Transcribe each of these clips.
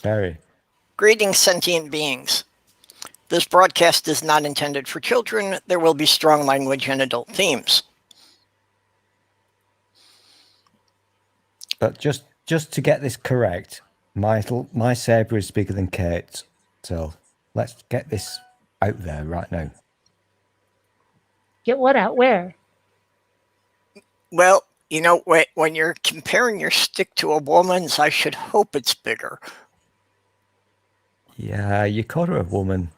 Very. Greetings, sentient beings. This broadcast is not intended for children. There will be strong language and adult themes. But just to get this correct, my saber is bigger than Kate's. So let's get this out there right now. Get what out? Where? Well, you know, when you're comparing your stick to a woman's, I should hope it's bigger. Yeah, you called her a woman.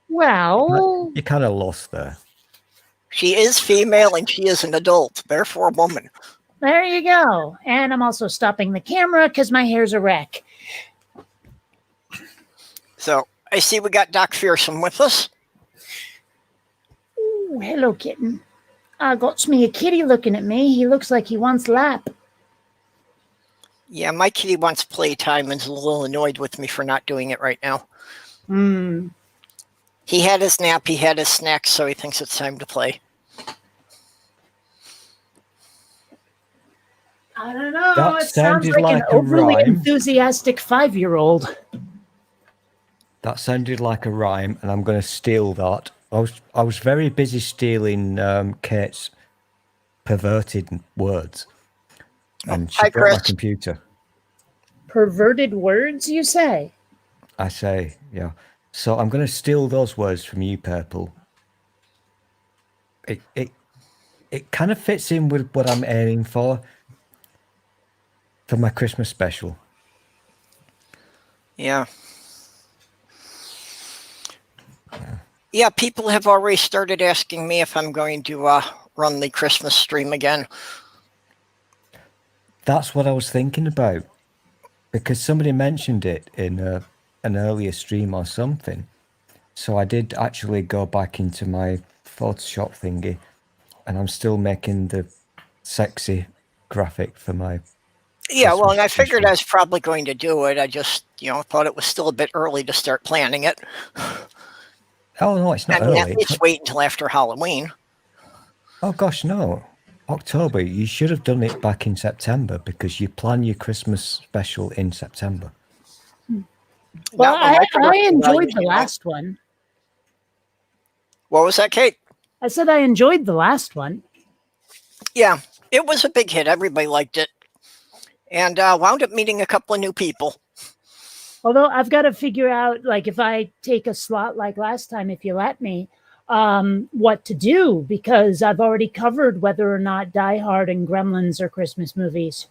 Well, you kind of lost there. She is female and she is an adult, therefore a woman. there you go. And I'm also stopping the camera because my hair's a wreck. So I see we got Doc Fearsome with us. Ooh, hello, kitten. I got me a kitty looking at me. He looks like he wants lap. Yeah, my kitty wants playtime and is a little annoyed with me for not doing it right now. He had his nap, he had his snacks, so he thinks it's time to play. I don't know. That it sounds sounded like an like a overly rhyme. enthusiastic 5-year-old. That sounded like a rhyme, and I'm going to steal that. I was very busy stealing Kate's perverted words, and she Hi, broke my Chris. computer. Perverted words, you say? I say, yeah. So I'm going to steal those words from you, Purple. It kind of fits in with what I'm aiming for my Christmas special. Yeah. Yeah, people have already started asking me if I'm going to run the Christmas stream again. That's what I was thinking about, because somebody mentioned it in an earlier stream or something. So I did actually go back into my Photoshop thingy, and I'm still making the sexy graphic for my... Yeah, well, Christmas and I figured special. I was probably going to do it. I just, thought it was still a bit early to start planning it. Oh, no, it's not I mean, early. at least wait until after Halloween. Oh, gosh, no. October, you should have done it back in September, because you plan your Christmas special in September. Well, Not when my I production enjoyed values, the last one. What was that, Kate? I said I enjoyed the last one. Yeah, it was a big hit. Everybody liked it. And wound up meeting a couple of new people. Although I've got to figure out, like, if I take a slot like last time, if you let me, what to do, because I've already covered whether or not Die Hard and Gremlins are Christmas movies.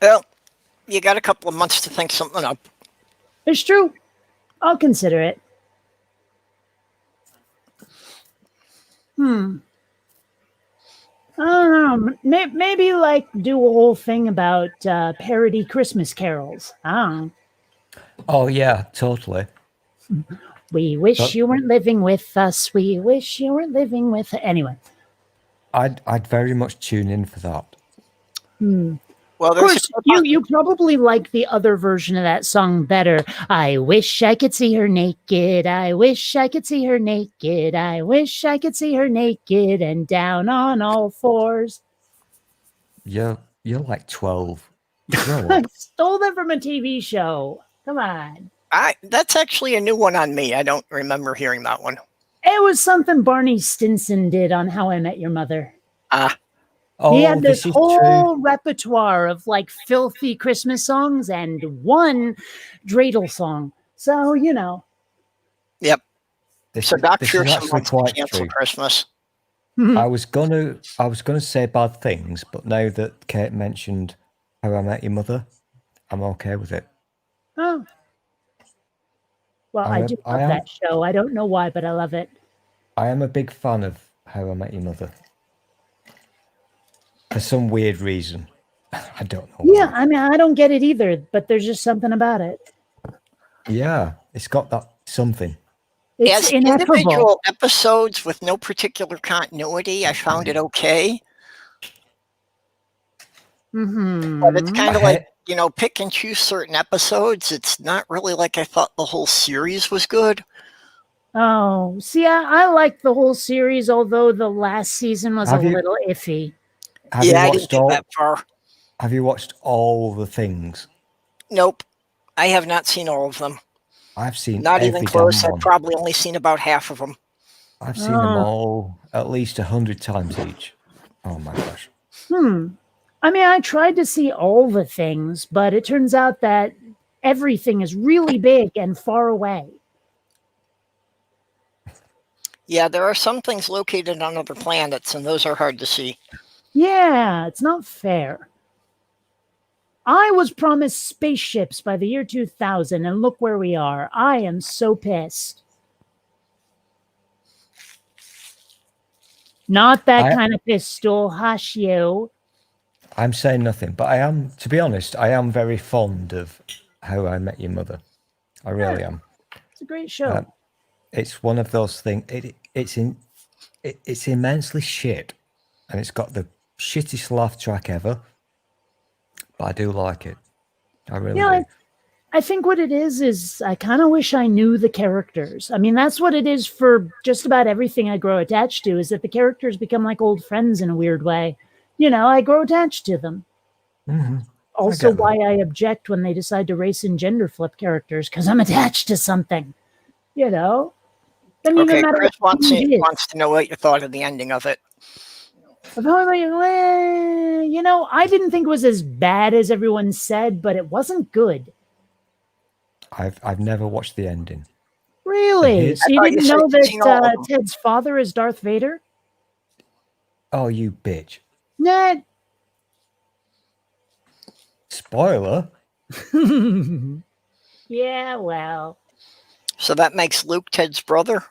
Well, you got a couple of months to think something up. It's true. I'll consider it. I don't know. Maybe like do a whole thing about parody Christmas carols. I don't know. Oh, yeah, totally. We wish you weren't living with us. We wish you weren't living with... Anyway. I'd very much tune in for that. Well, of course, you probably like the other version of that song better. I wish I could see her naked. I wish I could see her naked. I wish I could see her naked and down on all fours. You're like 12. I stole that from a TV show. Come on. That's actually a new one on me. I don't remember hearing that one. It was something Barney Stinson did on How I Met Your Mother. Oh, he had this whole true. repertoire of like filthy Christmas songs and one dreidel song. So, you know. Yep. This So Doc is Fearsome actually wants to quite cancel true. Christmas. I was gonna say bad things, but now that Kate mentioned How I Met Your Mother, I'm okay with it. Oh. Well, I do love that show. I don't know why, but I love it. I am a big fan of How I Met Your Mother. For some weird reason. I don't know. Yeah, I mean, I don't get it either, but there's just something about it. Yeah, it's got that something. It's As ineffable. individual episodes with no particular continuity, I found it okay. But it's kind of like, pick and choose certain episodes. It's not really like I thought the whole series was good. Oh, see, I like the whole series, although the last season was a little iffy. I didn't get that far. Have you watched all the things? Nope. I have not seen all of them. I've seen Not even every close. damn I've one. probably only seen about half of them. I've seen them all at least 100 times each. Oh my gosh. I mean, I tried to see all the things, but it turns out that everything is really big and far away. Yeah, there are some things located on other planets, and those are hard to see. Yeah, it's not fair. I was promised spaceships by the year 2000, and look where we are. I am so pissed. Not that kind of pistol, hush you. I'm saying nothing, but I am, to be honest, I am very fond of How I Met Your Mother. I really am. It's a great show. It's one of those things. It's immensely shit, and it's got the shittest laugh track ever. But I do like it. I really do. I think what it is I kind of wish I knew the characters. I mean, that's what it is for just about everything I grow attached to, is that the characters become like old friends in a weird way. You know, I grow attached to them. Mm-hmm. Also, why I object when they decide to race and gender flip characters, because I'm attached to something. You know? I mean, Okay, no matter Chris what wants to know what you thought of the ending of it. You know, I didn't think it was as bad as everyone said, but it wasn't good. I've never watched the ending. Really? So you didn't know that Ted's father is Darth Vader? Oh, you bitch. Ned. Spoiler? Yeah, well. So that makes Luke Ted's brother?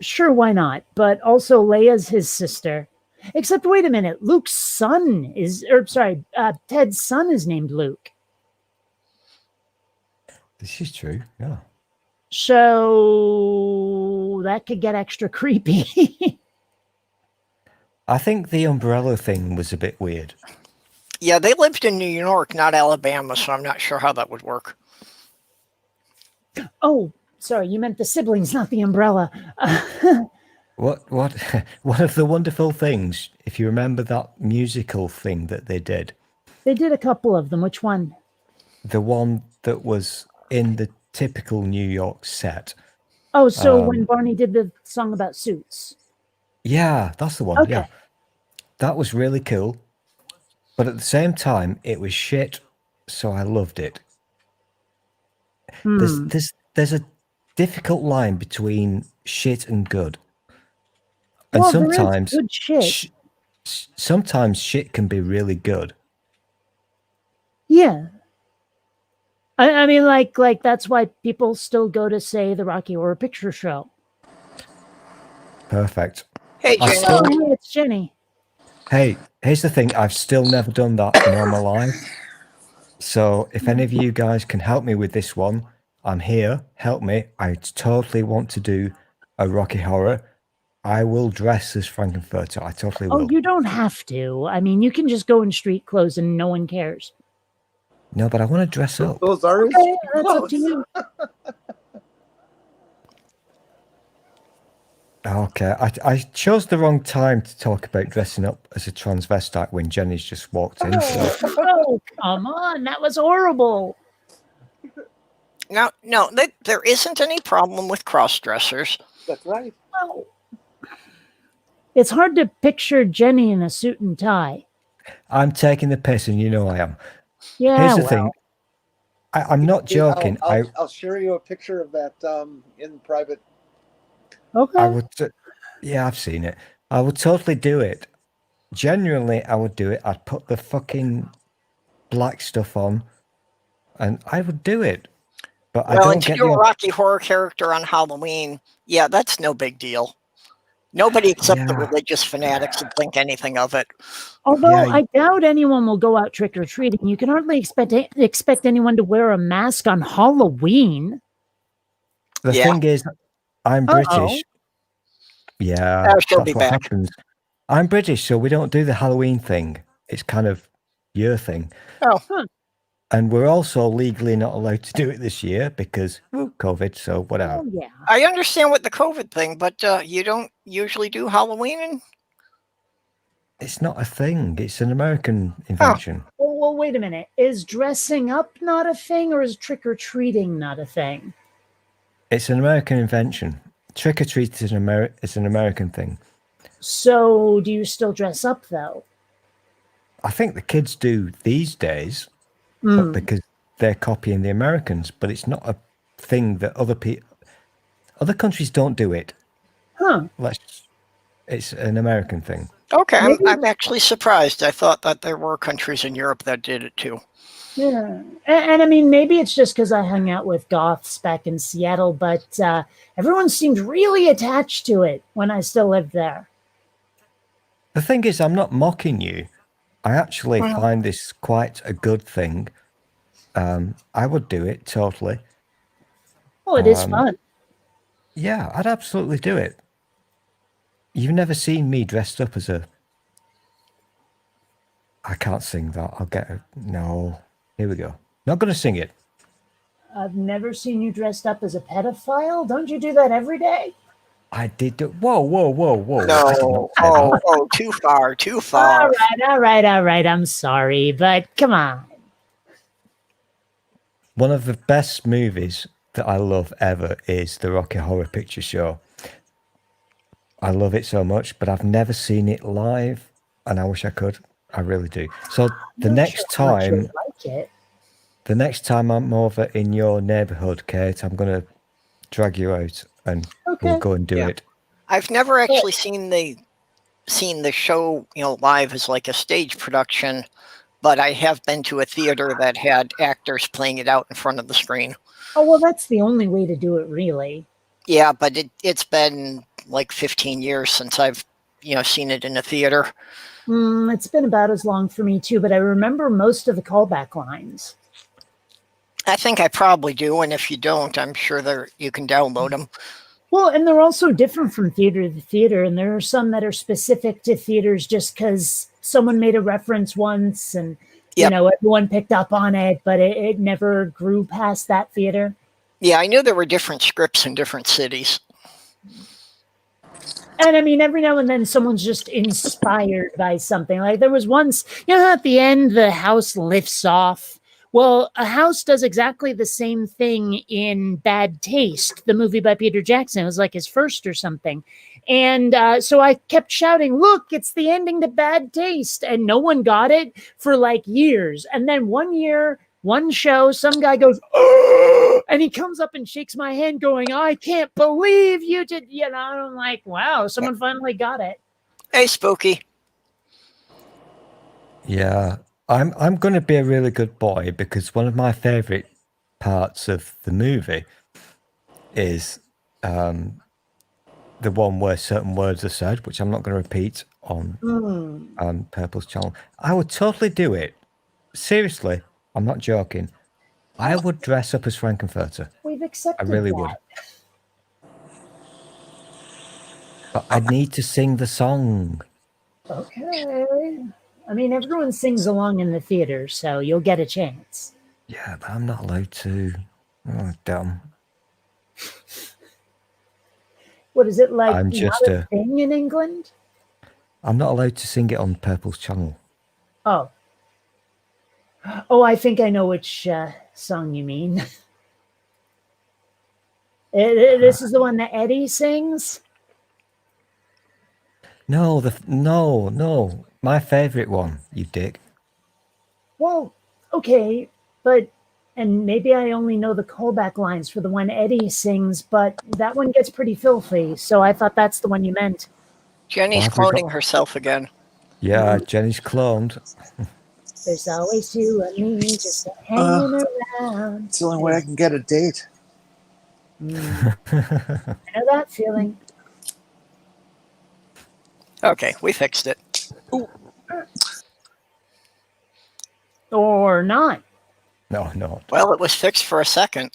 Sure, why not? But also Leia's his sister. Except, wait a minute. Luke's son is, Ted's son is named Luke. This is true, yeah. So that could get extra creepy. I think the umbrella thing was a bit weird. Yeah, they lived in New York, not Alabama, so I'm not sure how that would work. Oh, sorry, you meant the siblings, not the umbrella. What one of the wonderful things, if you remember that musical thing that they did. They did a couple of them. Which one? The one that was in the typical New York set. Oh, so when Barney did the song about suits. Yeah, that's the one. Okay. Yeah. That was really cool. But at the same time, it was shit, so I loved it. There's a difficult line between shit and good. And well, sometimes good shit. Sometimes shit can be really good. Yeah. I mean, like that's why people still go to, say, the Rocky Horror Picture Show. Hey, Perfect. Jenny. Hey, it's Jenny. Hey, here's the thing. I've still never done that in all my life. So if any of you guys can help me with this one, I'm here. Help me. I totally want to do a Rocky Horror. I will dress as Frankenfurter. I totally will. Oh, you don't have to. I mean, you can just go in street clothes and no one cares. No, but I want to dress up. Those are okay, that's up to you. Okay, I chose the wrong time to talk about dressing up as a transvestite when Jenny's just walked in. Oh, come on. That was horrible. No, there isn't any problem with cross-dressers. That's right. Well, it's hard to picture Jenny in a suit and tie. I'm taking the piss, and you know I am. Yeah, Here's the thing. I'm not joking. I'll share you a picture of that in private. Okay. I would. Yeah, I've seen it. I would totally do it. Genuinely, I would do it. I'd put the fucking black stuff on, and I would do it. But I don't get a Rocky Horror character on Halloween, yeah, that's no big deal. Nobody except the religious fanatics would think anything of it. Although I doubt anyone will go out trick-or-treating. You can hardly expect anyone to wear a mask on Halloween. The thing is, I'm British. Yeah, that's what happens. I'm British, so we don't do the Halloween thing. It's kind of your thing. Oh. And we're also legally not allowed to do it this year because COVID, so whatever. Oh, yeah. I understand with the COVID thing, but you don't usually do Halloween? It's not a thing. It's an American Oh, invention. Well, wait a minute. Is dressing up not a thing, or is trick-or-treating not a thing? It's an American invention. Trick or treat is an American thing. So do you still dress up, though? I think the kids do these days, Hmm. but because they're copying the Americans. But it's not a thing that other countries don't do it. Huh. It's an American thing. okay. Maybe- I'm actually surprised. I thought that there were countries in Europe that did it too. Yeah. And I mean, maybe it's just because I hung out with goths back in Seattle, but everyone seemed really attached to it when I still lived there. The thing is, I'm not mocking you. I actually Well- find this quite a good thing. I would do it totally. Well, it is fun. Yeah, I'd absolutely do it. You've never seen me dressed up as a... I can't sing that. I'll get it. No. Here we go. Not going to sing it. I've never seen you dressed up as a pedophile. Don't you do that every day? I did do... Whoa. I did No. not say that. Oh, too far, too far. All right. I'm sorry, but come on. One of the best movies that I love ever is the Rocky Horror Picture Show. I love it so much, but I've never seen it live, and I wish I could. I really do. So the I'm not next sure how much time... you'd like it. The next time I'm over in your neighbourhood, Kate, I'm going to drag you out and we'll Okay. go and do Yeah. it. I've never actually seen the show, live as like a stage production, but I have been to a theater that had actors playing it out in front of the screen. Oh, well, that's the only way to do it, really. Yeah, but it's been like 15 years since I've seen it in a theater. It's been about as long for me, too, but I remember most of the callback lines. I think I probably do, and if you don't, I'm sure you can download them. Well, and they're also different from theater to theater, and there are some that are specific to theaters just because someone made a reference once and, Yep. everyone picked up on it, but it never grew past that theater. Yeah, I knew there were different scripts in different cities. And I mean, every now and then someone's just inspired by something. Like there was once, how at the end the house lifts off. Well, a house does exactly the same thing in Bad Taste, the movie by Peter Jackson. It was like his first or something. And so I kept shouting, look, it's the ending to Bad Taste. And no one got it for like years. And then one year, one show, some guy goes, oh, and he comes up and shakes my hand going, I can't believe you did, and I'm like, wow, someone finally got it. Hey, Spooky. Yeah, I'm going to be a really good boy because one of my favourite parts of the movie is the one where certain words are said, which I'm not going to repeat on Purple's channel. I would totally do it. Seriously, I'm not joking. I would dress up as Frankenfurter. We've I accepted really that. would. But I need to sing the song. Okay. I mean, everyone sings along in the theater, so you'll get a chance. Yeah, but I'm not allowed to. Oh, damn. What is it like? I'm not just a thing in England? I'm not allowed to sing it on Purple's channel. Oh. Oh, I think I know which song you mean. This is the one that Eddie sings? No, no. My favourite one, you dick. Well, okay, but, and maybe I only know the callback lines for the one Eddie sings, but that one gets pretty filthy, so I thought that's the one you meant. Jenny's Have we got- cloning herself again. Yeah, Jenny's cloned. There's always you and me just hanging around. It's the only way I can get a date. I know that feeling. Okay, we fixed it. Or not. No. Well, it was fixed for a second.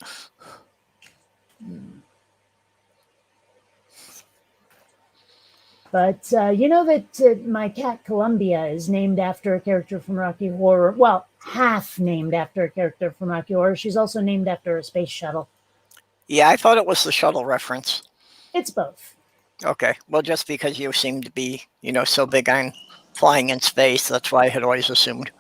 But you know that my cat Columbia is named after a character from Rocky Horror. Well, half named after a character from Rocky Horror. She's also named after a space shuttle. Yeah, I thought it was the shuttle reference. It's both. Okay, well, just because you seem to be, so big on flying in space. That's why I had always assumed.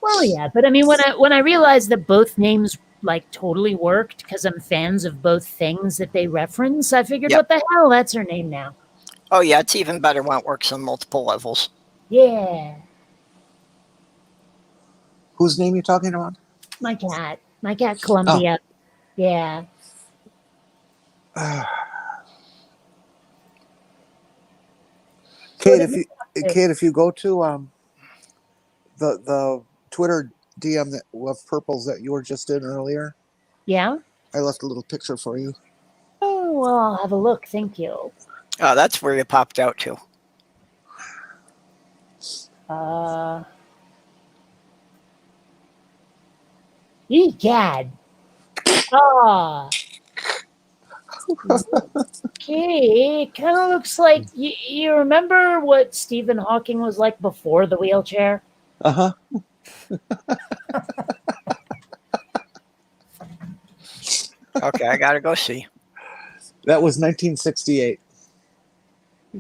Well, yeah, but I mean, when I realized that both names like totally worked because I'm fans of both things that they reference, I figured, Yep. what the hell? That's her name now. Oh yeah, it's even better when it works on multiple levels. Yeah, Whose name are you talking about? my cat Columbia. Yeah. Kate, if you go to the Twitter DM that of Purple's that you were just in earlier, Yeah. I left a little picture for you. Oh, well, I'll have a look. Thank you. Oh, that's where you popped out to. Egad. Ah. Okay, kind of looks like you remember what Stephen Hawking was like before the wheelchair? Uh-huh. Okay, I gotta go see. That was 1968.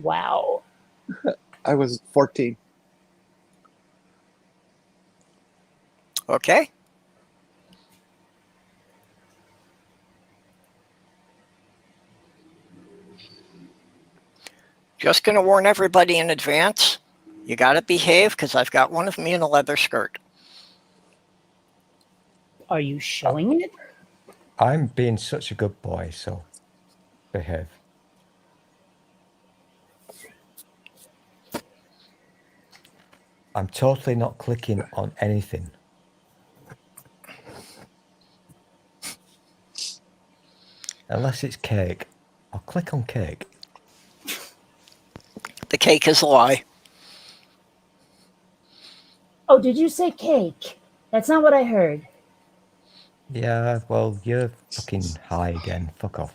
Wow. I was 14. Okay. Just gonna warn everybody in advance. You gotta behave because I've got one of me in a leather skirt. Are you showing it? I'm being such a good boy, so behave. I'm totally not clicking on anything. Unless it's cake. I'll click on cake. The cake is a lie. Oh, did you say cake? That's not what I heard. Yeah, well, you're fucking high again. Fuck off.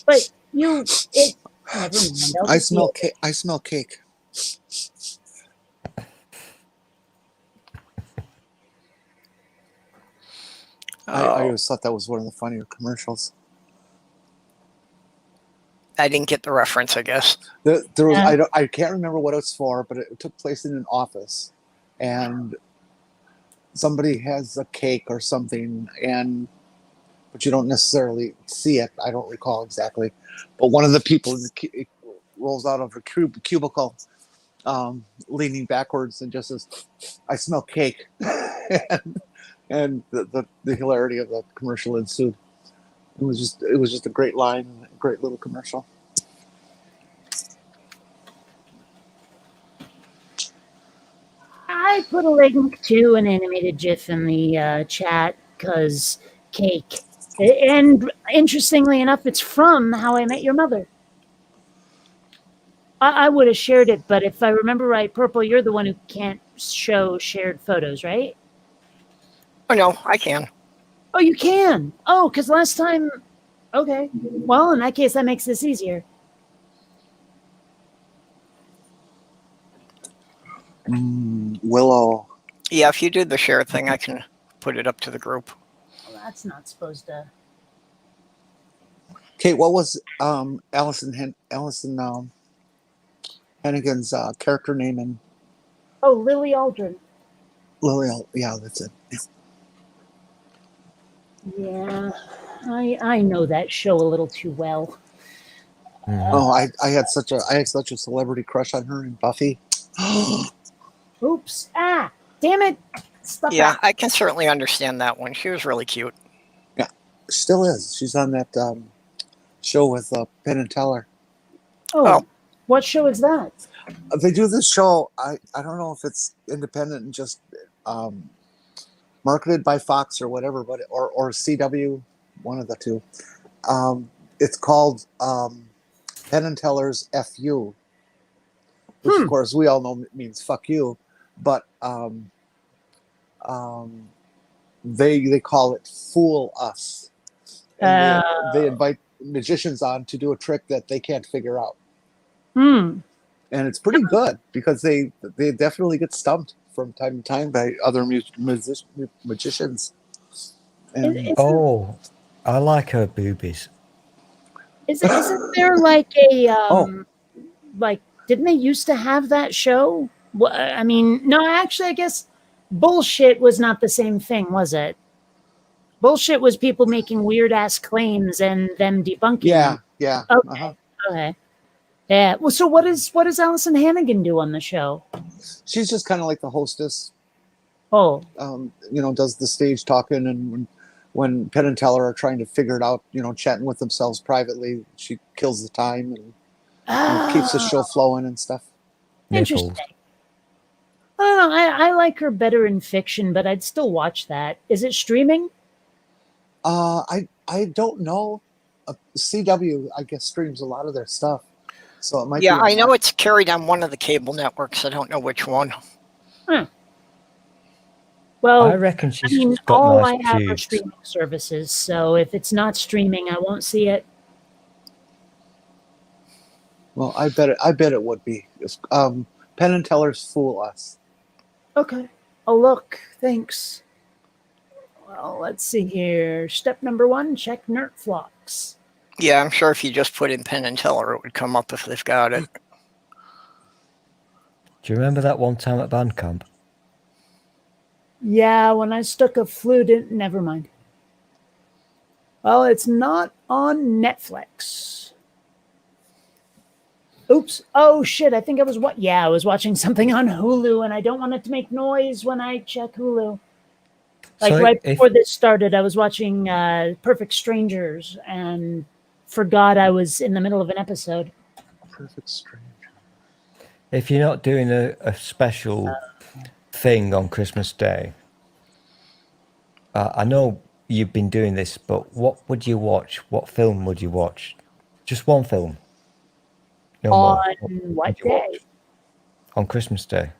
But you, it. Never mind. I smell cake. I smell cake. I always thought that was one of the funnier commercials. I didn't get the reference, I guess. There was I can't remember what it was for, but it took place in an office, and somebody has a cake or something, but you don't necessarily see it. I don't recall exactly, but one of the people rolls out of a cubicle, leaning backwards, and just says, "I smell cake," and the hilarity of the commercial ensued. It was just a great line, a great little commercial. I put a link to an animated GIF in the chat because cake. And interestingly enough, it's from How I Met Your Mother. I would have shared it, but if I remember right, Purple, you're the one who can't show shared photos, right? Oh no, I can. Oh, you can. Oh, because last time. Okay. Well, in that case, that makes this easier. Willow. Yeah, if you do the share thing, I can put it up to the group. Well, that's not supposed to. Kate, what was Allison Hennigan's character name in Oh, Lily Aldrin. Lily? Yeah, that's it. Yeah, I know that show a little too well. Oh, I had such a celebrity crush on her in Buffy. Oops! Ah, damn it! Stop Yeah, that. I can certainly understand that one. She was really cute. Yeah, still is. She's on that show with Penn and Teller. Oh, what show is that? They do this show. I don't know if it's independent and just marketed by Fox or whatever, but or CW, one of the two. It's called Penn and Teller's FU, which of course we all know means fuck you, but they call it Fool Us, and they invite magicians on to do a trick that they can't figure out. And it's pretty good because they definitely get stumped from time to time by other magicians. And Oh, I like her boobies. Isn't there like a like Didn't they used to have that show? I mean, no, actually, I guess bullshit was not the same thing, was it? Bullshit was people making weird ass claims and them debunking Yeah, them. yeah. Okay. Uh-huh. Okay. Yeah. Well, so what does Allison Hannigan do on the show? She's just kind of like the hostess. Oh, Does the stage talking, and when Penn and Teller are trying to figure it out, chatting with themselves privately, she kills the time and keeps the show flowing and stuff. interesting. Nipples. I don't know. I like her better in fiction, but I'd still watch that. Is it streaming? I don't know. CW, I guess, streams a lot of their stuff, so it might. Yeah, be I know it's carried on one of the cable networks. I don't know which one. Well, I reckon she's I mean, got all nice I have are pubes. streaming services, so if it's not streaming, I won't see it. Well, I bet it would be. Penn and Teller's Fool Us. Okay. Oh, look. Thanks. Well, let's see here. Step number 1, check Nerdflocks. Yeah, I'm sure if you just put in Penn and Teller, it would come up if they've got it. Do you remember that one time at band camp? Yeah, when I stuck a flute in... Never mind. Well, it's not on Netflix. Oops. Oh, shit. I think I was... I was watching something on Hulu, and I don't want it to make noise when I check Hulu. Like, So right if- before this started, I was watching Perfect Strangers and forgot I was in the middle of an episode. Perfect Stranger. If you're not doing a special thing on Christmas Day, I know you've been doing this, but what would you watch? What film would you watch? Just one film. No more. On what would you watch day? on Christmas Day.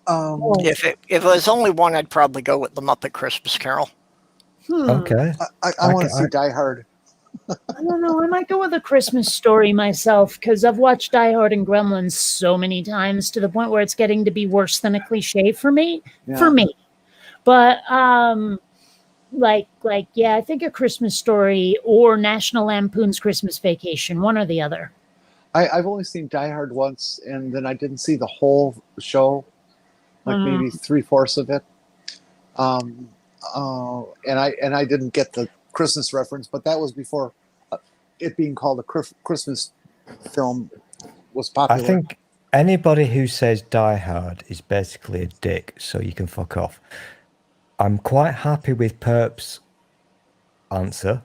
If it was only one, I'd probably go with The Muppet Christmas Carol. Okay. I want to see Die Hard. I don't know. I might go with A Christmas Story myself because I've watched Die Hard and Gremlins so many times to the point where it's getting to be worse than a cliche for me. Yeah. For me, but I think A Christmas Story or National Lampoon's Christmas Vacation, one or the other. I've only seen Die Hard once, and then I didn't see the whole show, like maybe 3/4 of it. And I didn't get the Christmas reference, but that was before it being called a Christmas film was popular. I think anybody who says Die Hard is basically a dick, so you can fuck off. I'm quite happy with Perp's answer.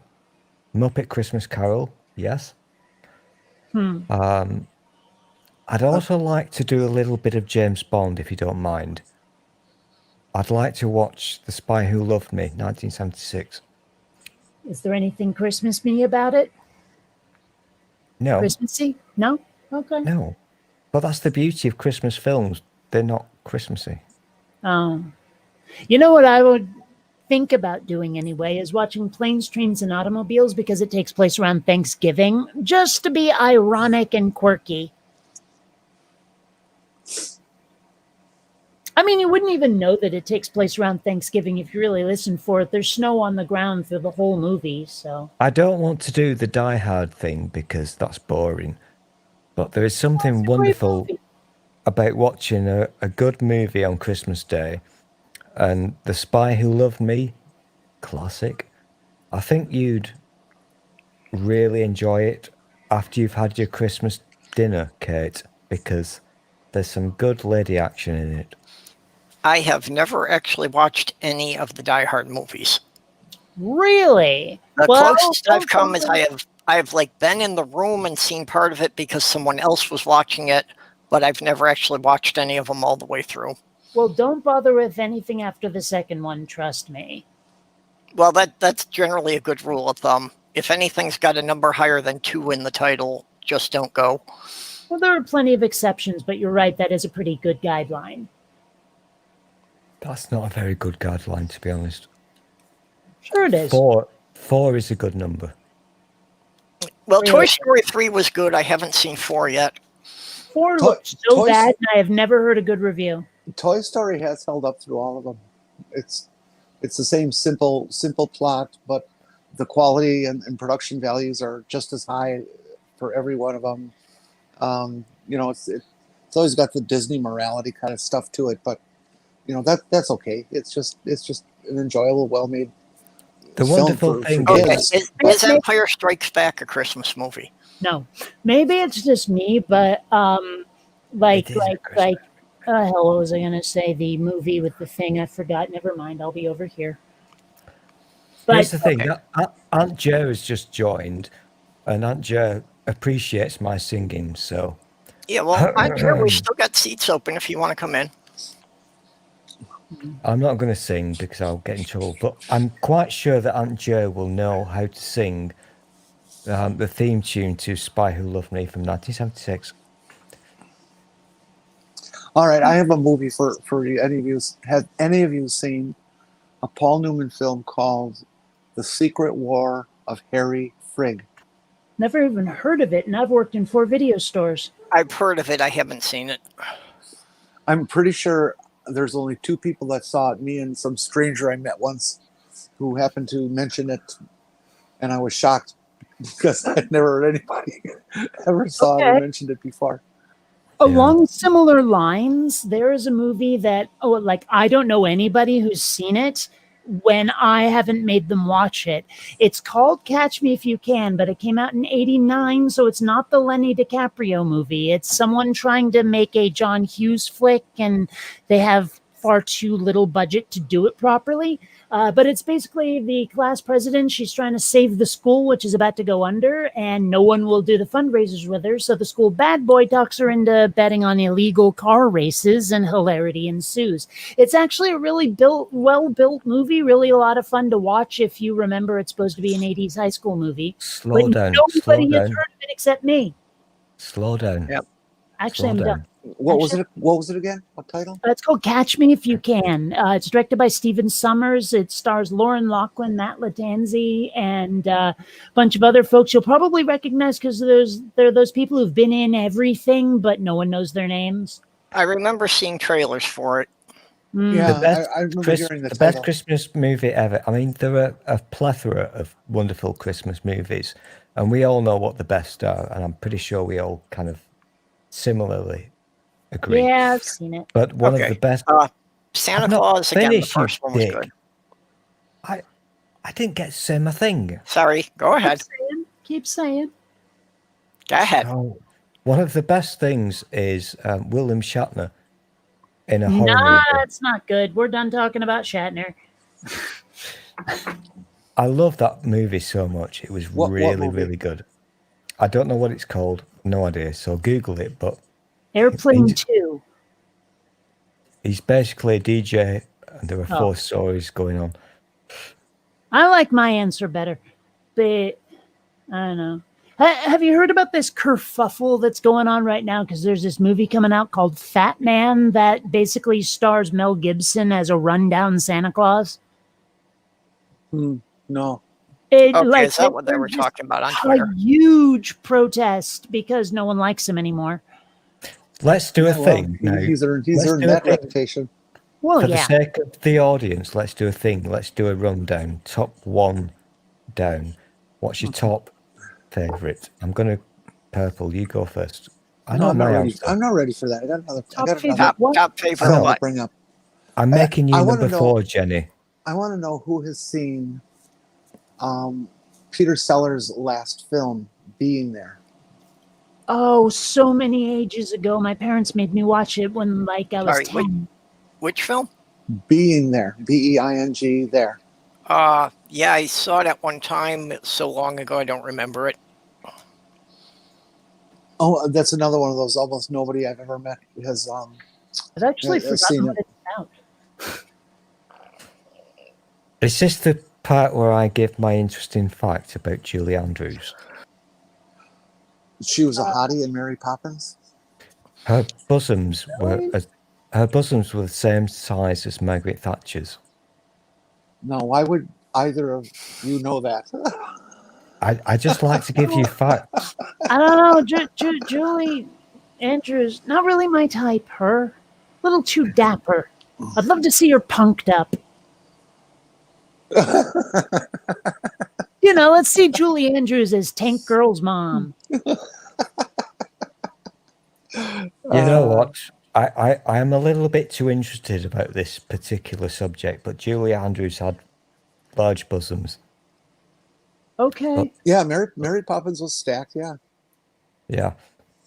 Muppet Christmas Carol, yes. I'd also like to do a little bit of James Bond, if you don't mind. I'd like to watch The Spy Who Loved Me, 1976. Is there anything Christmas-y about it? No, Christmassy? No? Okay. no. But that's the beauty of Christmas films. They're not Christmassy. Oh. You know what I would think about doing anyway is watching Planes, Trains, and Automobiles because it takes place around Thanksgiving, just to be ironic and quirky. I mean, you wouldn't even know that it takes place around Thanksgiving if you really listen for it. There's snow on the ground through the whole movie, so... I don't want to do the Die Hard thing because that's boring. But there is something wonderful about watching a good movie on Christmas Day. And The Spy Who Loved Me, classic. I think you'd really enjoy it after you've had your Christmas dinner, Kate, because there's some good lady action in it. I have never actually watched any of the Die Hard movies. Really? The Well, closest I've come is I've like been in the room and seen part of it because someone else was watching it, but I've never actually watched any of them all the way through. Well, don't bother with anything after the second one, trust me. Well, that's generally a good rule of thumb. If anything's got a number higher than 2 in the title, just don't go. Well, there are plenty of exceptions, but you're right, that is a pretty good guideline. That's not a very good guideline, to be honest. Sure it is. Four is a good number. Well, Really? Toy Story 3 was good. I haven't seen 4 yet. 4 looks so Toy- bad, and I have never heard a good review. Toy Story has held up through all of them. It's the same simple plot, but the quality and production values are just as high for every one of them. it's always got the Disney morality kind of stuff to it, but that's okay. It's just an enjoyable, well-made The film wonderful for thing Okay, kids. is Empire Strikes Back a Christmas movie? No, maybe it's just me, but It is a Christmas. hell, what was I gonna say? The movie with the thing, I forgot. Never mind. I'll be over here. Here's But the thing. Okay. Aunt Jo has just joined, and Aunt Jo appreciates my singing, so Yeah, well, I'm sure we still got seats open if you want to come in. I'm not going to sing because I'll get in trouble. But I'm quite sure that Aunt Jo will know how to sing the theme tune to Spy Who Loved Me from 1976. All right, I have a movie for you. Have any of you seen a Paul Newman film called The Secret War of Harry Frigg? never even heard of it, and I've worked in 4 video stores. I've heard of it. I haven't seen it. I'm pretty sure there's only 2 people that saw it, me and some stranger I met once who happened to mention it, and I was shocked because I'd never heard anybody ever saw it or mentioned it before. Along similar lines, there is a movie that, I don't know anybody who's seen it when I haven't made them watch it. It's called Catch Me If You Can, but it came out in '89, so it's not the Lenny DiCaprio movie. It's someone trying to make a John Hughes flick, and they have far too little budget to do it properly. But it's basically the class president. She's trying to save the school, which is about to go under, and no one will do the fundraisers with her. So the school bad boy talks her into betting on illegal car races, and hilarity ensues. It's actually a really well-built movie, really a lot of fun to watch if you remember it's supposed to be an 80s high school movie. Slow but down. Nobody Slow has down. heard of it except me. Slow down. Yep. Actually, Slow I'm down. done. What was it again? What title? It's called Catch Me If You Can. It's directed by Stephen Sommers. It stars Lauren Loughlin, Matt Latanzi, and a bunch of other folks you'll probably recognize because there are those people who've been in everything, but no one knows their names. I remember seeing trailers for it. Yeah, The best, I remember hearing the the title. best Christmas movie ever. I mean, there are a plethora of wonderful Christmas movies, and we all know what the best are, and I'm pretty sure we all kind of similarly agree. Yeah, I've seen it. But one of Okay. the best. Santa I've not Claus, again, the finished, you first one was dick. good. I didn't get to say my thing. Sorry, go ahead. Keep saying. Go ahead. Oh, one of the best things is William Shatner in a horror Nah, movie. it's not good. We're done talking about Shatner. I love that movie so much. It was What really, movie? really good. I don't know what it's called. No idea. So Google it. But Airplane He's- 2. he's basically a DJ, and there are 4 Oh. stories going on. I like my answer better, but I don't know. Have you heard about this kerfuffle that's going on right now? Because there's this movie coming out called Fat Man that basically stars Mel Gibson as a rundown Santa Claus. No. Okay, is that what they were there's talking about on just Twitter? A huge protest because no one likes him anymore. Let's do a Yeah, well, thing now. He's earned Let's do that a thing. reputation. Well, For the yeah. sake of the audience, let's do a thing. Let's do a rundown. Top 1 down. What's your top favorite? I'm going to Purple. You go first. I know I'm not my ready. answer. I'm not ready for that. I got another. Top I got favorite. another What? Top I favorite know. what? to bring up. I'm making you I wanna number know- 4, Jenny. I want to know who has seen Peter Sellers' last film, Being There. Oh, so many ages ago, my parents made me watch it when I was Sorry, 10. Which film? Being There. BEING there. Yeah, I saw it at one time so long ago I don't remember it. Oh, that's another one of those almost nobody I've ever met has. I've actually I've seen forgotten what it. it's about. Is this the part where I give my interesting fact about Julie Andrews? She was a hottie in Mary Poppins. Her bosoms were the same size as Margaret Thatcher's. No, why would either of you know that? I just like to give you facts. I don't know. Julie Andrews, not really my type. Her, a little too dapper. I'd love to see her punked up. Let's see Julie Andrews as Tank Girl's mom. You know what? I am a little bit too interested about this particular subject, but Julie Andrews had large bosoms. Okay. Yeah, Mary Poppins was stacked. Yeah. Yeah.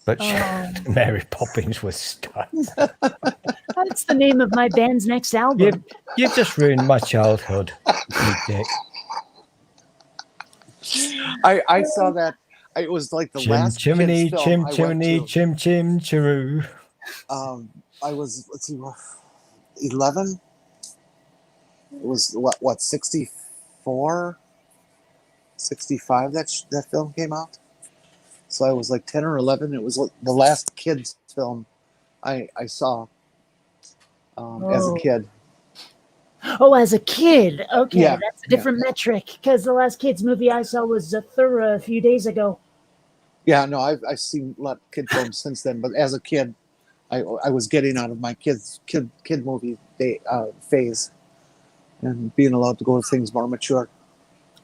But Oh. Mary Poppins was stacked. That's the name of my band's next album. You've just ruined my childhood, you dick. I saw that. It was like the last chimney, kids film chim I went chimney, to. chim chim chiroo. I was, let's see, 11. It was what 64, 65 that film came out. So I was like 10 or 11. It was like the last kids film I saw as a kid. Oh, as a kid. Okay, Yeah, that's a different metric because the last kids movie I saw was Zathura a few days ago. Yeah, no, I've seen a lot of kid films since then, but as a kid, I was getting out of my kid movie phase and being allowed to go to things more mature.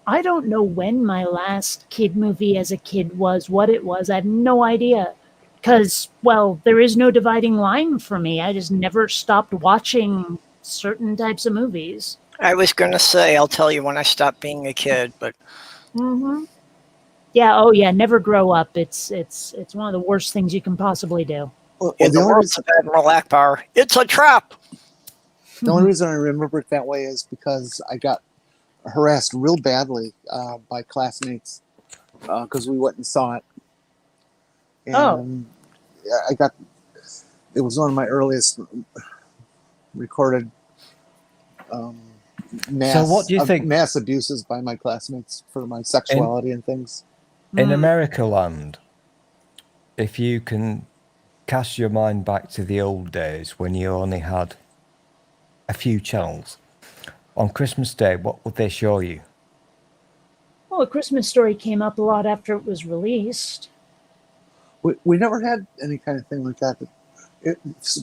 I don't know when my last kid movie as a kid was, what it was. I have no idea. Because, well, there is no dividing line for me. I just never stopped watching certain types of movies. I was going to say, I'll tell you when I stopped being a kid, but Mm-hmm. Yeah, oh yeah, never grow up. It's one of the worst things you can possibly do. Well, in the only words of Admiral Akbar, it's a trap. The only reason I remember it that way is because I got harassed real badly by classmates because we went and saw it. And it was one of my earliest recorded mass abuses by my classmates for my sexuality and things. In America land, if you can cast your mind back to the old days when you only had a few channels, on Christmas Day, what would they show you? Well, A Christmas Story came up a lot after it was released. We never had any kind of thing like that.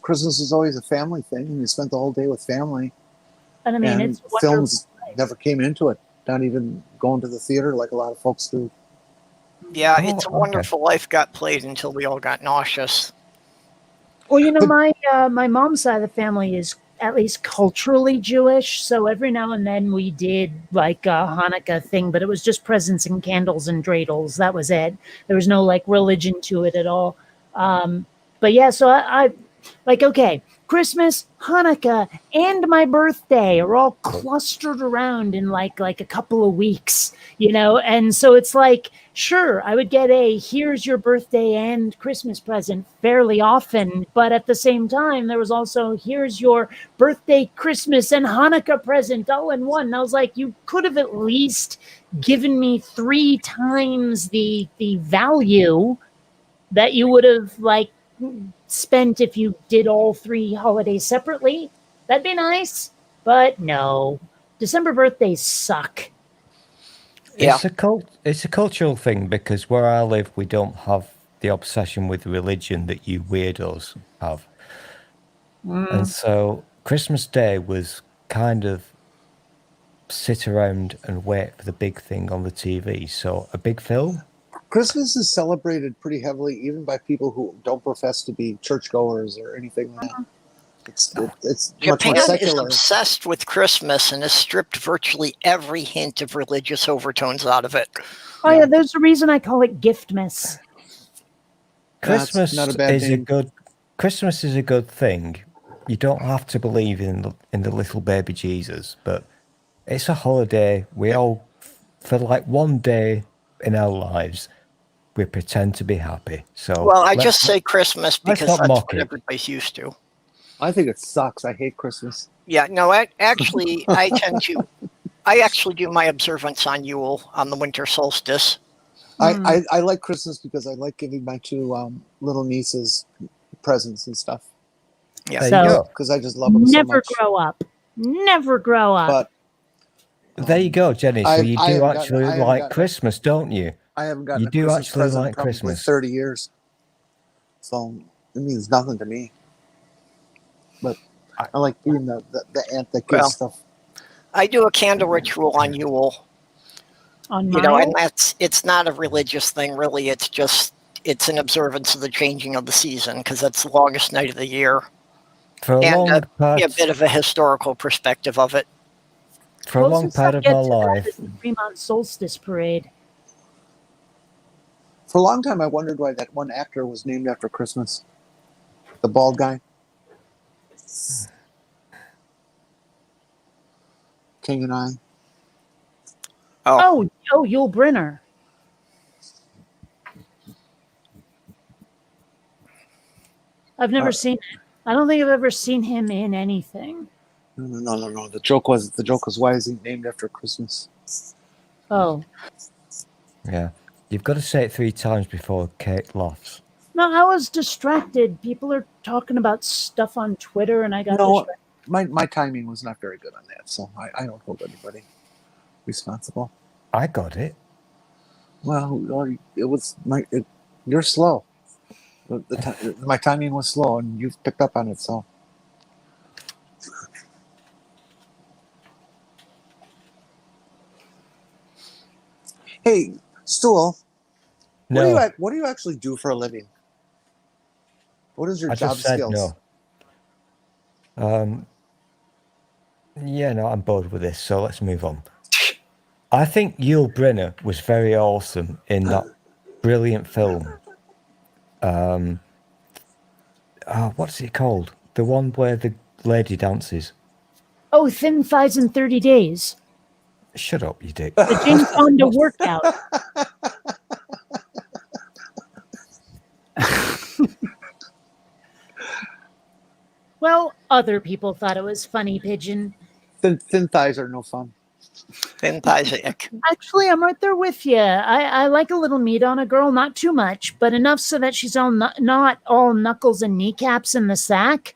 Christmas was always a family thing, and you spent the whole day with family. And I mean, and it's wonderful. films never came into it, not even going to the theater like a lot of folks do. Yeah, It's a Wonderful Life got played until we all got nauseous. Well, you know, my mom's side of the family is at least culturally Jewish, so every now and then we did like a Hanukkah thing, but it was just presents and candles and dreidels. That was it. There was no like religion to it at all. But yeah, so I like, okay, Christmas, Hanukkah, and my birthday are all clustered around in like a couple of weeks, you know? And so it's like, sure, I would get a here's your birthday and Christmas present fairly often, but at the same time, there was also here's your birthday, Christmas, and Hanukkah present all in one. And I was like, you could have at least given me 3 times the value that you would have like spent if you did all 3 holidays separately. That'd be nice, but no. December birthdays suck. Yeah. It's a cultural thing because where I live, we don't have the obsession with religion that you weirdos have. And so Christmas Day was kind of sit around and wait for the big thing on the TV. So a big film. Christmas is celebrated pretty heavily, even by people who don't profess to be churchgoers or anything like that. It's much more Japan is secular. obsessed with Christmas and has stripped virtually every hint of religious overtones out of it. Oh yeah, there's a reason I call it Giftmas. Christmas not a bad is name. Christmas is a good thing. You don't have to believe in the little baby Jesus, but it's a holiday. We all, for like one day in our lives, we pretend to be happy. So Well, I just say Christmas because not that's mock what it. everybody's used to. I think it sucks. I hate Christmas. Yeah, no, actually, I actually do my observance on Yule on the winter solstice. I like Christmas because I like giving my 2 little nieces presents and stuff. Yeah. There So- you go. Because I just love them so Never much. grow up. Never grow up. But There you go, Jenny. So you I do haven't actually gotten- I haven't like gotten- Christmas, don't you? I haven't gotten You a do Christmas actually present like probably Christmas. 30 years. So it means nothing to me. But I like being the aunt that gives Well, stuff. I do a candle ritual on Yule, On you know, my and it's not a religious thing, really. It's just it's an observance of the changing of the season because that's the longest night of the year. For a And long part, a bit of a historical perspective of it. for a long part of my life, the Fremont Solstice Parade. For a long time, I wondered why that one actor was named after Christmas. The bald guy. King and I. Oh, Yule Brynner. I've never seen it. I don't think I've ever seen him in anything. No. The joke was why is he named after Christmas? Oh. yeah, you've got to say it 3 times before Kate laughs. No, I was distracted. People are talking about stuff on Twitter, and I got distracted. My timing was not very good on that, so I don't hold anybody responsible. I got it. Well, it was you're slow. My timing was slow, and you've picked up on it. So, hey, Stool, No, what do you actually do for a living? What is your I job just said skills? no. Yeah, no, I'm bored with this, so let's move on. I think Yule Brynner was very awesome in that brilliant film. What's it called? The one where the lady dances. Oh, Thin Thighs in 30 Days. Shut up, you dick. The Jane Fonda workout. Well, other people thought it was funny, Pigeon. Thin thighs are no fun. Thin thighs are ick. Actually, I'm right there with you. I like a little meat on a girl, not too much, but enough so that she's not all knuckles and kneecaps in the sack.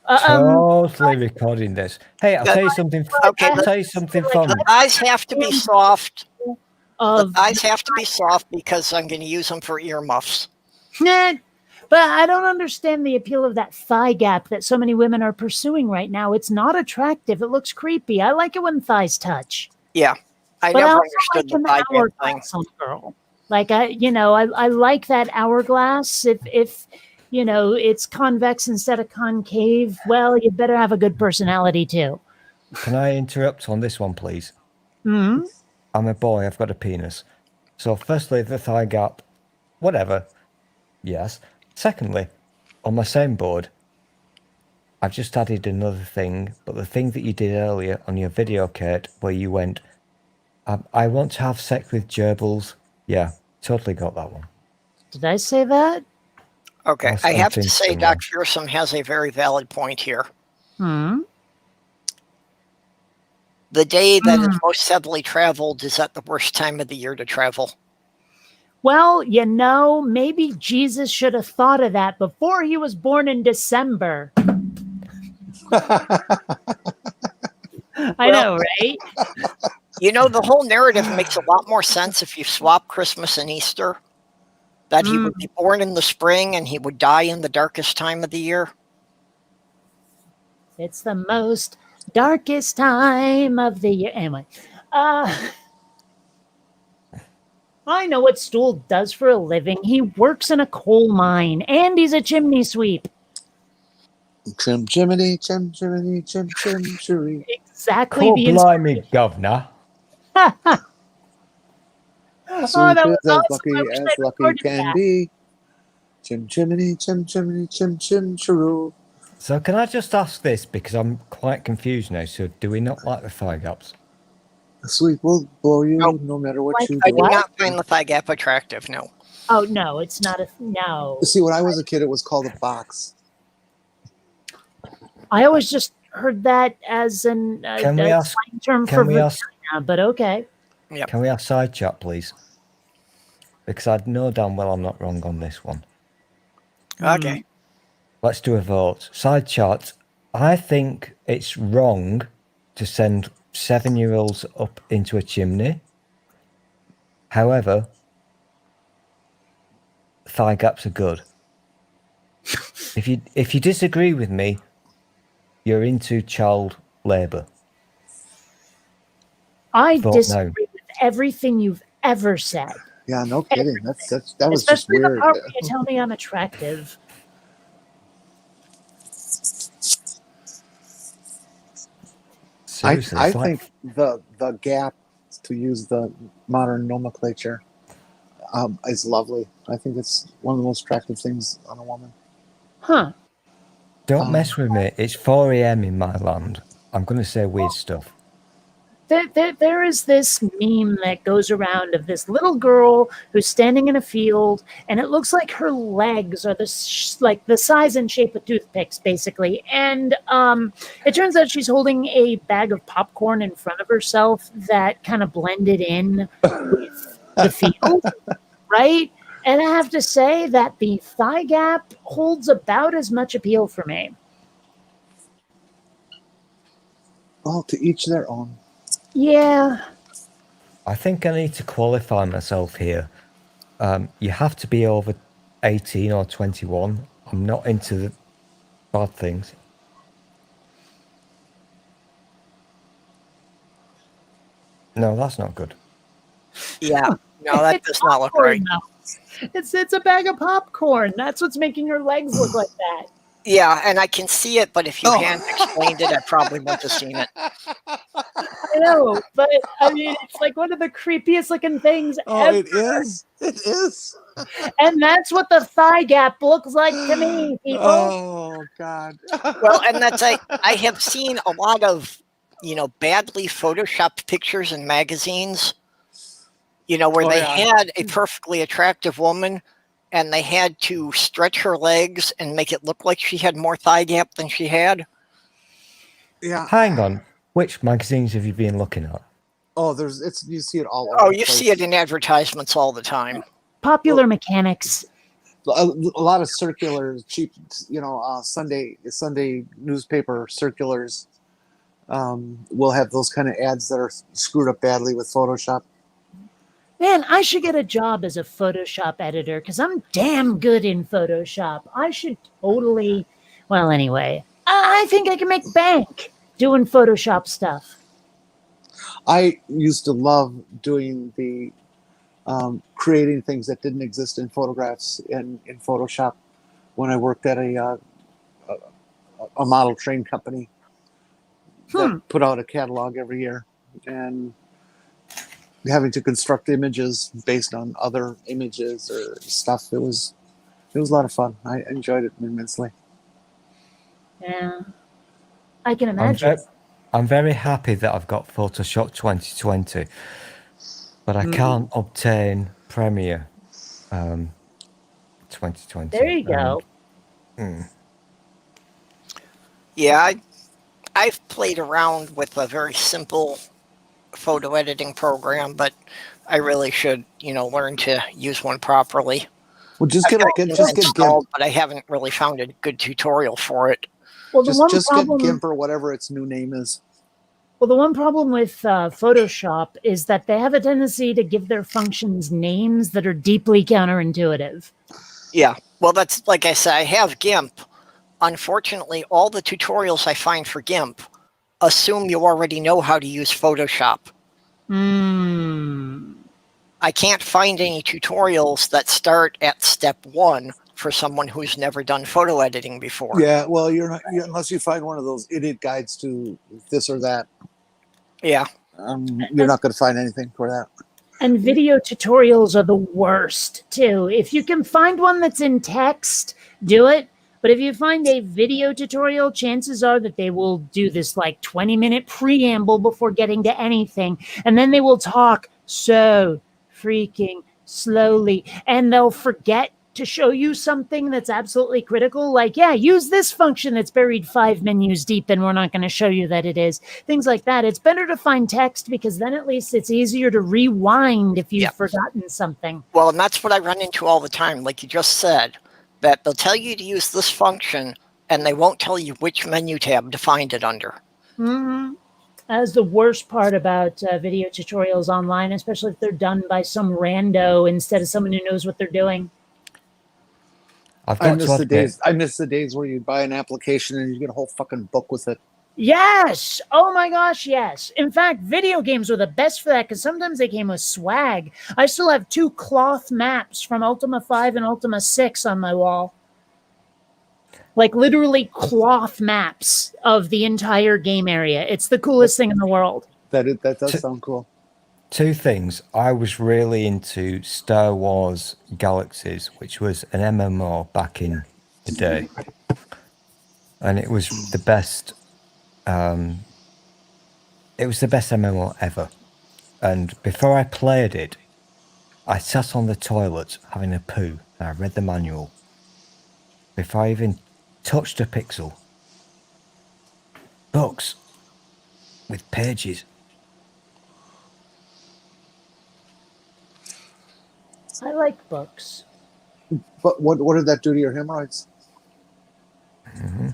Totally recording this. Hey, I'll tell you something. Okay, I'll tell you something fun. The thighs have to be soft. The Of thighs have to be soft because I'm going to use them for earmuffs. Nah, but I don't understand the appeal of that thigh gap that so many women are pursuing right now. It's not attractive. It looks creepy. I like it when thighs touch. Yeah, I But I never also understood like the thigh an gap thing. hourglass on a girl. Like I like that hourglass. If it's convex instead of concave, well, you better have a good personality too. Can I interrupt on this one, please? Hmm. I'm a boy, I've got a penis. So firstly, the thigh gap, whatever. Yes. Secondly, on my same board, I've just added another thing, but the thing that you did earlier on your video, Kate, where you went, I want to have sex with gerbils. Yeah, totally got that one. Did I say that? Okay, I I'm have to thinking say somewhere. Dr. Fearsome has a very valid point here. Hmm. The day that is most heavily traveled is at the worst time of the year to travel. Well, maybe Jesus should have thought of that before he was born in December. I know, right? The whole narrative makes a lot more sense if you swap Christmas and Easter. That he would be born in the spring and he would die in the darkest time of the year. It's the most darkest time of the year. Anyway, I know what Stool does for a living. He works in a coal mine, and he's a chimney sweep. Chim chimney, chim chimney, chim chim chimney. Exactly. Blimey, governor. Sweet that is was as awesome. lucky I wish as I'd lucky recorded can that. be. Chim chimney, chim chimney, chim chim chiroo. So can I just ask this, because I'm quite confused now. So do we not like the thigh gaps? The sweet will blow you Nope. no matter what Like you I do. do not find the thigh gap attractive, no. Oh, no, it's not no. See, when I was a kid, it was called a box. I always just heard that as an Can we ask? slang term for Can we vagina, ask? but okay. Can we have side chat, please? Because I know damn well I'm not wrong on this one. Okay. Let's do a vote. Side chat. I think it's wrong to send 7-year-olds up into a chimney. However, thigh gaps are good. If you disagree with me, you're into child labour. I Vote disagree with everything you've ever said. Yeah, no kidding. That was just Especially the weird. part where you tell me I'm attractive. Seriously, I it's like think the gap, to use the modern nomenclature, is lovely. I think it's one of the most attractive things on a woman. Huh. don't mess with me. It's 4 a.m. in my land. I'm going to say weird stuff. There is this meme that goes around of this little girl who's standing in a field, and it looks like her legs are like the size and shape of toothpicks, basically. And it turns out she's holding a bag of popcorn in front of herself that kind of blended in with the field, right? And I have to say that the thigh gap holds about as much appeal for me. Well, to each their own. Yeah. I think I need to qualify myself here. You have to be over 18 or 21. I'm not into the bad things. No, that's not good. Yeah. No, that It's does not look popcorn, right. though. It's a bag of popcorn. That's what's making her legs look like that. Yeah, and I can see it, but if you Oh. hadn't explained it, I probably wouldn't have seen it. I know, but I mean, it's like one of the creepiest looking things Oh, ever. it is. It is. And that's what the thigh gap looks like to me, people. Oh God. Well, and that's I have seen a lot of, badly photoshopped pictures in magazines, where Oh, they yeah. had a perfectly attractive woman and they had to stretch her legs and make it look like she had more thigh gap than she had. Yeah. Hang on. Which magazines have you been looking at? Oh, you see it all over. Oh, the you place. see it in advertisements all the time. Popular Mechanics. A lot of circulars, cheap, Sunday newspaper circulars will have those kind of ads that are screwed up badly with Photoshop. Man, I should get a job as a Photoshop editor because I'm damn good in Photoshop. I should totally. Well, anyway, I think I can make bank doing Photoshop stuff. I used to love doing the creating things that didn't exist in photographs in Photoshop when I worked at a model train company that put out a catalog every year, and having to construct images based on other images or stuff. It was a lot of fun. I enjoyed it immensely. Yeah, I can imagine. I'm very happy that I've got Photoshop 2020, but I can't obtain Premiere 2020. There you go. Yeah, I've played around with a very simple photo editing program, but I really should, learn to use one properly. Well, just I've get got GIMP GIMP, installed, but I haven't really found a good tutorial for it. Well, just get GIMP or whatever its new name is. Well, the one problem with Photoshop is that they have a tendency to give their functions names that are deeply counterintuitive. Yeah, well, that's like I said, I have GIMP. Unfortunately, all the tutorials I find for GIMP assume you already know how to use Photoshop. I can't find any tutorials that start at step 1 for someone who's never done photo editing before. Yeah, well, you're not unless you find one of those idiot guides to this or that. Yeah. You're not going to find anything for that. And video tutorials are the worst, too. If you can find one that's in text, do it. But if you find a video tutorial, chances are that they will do this like 20-minute preamble before getting to anything. And then they will talk so freaking slowly. And they'll forget to show you something that's absolutely critical. Like, yeah, use this function that's buried 5 menus deep and we're not going to show you that it is. Things like that. It's better to find text because then at least it's easier to rewind if you've forgotten something. Well, and that's what I run into all the time, like you just said. That they'll tell you to use this function, and they won't tell you which menu tab to find it under. That's the worst part about video tutorials online, especially if they're done by some rando instead of someone who knows what they're doing. I miss the days where you buy an application and you get a whole fucking book with it. Yes. Oh my gosh, yes. In fact, video games were the best for that because sometimes they came with swag. I still have 2 cloth maps from Ultima 5 and Ultima 6 on my wall. Like literally cloth maps of the entire game area. It's the coolest thing in the world. That does sound cool. 2 things. I was really into Star Wars Galaxies, which was an MMO back in the day. And it was the best MMO ever. And before I played it, I sat on the toilet having a poo and I read the manual before I even touched a pixel. Books with pages. I like books. But what did that do to your hemorrhoids? Mm-hmm.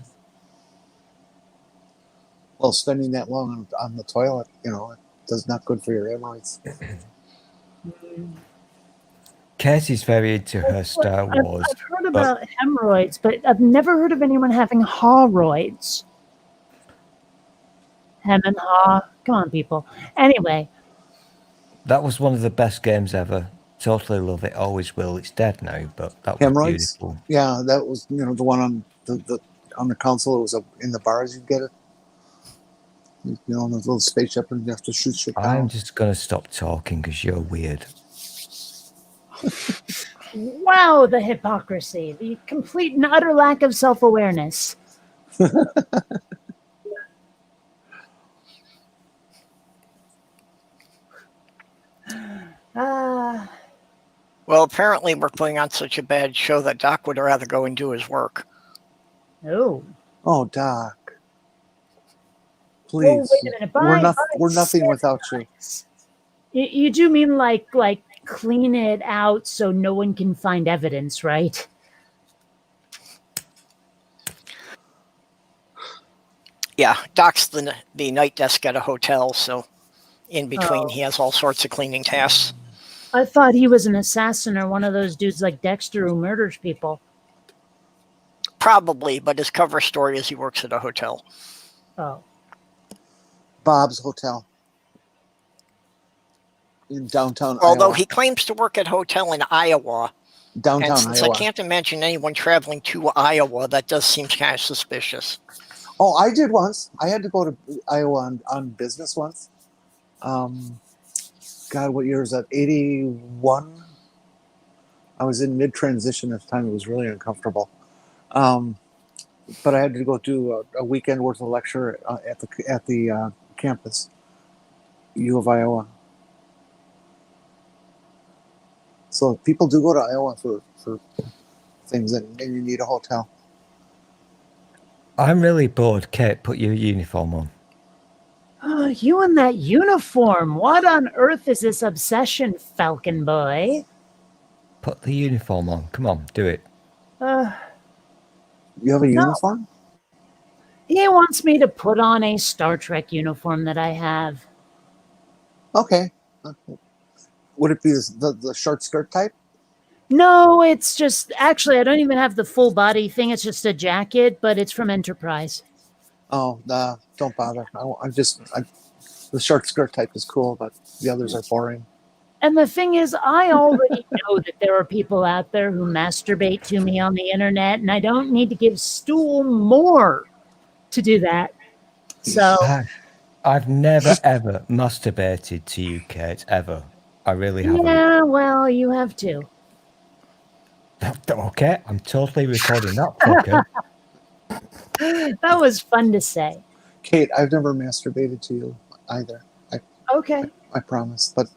Well, spending that long on the toilet, it does not good for your hemorrhoids. Casey's very into her Star Wars. I've heard about hemorrhoids, but I've never heard of anyone having hemorrhoids. Hem and haw. Come on, people. Anyway. That was one of the best games ever. Totally love it. Always will. It's dead now, but that was Hemorrhoids? beautiful. Yeah, that was the one on the console. It was in the bars. You'd get it. On the little spaceship, and you have to shoot shit down. I'm just gonna stop talking because you're weird. Wow, the hypocrisy, the complete and utter lack of self-awareness. Well, apparently we're putting on such a bad show that Doc would rather go and do his work. Oh. Oh, Doc. Please. Well, wait a minute. We're nothing without you. You do mean like clean it out so no one can find evidence, right? Yeah, Doc's the night desk at a hotel, so in between he has all sorts of cleaning tasks. I thought he was an assassin or one of those dudes like Dexter who murders people. Probably, but his cover story is he works at a hotel. Oh. Bob's Hotel. In downtown Although Iowa. he claims to work at a hotel in Iowa. Downtown and since Iowa. I can't imagine anyone traveling to Iowa, that does seem kind of suspicious. Oh, I did once. I had to go to Iowa on business once. God, what year is that? 81? I was in mid-transition at the time. It was really uncomfortable. But I had to go do a weekend worth of lecture at the campus, U of Iowa. So people do go to Iowa for things, and you need a hotel. I'm really bored. Kate, put your uniform on. Oh, you and that uniform. What on earth is this obsession, Falcon Boy? Put the uniform on. Come on, do it. You have a uniform? He wants me to put on a Star Trek uniform that I have. Okay. Would it be the short skirt type? No, it's just, actually, I don't even have the full body thing. It's just a jacket, but it's from Enterprise. Oh, don't bother. The short skirt type is cool, but the others are boring. And the thing is, I already know that there are people out there who masturbate to me on the internet, and I don't need to give Stool more to do that. So I've never, ever masturbated to you, Kate, ever. I really haven't. Yeah, well, you have to. Okay, I'm totally recording that. Okay. That was fun to say. Kate, I've never masturbated to you either. Okay. I promise. But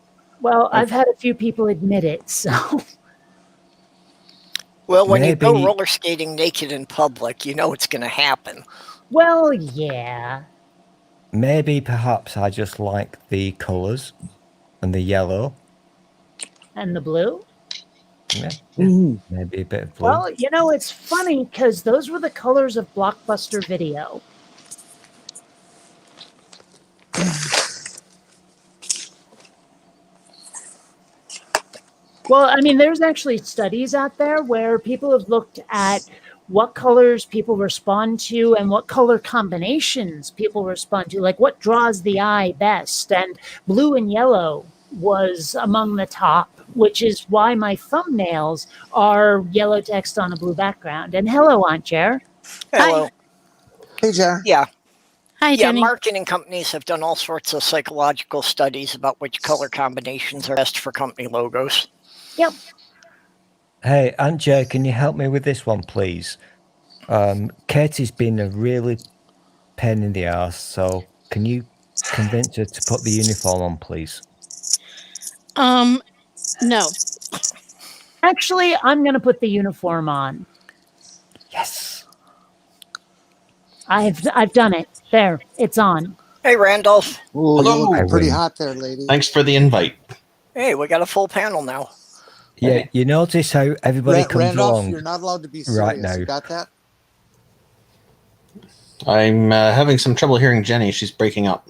well, I've had a few people admit it, so. Well, when you go roller skating naked in public, you know it's going to happen. Well, yeah. Maybe perhaps I just like the colours and the yellow. And the blue? Yeah. Maybe a bit of blue. Well, you know, it's funny because those were the colors of Blockbuster Video. Well, I mean, there's actually studies out there where people have looked at what colors people respond to and what color combinations people respond to, like what draws the eye best. And blue and yellow was among the top, which is why my thumbnails are yellow text on a blue background. And hello, Aunt Jer. Hello. Hey, Jar. Yeah. Hi, Yeah, Jenny. marketing companies have done all sorts of psychological studies about which color combinations are best for company logos. Yep. Hey, Aunt Jay, can you help me with this one, please? Katie's been a really pain in the ass, so can you convince her to put the uniform on, please? No. Actually, I'm going to put the uniform on. Yes. I've done it. There, it's on. Hey, Randolph. Ooh, Hello. you're I pretty win. hot there, lady. Thanks for the invite. Hey, we got a full panel now. Yeah, you notice how everybody comes Randolph, along you're not allowed to be serious. right now. You got that? I'm having some trouble hearing Jenny. She's breaking up.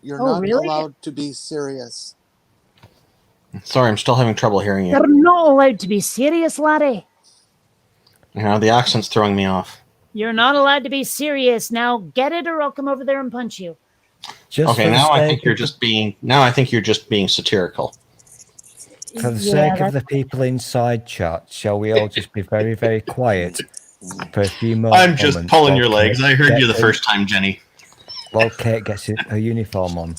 You're Oh, not really? allowed to be serious. Sorry, I'm still having trouble hearing you. You're not allowed to be serious, laddie. You know, the accent's throwing me off. You're not allowed to be serious. Now get it or I'll come over there and punch you. Just Okay, for the now I sake think you're of just being. Now I think you're just being satirical. For the Yeah, sake of the people inside chat, shall we all just be very, very quiet for a few moments? I'm just pulling your legs. I heard you the gets first time, Jenny. While Kate gets her uniform on.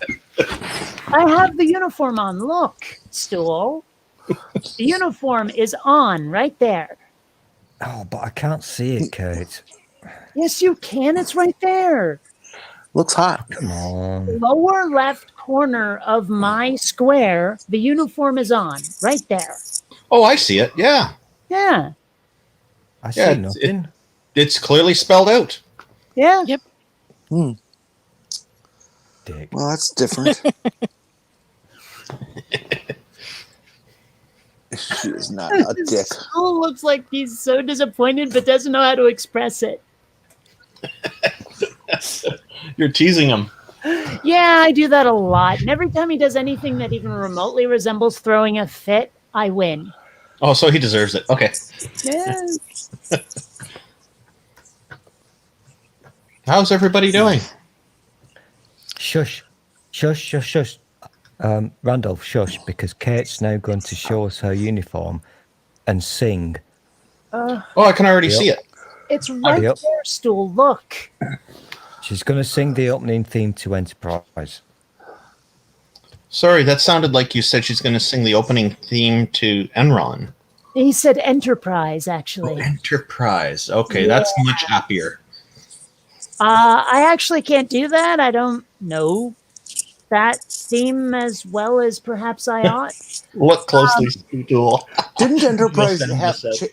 I have the uniform on. Look, Stool. The uniform is on right there. Oh, but I can't see it, Kate. Yes, you can. It's right there. Looks hot. Come on. Lower left corner of my square, the uniform is on right there. Oh, I see it. Yeah, Yeah. I Yeah, see nothing. it's clearly spelled out. Yeah. Yep. Dick. Well, that's different. She is not a dick. Stool looks like he's so disappointed but doesn't know how to express it. You're teasing him. Yeah, I do that a lot. And every time he does anything that even remotely resembles throwing a fit, I win. Oh, so he deserves it. Okay. Yeah. How's everybody doing? Shush. Shush, shush, shush. Randolph, shush, because Kate's now going to show us her uniform and sing. Oh, I can already Yep. see it. It's right Yep. there, Stool. Look. She's going to sing the opening theme to Enterprise. Sorry, that sounded like you said she's going to sing the opening theme to Enron. He said Enterprise, actually. Enterprise. Okay, that's much happier. I actually can't do that. I don't know that theme as well as perhaps I ought. Look closely, Stool. Didn't Enterprise Send have, this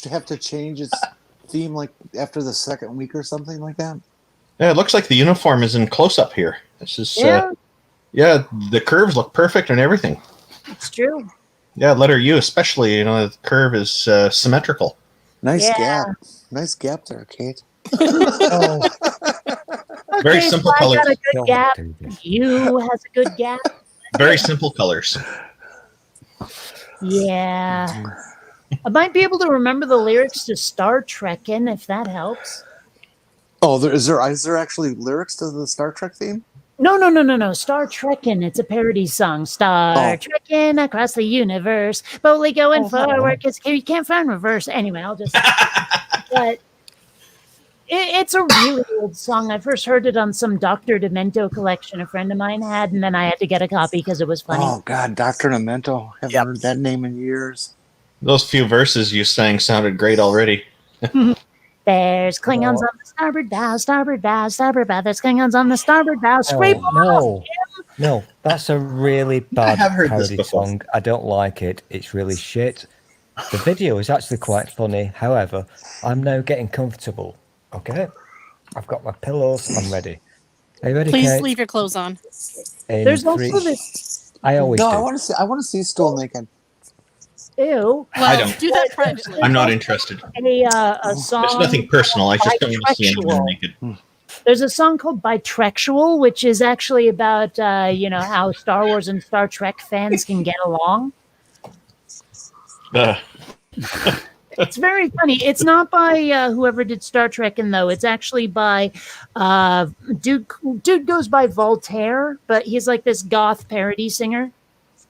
have to change its theme like after the second week or something like that? Yeah, it looks like the uniform is in close up here. This is Yeah, yeah, the curves look perfect and everything. it's true. Yeah, letter U especially, you know, the curve is symmetrical. Nice Yeah. gap. Nice gap there, Kate. Oh, Very Okay, simple so I colors. got a good don't gap. do this. You has a good gap. Very simple colors. Yeah. I might be able to remember the lyrics to Star Trekkin' if that helps. Oh, is there actually lyrics to the Star Trek theme? No. Star Trekkin'. It's a parody song. Star Trekkin' across the universe. Boldly going forward because you can't find reverse. Anyway, I'll just. But it's a really old song. I first heard it on some Dr. Demento collection a friend of mine had, and then I had to get a copy because it was funny. Oh God, Dr. Demento. Haven't heard that name in years. Those few verses you sang sounded great already. There's Klingons on the starboard bow, starboard bow, starboard bow. There's Klingons on the starboard bow. Scrape them off. No, that's a really bad have heard this parody before. song. I don't like it. It's really shit. The video is actually quite funny. However, I'm now getting comfortable. Okay? I've got my pillows. I'm ready. Are you ready, Please Kate? leave your clothes on. In There's three- also this. I always No, do. I want to see Stool naked. Ew. I Well, don't. do that privately. I'm not interested. A song. It's nothing personal. I just don't want to see anyone Bisexual. naked. There's a song called Bitrexual, which is actually about how Star Wars and Star Trek fans can get along. It's very funny. It's not by whoever did Star Trek, though. It's actually by dude. Dude goes by Voltaire, but he's like this goth parody singer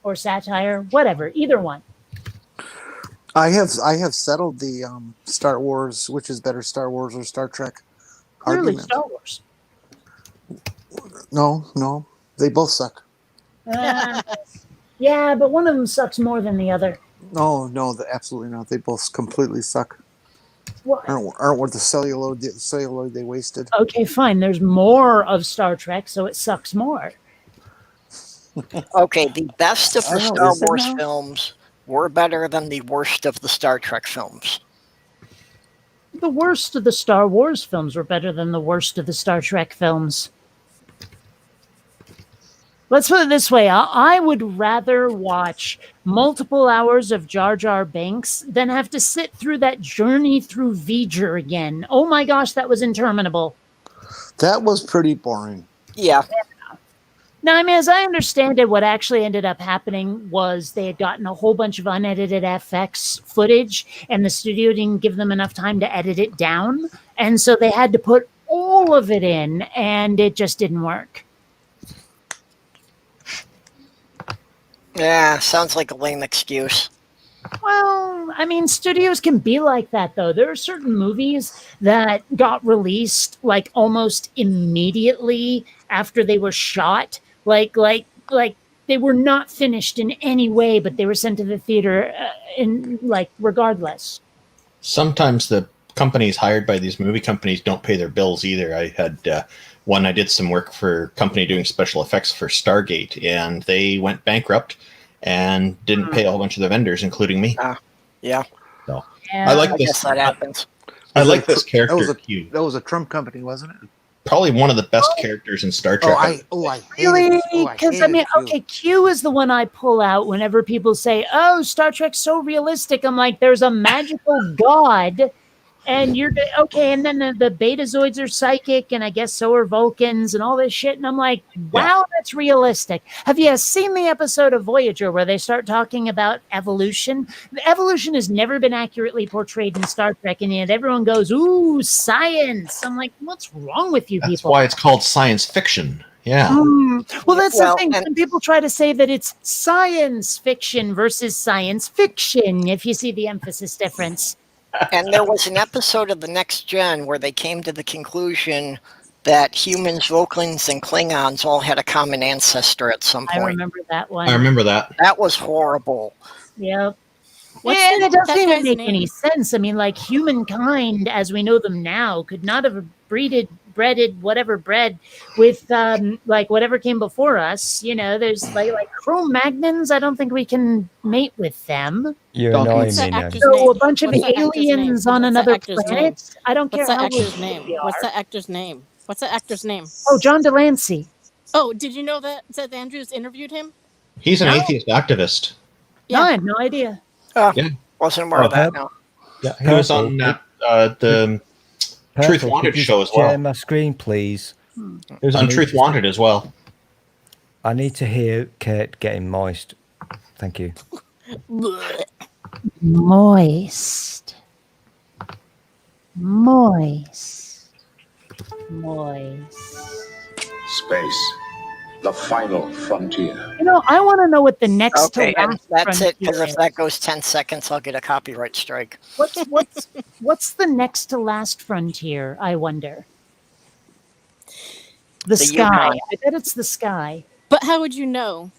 or satire, whatever. Either one. I have settled the Star Wars, which is better, Star Wars or Star Trek Clearly, argument. Star Wars. No, they both suck. Yeah, but one of them sucks more than the other. No, absolutely not. They both completely suck. What? Aren't worth the celluloid they wasted. Okay, fine. There's more of Star Trek, so it sucks more. Okay, the best of the I don't know, Star is it Wars now? films were better than the worst of the Star Trek films. The worst of the Star Wars films were better than the worst of the Star Trek films. Let's put it this way. I would rather watch multiple hours of Jar Jar Binks than have to sit through that journey through V'ger again. Oh my gosh, that was interminable. That was pretty boring. Yeah. Now, I mean, as I understand it, what actually ended up happening was they had gotten a whole bunch of unedited FX footage, and the studio didn't give them enough time to edit it down. And so they had to put all of it in, and it just didn't work. Yeah, sounds like a lame excuse. Well, I mean, studios can be like that, though. There are certain movies that got released like almost immediately after they were shot, like they were not finished in any way, but they were sent to the theater in like regardless. Sometimes the companies hired by these movie companies don't pay their bills either. I had I did some work for a company doing special effects for Stargate, and they went bankrupt and didn't pay a whole bunch of the vendors, including me. Yeah. So Yeah. I like I this. guess that happens. I like this character. That was a Trump company, wasn't it? Probably one of the best characters in Star Trek. I hated Really? it. Because I mean, okay, Q is the one I pull out whenever people say, "Oh, Star Trek's so realistic." I'm like, "There's a magical god, and you're okay." And then the Betazoids are psychic, and I guess so are Vulcans, and all this shit. And I'm like, "Wow, that's realistic." Have you seen the episode of Voyager where they start talking about evolution? The evolution has never been accurately portrayed in Star Trek, and yet everyone goes, "Ooh, science!" I'm like, "What's wrong with you That's people?" why it's called science fiction. Yeah. Well, that's Well, the thing. and- When people try to say that it's science fiction versus science fiction, if you see the emphasis difference. And there was an episode of The Next Gen where they came to the conclusion that humans, Vulcans, and Klingons all had a common ancestor at some I point. remember that one. I remember that. That was horrible. Yep. What's And it doesn't that even guy's make name? any sense. I mean, like humankind, as we know them now, could not have breeded with like whatever came before us. You know, there's like Cro-Magnons. I don't think we can mate with them. You're Donkey. annoying What's me that now. actor's So name? a bunch of What's that actor's name? aliens on What's that another actor's name? planet. I don't What's care that how actor's old name? they What's are. that actor's name? What's that actor's name? Oh, John Delancey. Oh, did you know that Seth Andrews interviewed him? He's an No. atheist activist. No, I Yeah. had no idea. Wasn't aware of that. No. Yeah, he was on the Truth Purple, Wanted could you show as share well. my screen, please. He was on Truth Wanted as well. I need to hear Kate getting moist. Thank you. Moist. Moist. Moist. Space, the final frontier. You know, I want to know what the next Okay, to and last that's it, because frontier if that goes 10 seconds, I'll get a copyright strike. is. What's the next to last frontier, I wonder? The sky. Yukon. I bet it's the sky. But how would you know?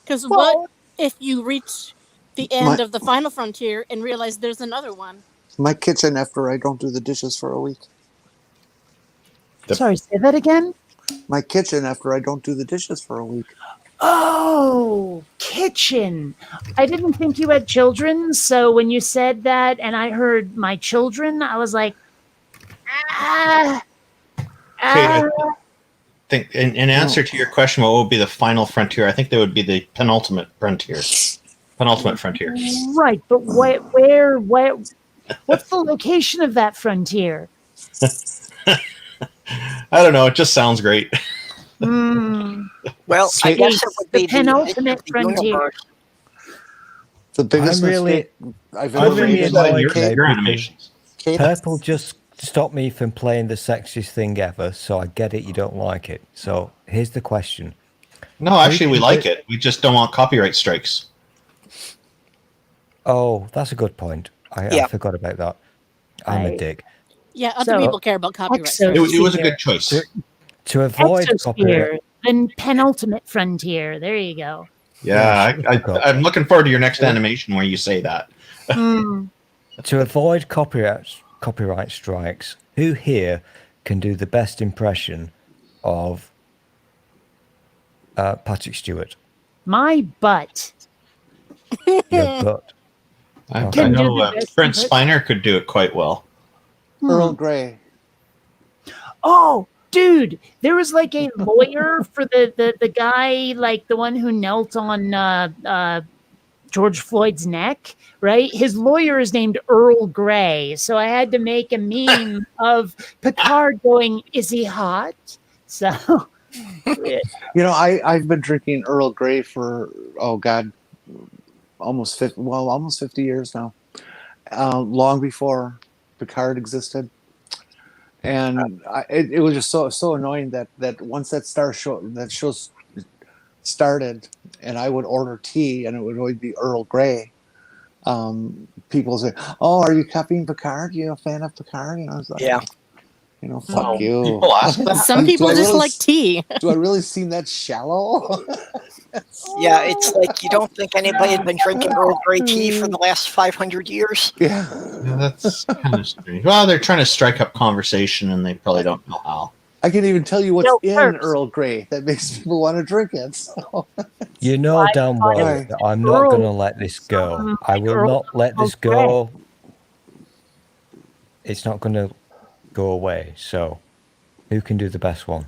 Because Well- what if you reach the end of the final frontier and realize there's another one? My kitchen after I don't do the dishes for a week. Sorry, say that again? My kitchen after I don't do the dishes for a week. Oh, kitchen. I didn't think you had children, so when you said that and I heard my children, I was like, Okay, I think in answer to your question, what would be the final frontier? I think that would be the penultimate frontier. Penultimate frontier. right, but where, what's the location of that frontier? I don't know. It just sounds great. Hmm. Well, I Space, guess it would be the penultimate the frontier. universe. The biggest I'm really- mistake I've I'm ever really made. annoyed your, now your because animations. Kate, Purple just stopped me from playing the sexiest thing ever, so I get it. You don't like it. So here's the question. No, actually, we can like do- it. We just don't want copyright strikes. Oh, that's a good point. I Yeah. forgot about that. I'm a dick. Yeah, other So, people care about copyright. Exo- strikes. It was a good choice. To avoid copyright. Exosphere, the penultimate frontier. There you go. Yeah, Yeah, I'm looking forward to your next animation where you say that. Hmm. To avoid copyright strikes, who here can do the best impression of Patrick Stewart? My butt. Your butt. I Can do know the best Brent impression. Spiner could do it quite well. Earl Grey. Oh, dude, there was like a lawyer for the guy, like the one who knelt on George Floyd's neck, right? His lawyer is named Earl Grey, so I had to make a meme of Picard going, "Is he hot?" So, yeah. You know, I've been drinking Earl Grey for almost 50 years now. Long before Picard existed, and it was just so annoying that once that show started, and I would order tea, and it would always be Earl Grey. People say, "Oh, are you copying Picard? You a fan of Picard?" You know, I was like, Yeah. You know, fuck you. People ask that. Some people Do I just really like tea. Do I really seem that shallow? Yeah, it's like you don't think anybody had been drinking Earl Grey tea for the last 500 years. Yeah. Yeah, that's kind of strange. Well, they're trying to strike up conversation, and they probably don't know how. I can even tell you what's No, in Perps. Earl Grey that makes people want to drink it. So. You know damn well Right. that I'm not Earl- going to let this go. I will Earl- not let this go. It's not going to go away. So, who can do the best one?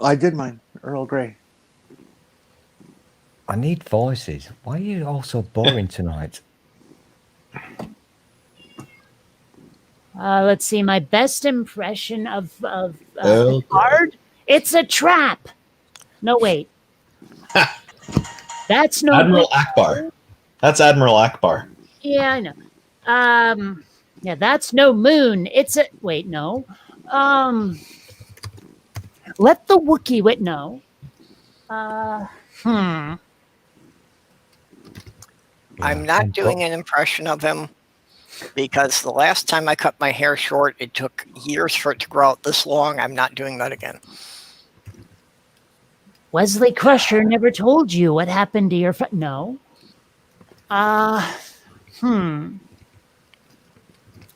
I did mine, Earl Grey. I need voices. Why are you all so boring tonight? Let's see. My best impression of Earl Grey. Picard. It's a trap. No, wait. That's no. Admiral Akbar. That's Admiral Akbar. Yeah, I know. Yeah, that's no moon. It's a wait, no. Let the Wookiee wit know. I'm not doing an impression of him because the last time I cut my hair short, it took years for it to grow out this long. I'm not doing that again. Wesley Crusher never told you what happened to your friend. No.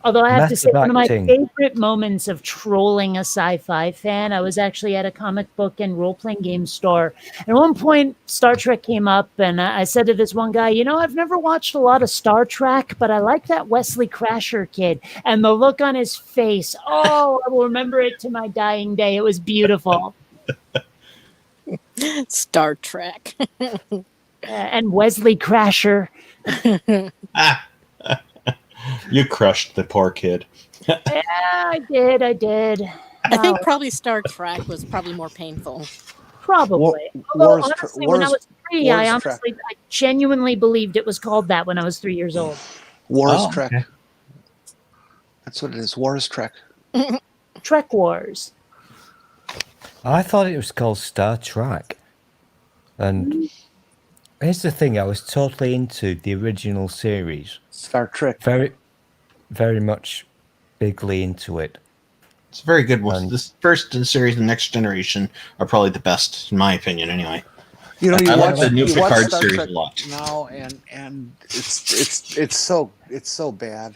Although I have to say, Method one of my acting. favorite moments of trolling a sci-fi fan, I was actually at a comic book and role-playing game store. And at one point, Star Trek came up, and I said to this one guy, you know, I've never watched a lot of Star Trek, but I like that Wesley Crusher kid. And the look on his face, oh, I will remember it to my dying day. It was beautiful. Star Trek. And Wesley Crusher. You crushed the poor kid. Yeah, I did. I think probably Star Trek was probably more painful. Probably. Although, honestly, when I was 3, I genuinely believed it was called that when I was 3 years old. Wars Trek. Okay. That's what it is. Wars Trek. Trek Wars. I thought it was called Star Trek. And here's the thing, I was totally into the original series. Star Trek. Very, very much bigly into it. It's a very good one. And- This first in the series and Next Generation are probably the best, in my opinion, anyway. You know, I like watch- the new you watch Picard Star series Trek a lot. now, and it's so bad.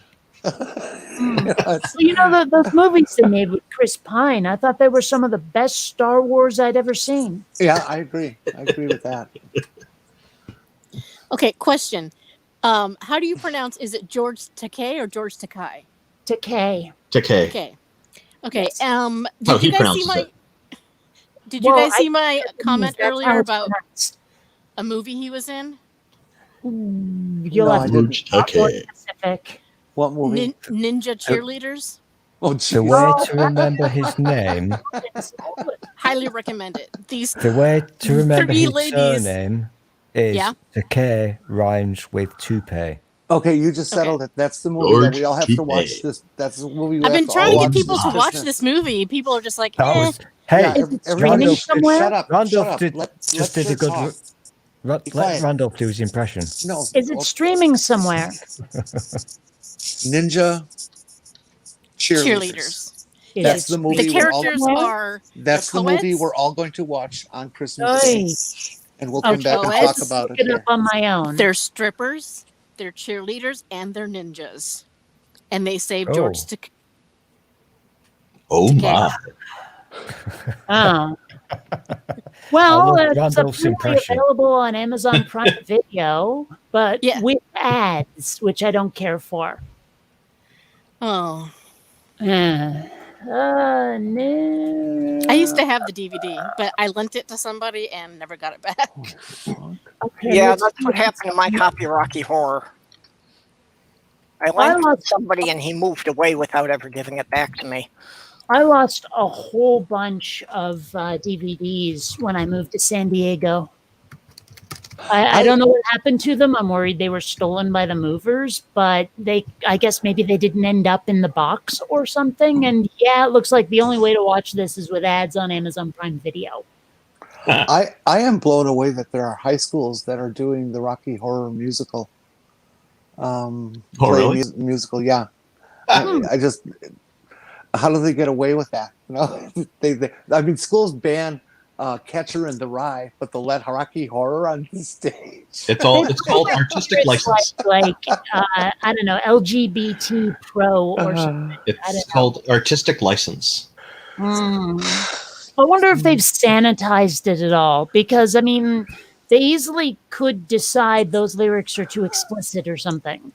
You know, those movies they made with Chris Pine, I thought they were some of the best Star Wars I'd ever seen. Yeah, I agree. I agree with that. Okay, question. How do you pronounce, is it George Takei or George Takai? Takei. Decay. Okay. Okay. Yes. Did he you guys see pronounces my it. Did you Well, guys see my comment That's how earlier it's about pronounced. a movie he was in? You'll No, have I to didn't. be more Okay. specific. What movie? Ninja cheerleaders? Oh, The geez. way to remember his name, Highly recommend it. These the way to remember Three his ladies. surname, is Yeah. Takei rhymes with toupee. Okay, you just Okay. settled it. That's the movie that we all have to George watch. That's the movie we I've have been to trying all to watch get people to watch Christmas. this movie. People are just like, That eh. was hey. Yeah, Is it everybody streaming Randolph, somewhere? shut up. Randolph shut up. did Let just did a her good. talk. Let quiet. Randolph do his impression. No. Is it streaming somewhere? Ninja cheerleaders. Cheerleaders. Is That's it the movie The we're all. characters are That's the the movie poets. we're all going to watch on Christmas Day, Oy. and we'll come Okay, back and poets. talk about look it it up here. on my own. They're strippers, they're cheerleaders, and they're ninjas. And they saved Oh. George to Oh my! Oh. Well, love it's Randolph's apparently impression. available on Amazon Prime Video, but Yeah. with ads, which I don't care for. Oh. No. I used to have the DVD, but I lent it to somebody and never got it back. Okay, Yeah, let's that's see what happened to my copy of Rocky Horror. I lent it to somebody and he moved away without ever giving it back to me. I lost a whole bunch of DVDs when I moved to San Diego. I don't know what happened to them. I'm worried they were stolen by the movers, but I guess maybe they didn't end up in the box or something. And yeah, it looks like the only way to watch this is with ads on Amazon Prime Video. I am blown away that there are high schools that are doing the Rocky Horror musical. Really? Musical, yeah. I just, how do they get away with that? You know, I mean, schools ban Catcher in the Rye, but they'll let Rocky Horror on the stage. It's called artistic license. Like I don't know, LGBT pro or something. It's called artistic license. I wonder if they've sanitized it at all, because I mean, they easily could decide those lyrics are too explicit or something.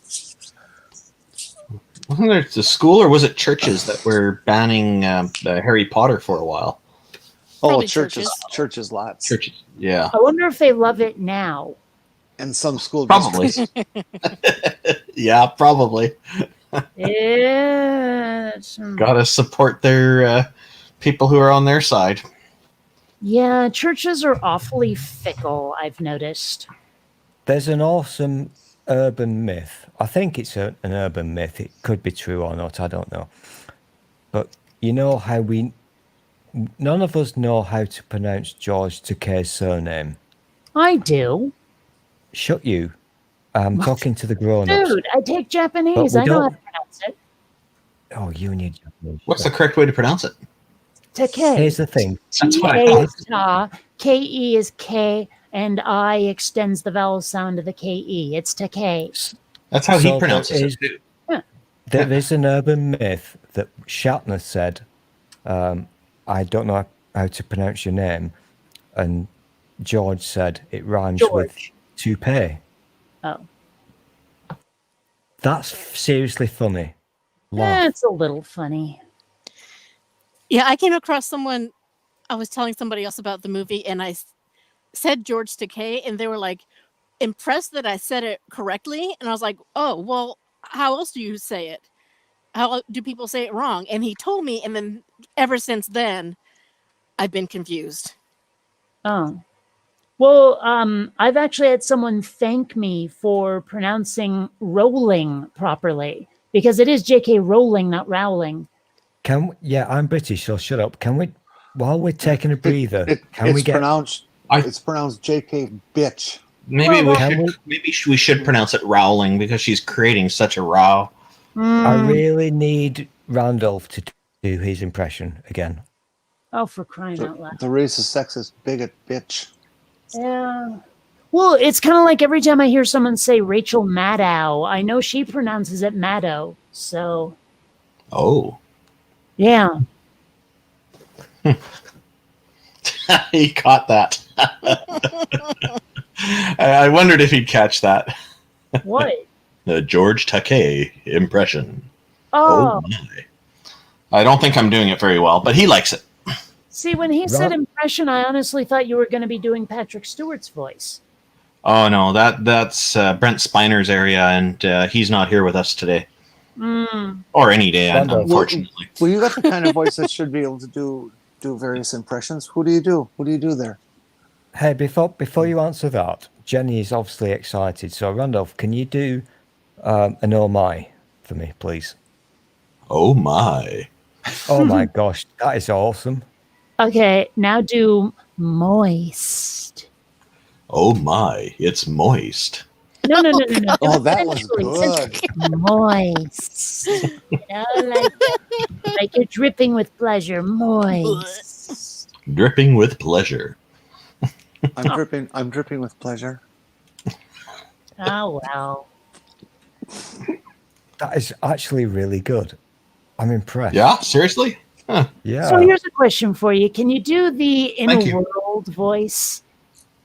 Wasn't there the school or was it churches that were banning Harry Potter for a while? Probably churches lots. Churches, yeah. I wonder if they love it now. And some school Probably. Yeah, probably. Yeah. Gotta support their people who are on their side. Yeah, churches are awfully fickle, I've noticed. There's an awesome urban myth. I think it's an urban myth. It could be true or not. I don't know. But you know how none of us know how to pronounce George Takei's surname. I do. Shut you. I'm talking to the grown-ups. Dude, I take Japanese. we I know how don't- to pronounce it. Oh, you need Japanese. What's the correct way to pronounce it? Takei. Here's the thing. That's what I T-A thought. is ta, K-E is K, and I extends the vowel sound of the K-E. It's Takei. That's how So he pronounces there it too. There is an urban myth that Shatner said, I don't know how to pronounce your name. And George said it rhymes with George. toupee. Oh. That's seriously funny. Laugh. That's a little funny. Yeah, I came across someone. I was telling somebody else about the movie, and I said George Takei, and they were like impressed that I said it correctly. And I was like, "Oh, well, how else do you say it? How do people say it wrong?" And he told me, and then ever since then, I've been confused. Oh. Well, I've actually had someone thank me for pronouncing rolling properly, because it is J.K. Rowling, not Rowling. Yeah, I'm British, so shut up. Can we, while we're taking a breather, can we It's get pronounced. I- It's pronounced J.K. Bitch. Maybe Well, we should pronounce it Rowling because she's creating such a row. I really need Randolph to do his impression again. Oh, for crying out loud. The racist, sexist, bigot, bitch. Yeah. Well, it's kind of like every time I hear someone say Rachel Maddow, I know she pronounces it Maddow. So, Oh. yeah. He caught that. I wondered if he'd catch that. What? The George Takei impression. Oh, My. I don't think I'm doing it very well, but he likes it. see, when he said Ra- impression, I honestly thought you were going to be doing Patrick Stewart's voice. Oh no, that's Brent Spiner's area, and he's not here with us today, or any day, Randolph. unfortunately. Well, you got the kind of voice that should be able to do various impressions. Who do you do? Who do you do there? Hey, before you answer that, Jenny is obviously excited. So, Randolph, can you do an oh my for me, please? Oh my. Oh my gosh, that is awesome. Okay, now do moist. Oh my, it's moist. No. Oh, that was Essentially, good. moist. You know, like you're dripping with pleasure. Moist. Dripping with pleasure. I'm dripping with pleasure. Oh well. That is actually really good. I'm impressed. Yeah, seriously? Huh. Yeah. So here's a question for you. Can you do the In Thank a you. World voice?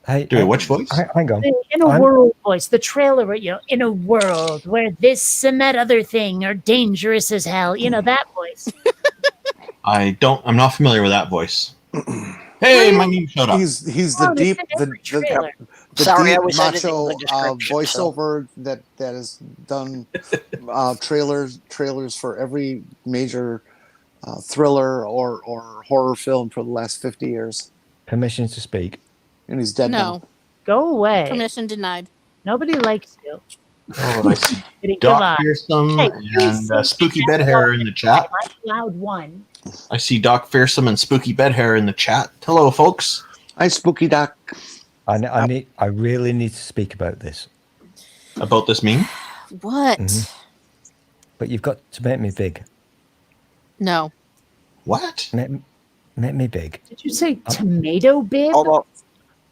Hey, Do which voice? Hang on. The In a World voice, the trailer, in a world where this and that other thing are dangerous as hell. That voice. I'm not familiar with that voice. Hey, my name showed up. He's the they deep said the, every trailer. the Sorry, I deep was editing macho the description, so- voiceover that has done trailers for every major thriller or horror film for the last 50 years, Permission to speak. and he's dead now. No, Go away. permission denied. Nobody likes you. Oh, I see Kidding, Doc goodbye. Fearsome Hey, and please Spooky say Bedhair in the chat. Loud one. I see Doc Fearsome and Spooky Bedhair in the chat. Hello, folks. Hi, Spooky Doc. I really need to speak about this. About this meme? What? Mhm. But you've got to make me big. No. What? Make me big. Did you say tomato bib? Although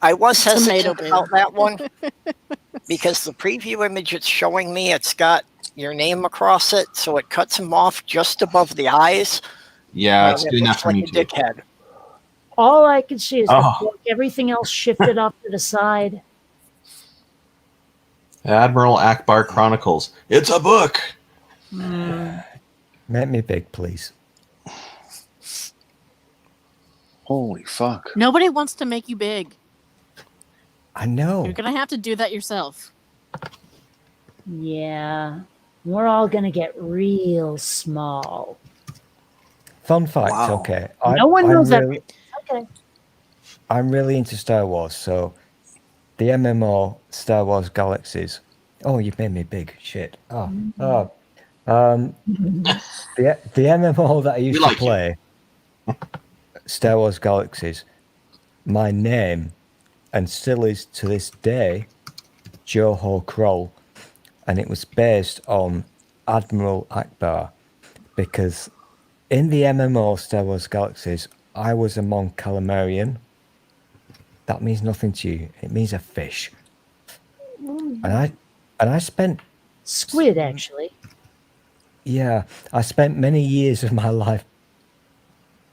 I was Tomato hesitant bin. about that one because the preview image it's showing me, it's got your name across it, so it cuts him off just above the eyes. Yeah, it's It doing that looks for like me a too. dickhead. All I can see is the Oh. book. Everything else shifted off to the side. Admiral Akbar Chronicles. It's a book. Make me big, please. Holy fuck. Nobody wants to make you big. I know. You're gonna have to do that yourself. Yeah. We're all going to get real small. Fun fact, Wow. okay. No one knows that. really, Okay. I'm really into Star Wars, so the MMO Star Wars Galaxies. Oh, you've made me big. Shit. The MMO that I used like to you. play, Star Wars Galaxies. My name, and still is to this day, Joho Kroll, and it was based on Admiral Akbar, because in the MMO Star Wars Galaxies, I was a Mon Calamarian. That means nothing to you. It means a fish. And I spent Squid, actually. I spent many years of my life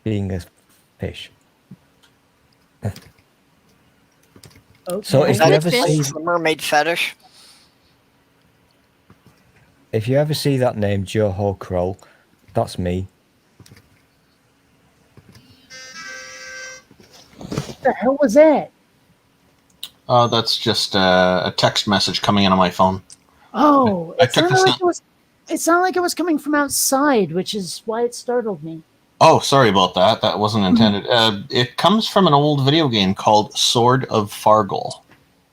being a fish. Okay. So if Is you that ever fish? see the mermaid fetish? that name, Joho Kroll, that's me. What the hell was that? That's just a text message coming in on my phone. Oh, I it took sounded the like it was. It sounded like it was coming from outside, which is why it startled me. Oh, sorry about that. That wasn't intended. It comes from an old video game called Sword of Fargoal.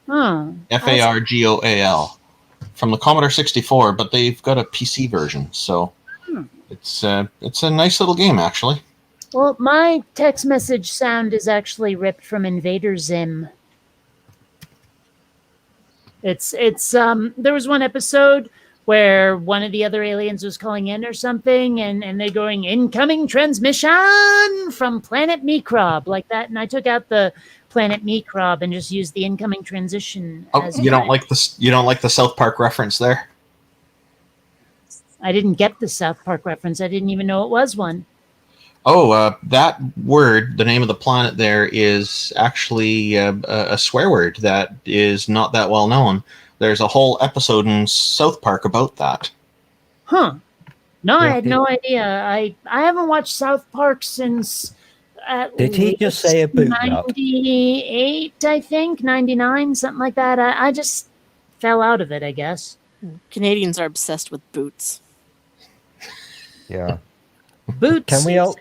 Huh. Fargoal. From the Commodore 64, but they've got a PC version, so it's a nice little game, actually. Well, my text message sound is actually ripped from Invader Zim. It's there was one episode where one of the other aliens was calling in or something, and they're going, incoming transmission from planet Microb, like that, and I took out the planet Microb and just used the incoming transition. Oh, as you don't my- like this? You don't like the South Park reference there? I didn't get the South Park reference. I didn't even know it was one. Oh, that word, the name of the planet there, is actually a swear word that is not that well known. There's a whole episode in South Park about that. Huh. No, I Yeah, had no idea. I haven't watched South Park since Did he just say a boot wrap? 98, I think, 99, something like that. I just fell out of it, I guess. Canadians are obsessed with boots. Yeah. Boots. Can we all...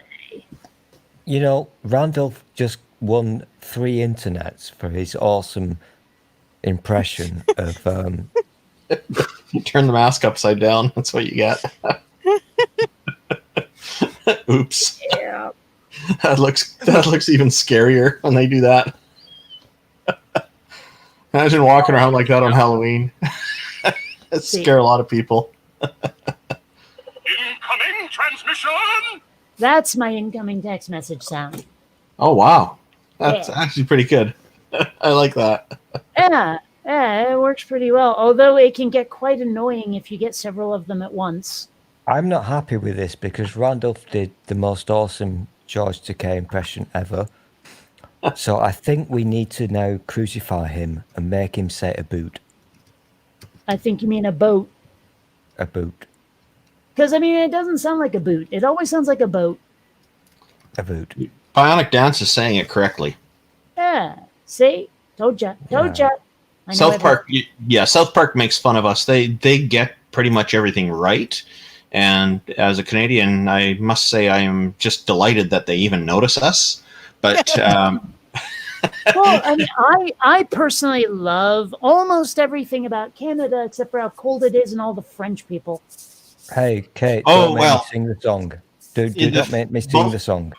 You know, Randolph just won 3 internets for his awesome impression of You turn the mask upside down. That's what you get. Oops. Yeah. That looks even scarier when they do that. Imagine walking around like that on Halloween. It scare a lot of people. Incoming transmission! That's my incoming text message sound. Oh wow, that's Yeah. actually pretty good. I like that. Yeah, it works pretty well. Although it can get quite annoying if you get several of them at once. I'm not happy with this because Randolph did the most awesome George Takei impression ever. So I think we need to now crucify him and make him say a boot. I think you mean a boat. A boot. Because, I mean, it doesn't sound like a boot. It always sounds like a boat. A boot. Bionic Dance is saying it correctly. Yeah. See? Told ya. Told ya. I know South every- Park, yeah, South Park makes fun of us. They get pretty much everything right. And as a Canadian, I must say I am just delighted that they even notice us. But Well, I mean, I personally love almost everything about Canada except for how cold it is and all the French people. Hey, Kate, Oh, don't make well. me sing the song. Do In the- not make me sing the song.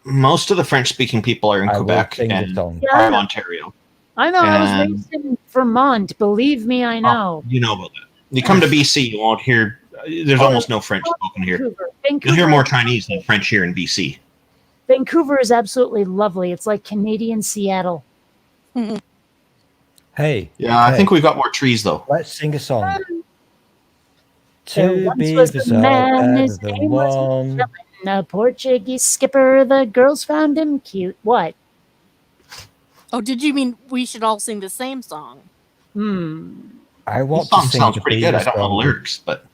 most of the French-speaking people are in I will Quebec sing the and song. Yeah, are I in know. Ontario. I know. I was And- raised in Vermont. Believe me, I know. You know about that. You come to BC, you won't hear. There's almost no French spoken here. Vancouver. You'll hear more Chinese than French here in BC. Vancouver is absolutely lovely. It's like Canadian Seattle. Hey, Yeah, I hey, think we've got more trees though. let's sing a song. There Two once was beavers a are man, better his than name was one. A Portuguese skipper. The girls found him cute. What? Oh, did you mean we should all sing the same song? I This want to song sing sounds the pretty good. beaver I don't know the song. lyrics, but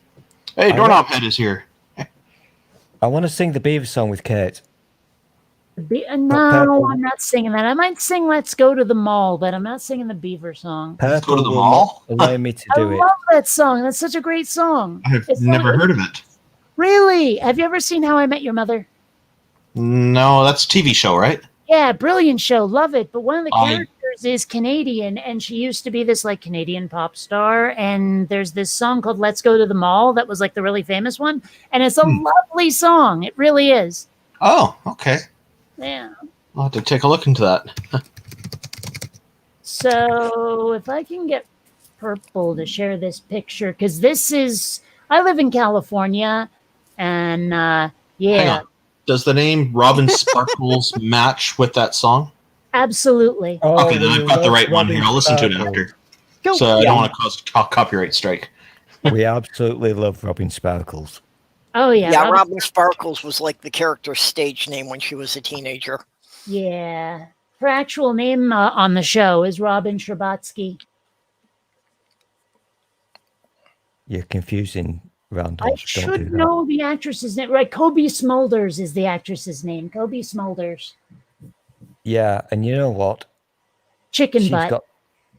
hey, I Doorknob Head is here. I want to sing the beaver song with Kate. No, Purple- I'm not singing that. I might sing "Let's Go to the Mall," but I'm not singing the Beaver song. Let's go to Purple the will mall? not allow me to I do it. love that song. That's such a great song. I've It's never like- heard of it. Really? Have you ever seen How I Met Your Mother? No, that's a TV show, right? Yeah, brilliant show. Love it. But one of the I- characters is Canadian, and she used to be this like Canadian pop star. And there's this song called "Let's Go to the Mall" that was like the really famous one, and it's a lovely song. It really is. Oh, okay. Yeah. I'll have to take a look into that. So if I can get Purple to share this picture, because this is I live in California, and Hang yeah, on. Does the name Robin Sparkles match with that song? absolutely. Oh, Okay, then we I've got the love right one here. Robin I'll listen to it Sparkles. after. Go. So I don't want to cause a copyright strike. We absolutely love Robin Sparkles. Oh yeah, Yeah, Robin- Robin Sparkles was like the character's stage name when she was a teenager. yeah. Her actual name on the show is Robin Scherbatsky. You're confusing Randolph. I Don't do should that. know the actress's name. Right, Kobe Smulders is the actress's name. Kobe Smulders. Yeah, and you know what? Chicken butt.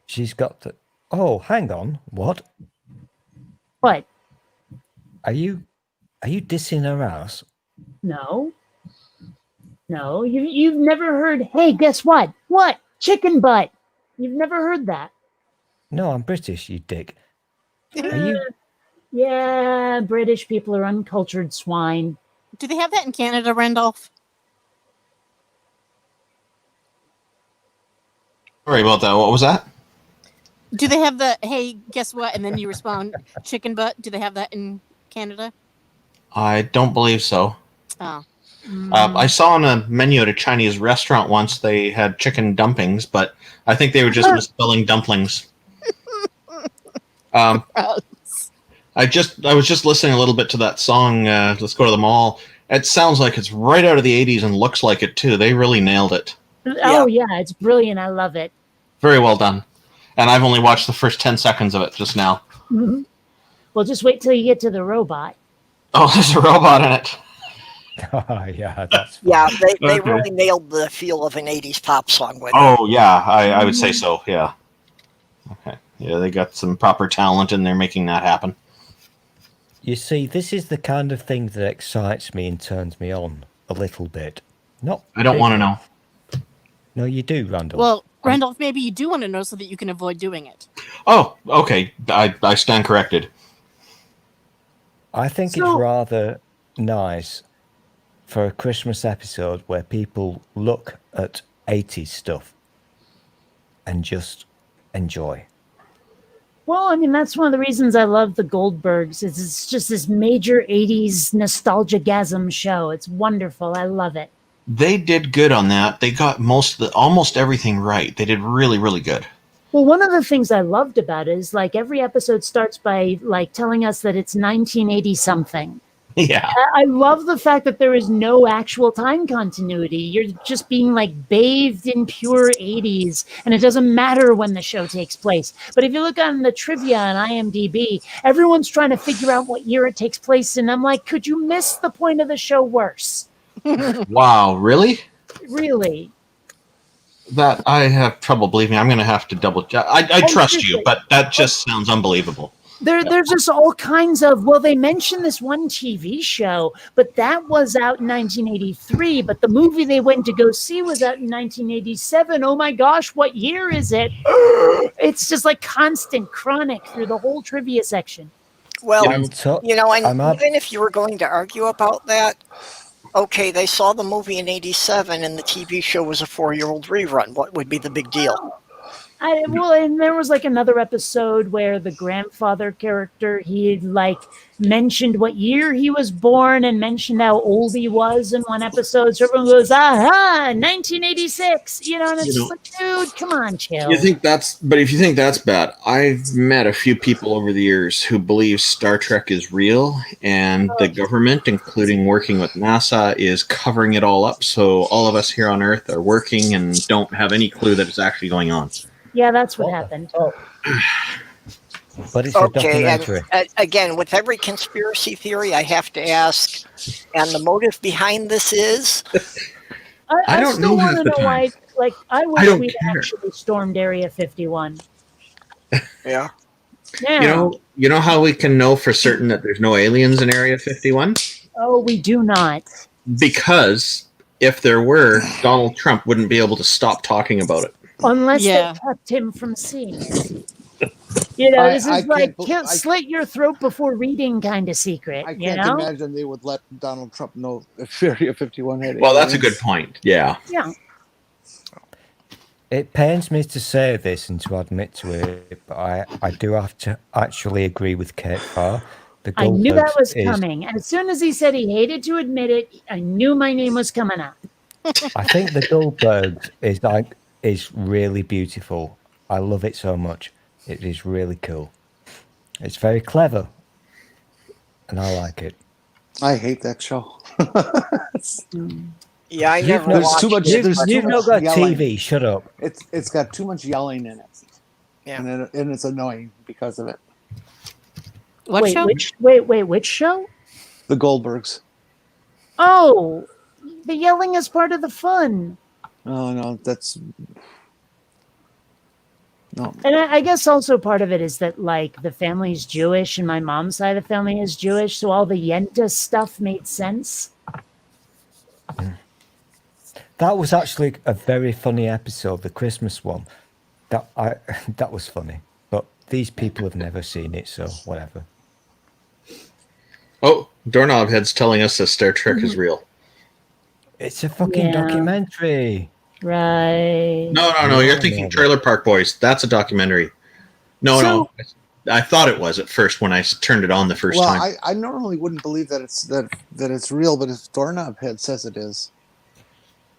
She's got the. Oh, hang on. What? What? Are you dissing her ass? No. No, you've never heard, hey, guess what? What? Chicken butt. You've never heard that. No, I'm British, you dick. Are you? Yeah, British people are uncultured swine. Do they have that in Canada, Randolph? Sorry about that. What was that? Do they have the hey, guess what? And then you respond chicken butt. Do they have that in Canada? I don't believe so. Oh. I saw on a menu at a Chinese restaurant once they had chicken dumplings, but I think they were just misspelling dumplings. I was just listening a little bit to that song, Let's Go to the Mall. It sounds like it's right out of the 80s and looks like it too. They really nailed it. Oh, yeah, it's brilliant. I love it. Very well done. And I've only watched the first 10 seconds of it just now. Mhm. Well, just wait till you get to the robot. Oh, there's a robot in it. Oh, yeah, that's. Yeah, they Okay. really nailed the feel of an 80s pop song with it. Oh, yeah, I would say so, yeah. Okay. Yeah, they got some proper talent in there making that happen. You see, this is the kind of thing that excites me and turns me on a little bit. Not. I don't big- want to know. No, you do, Randall. Well, Randolph, maybe you do want to know so that you can avoid doing it. Oh, okay. I stand corrected. I think it's rather nice for a Christmas episode where people look at 80s stuff and just enjoy. Well, I mean, that's one of the reasons I love the Goldbergs. It's just this major 80s nostalgia-gasm show. It's wonderful. I love it. They did good on that. They got almost everything right. They did really, really good. Well, one of the things I loved about it is like every episode starts by like telling us that it's 1980 something. Yeah. I love the fact that there is no actual time continuity. You're just being like bathed in pure 80s, and it doesn't matter when the show takes place. But if you look on the trivia on IMDb, everyone's trying to figure out what year it takes place in. I'm like, could you miss the point of the show worse? Wow, really? Really? That I have trouble believing. I'm going to have to double check. I trust you, but that just sounds unbelievable. There's just all kinds of, well, they mentioned this one TV show, but that was out in 1983, but the movie they went to go see was out in 1987. Oh my gosh, what year is it? It's just like constant, chronic through the whole trivia section. Well, And even if you were going to argue about that, okay, they saw the movie in 87 and the TV show was a 4-year-old rerun. What would be the big deal? Well, and there was like another episode where the grandfather character, he like mentioned what year he was born and mentioned how old he was in one episode. So everyone goes, aha, 1986, and it's just like, dude, come on, chill. If you think that's bad, I've met a few people over the years who believe Star Trek is real and the government, including working with NASA, is covering it all up. So all of us here on Earth are working and don't have any clue that it's actually going on. Yeah, that's what happened. But it's a documentary. And again, with every conspiracy theory, I have to ask, and the motive behind this is? I don't still know half want to the know time. why. Like, I I wish don't we'd care. actually stormed Area 51. Yeah. Yeah. You know how we can know for certain that there's no aliens in Area 51? Oh, we do not. Because if there were, Donald Trump wouldn't be able to stop talking about it. Unless Yeah. they kept him from seeing it. This is like slit your throat before reading kind of secret. I can't imagine they would let Donald Trump know if Area 51 had Well, that's a aliens. good point. Yeah. Yeah. It pains me to say this and to admit to it, but I do have to actually agree with Kate Farr. I knew that was Goldbergs coming. And as soon as he said he hated to admit it, I knew my name was coming up. I think the Goldbergs is really beautiful. I love it so much. It is really cool. It's very clever, and I like it. I hate that show. Yeah, I You've never not- watched too much- it, there's but- too You've much not got yelling. TV. Shut up. It's got too much yelling in it. Yeah. And it's annoying because of it. What wait, show? which show? The Goldbergs. Oh, the yelling is part of the fun. Oh no, that's no. And I guess also part of it is that like the family's Jewish and my mom's side of the family is Jewish, so all the Yenta stuff made sense. That was actually a very funny episode, the Christmas one. That was funny. But these people have never seen it, so whatever. Oh, Doorknob Head's telling us that Star Trek is real. It's a fucking Yeah. documentary. Right. No. You're thinking Trailer Park Boys. That's a documentary. No. I thought it was at first when I turned it on the first time. Well, I normally wouldn't believe that it's real, but if Doorknob Head says it is.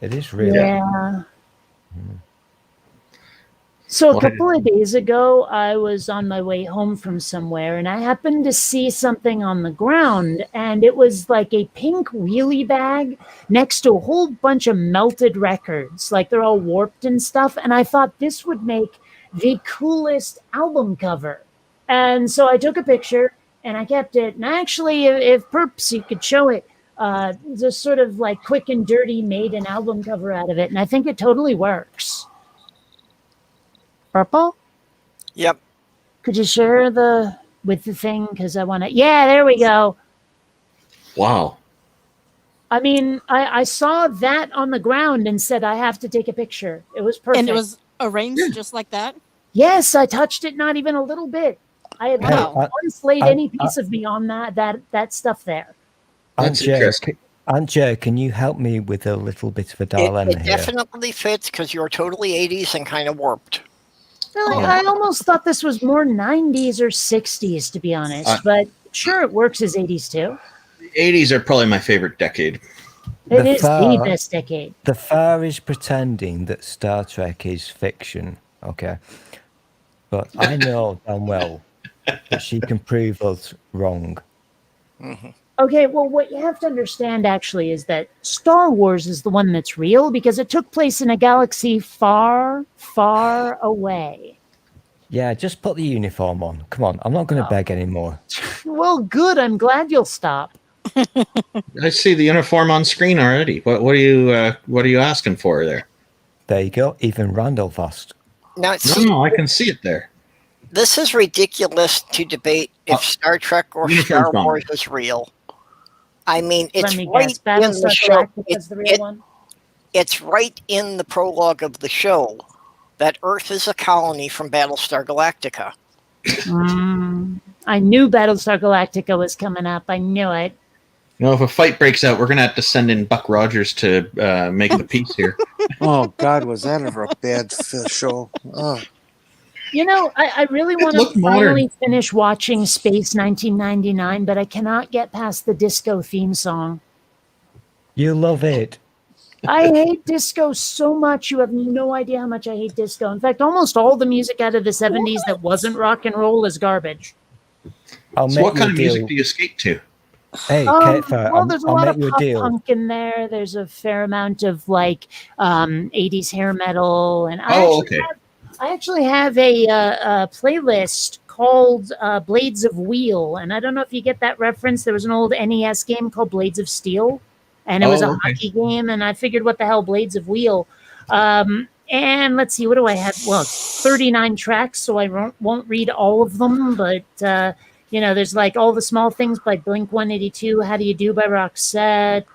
It is real. Yeah. So a couple of days ago, I was on my way home from somewhere, and I happened to see something on the ground, and it was like a pink wheelie bag next to a whole bunch of melted records, like they're all warped and stuff. And I thought this would make the coolest album cover. And so I took a picture, and I kept it. And actually, if Perps, you could show it, just sort of like quick and dirty made an album cover out of it, and I think it totally works. Purple? Yep. Could you share with the thing? Because I want to. Yeah, there we go. Wow. I mean, I saw that on the ground and said, I have to take a picture. It was perfect. And it was arranged just like that? Yes, I touched it not even a little bit. I have not Wow. once laid I- any piece of me on that stuff there. That's interesting. Aunt Joe, can you help me with a little bit of a dilemma It here? definitely fits because you're totally 80s and kind of warped. Really, I almost thought this was more 90s or 60s, to be honest. But sure, it works as 80s too. The 80s are probably my favorite decade. It is the best decade. The Far is pretending that Star Trek is fiction, okay? But I know damn well that she can prove us wrong. Okay, well, what you have to understand actually is that Star Wars is the one that's real because it took place in a galaxy far, far away. Yeah, just put the uniform on. Come on, I'm not going to beg anymore. Well, good. I'm glad you'll stop. I see the uniform on screen already. What are you asking for there? There you go. Even Randolf asked. Now, see, No, I can see it there. this is ridiculous to debate if Star Trek or uniform's Star wrong. Wars is real. I mean, it's Let me right guess. in the Battlestar show. Galactica is the real one? It's right in the prologue of the show that Earth is a colony from Battlestar Galactica. I knew Battlestar Galactica was coming up. I knew it. You know, if a fight breaks out, we're going to have to send in Buck Rogers to make the peace here. Oh God, was that ever a bad show? Oh. You know, I really want looked to modern. finally finish watching Space 1999, but I cannot get past the disco theme song. You love it. I hate disco so much. You have no idea how much I hate disco. In fact, almost all the music out of the 70s that wasn't rock and roll is garbage. I'll So make what you kind a of deal. music do you skate to? Hey, Well, Kate, there's a I'll lot make of you a pop deal. punk in there. There's a fair amount of like 80s hair metal, and Okay. I actually have a playlist called Blades of Wheel, and I don't know if you get that reference. There was an old NES game called Blades of Steel, and it was a Okay. hockey game, and I figured, what the hell, Blades of Wheel? And let's see, what do I have? Well, it's 39 tracks, so I won't read all of them, but you know, there's like All the Small Things by Blink 182, How Do You Do by Roxette,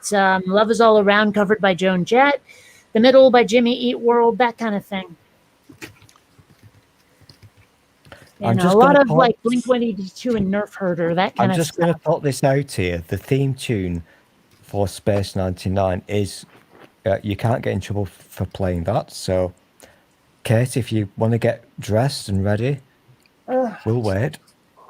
Love Is All Around covered by Joan Jett, The Middle by Jimmy Eat World, that kind of thing. I'm And a just lot gonna of pop- like Blink 182 and Nerf Herder, that kind I'm of just stuff. going to put this out here. The theme tune for Space 99 is you can't get in trouble for playing that. So, Kate, if you want to get dressed and ready, we'll wait.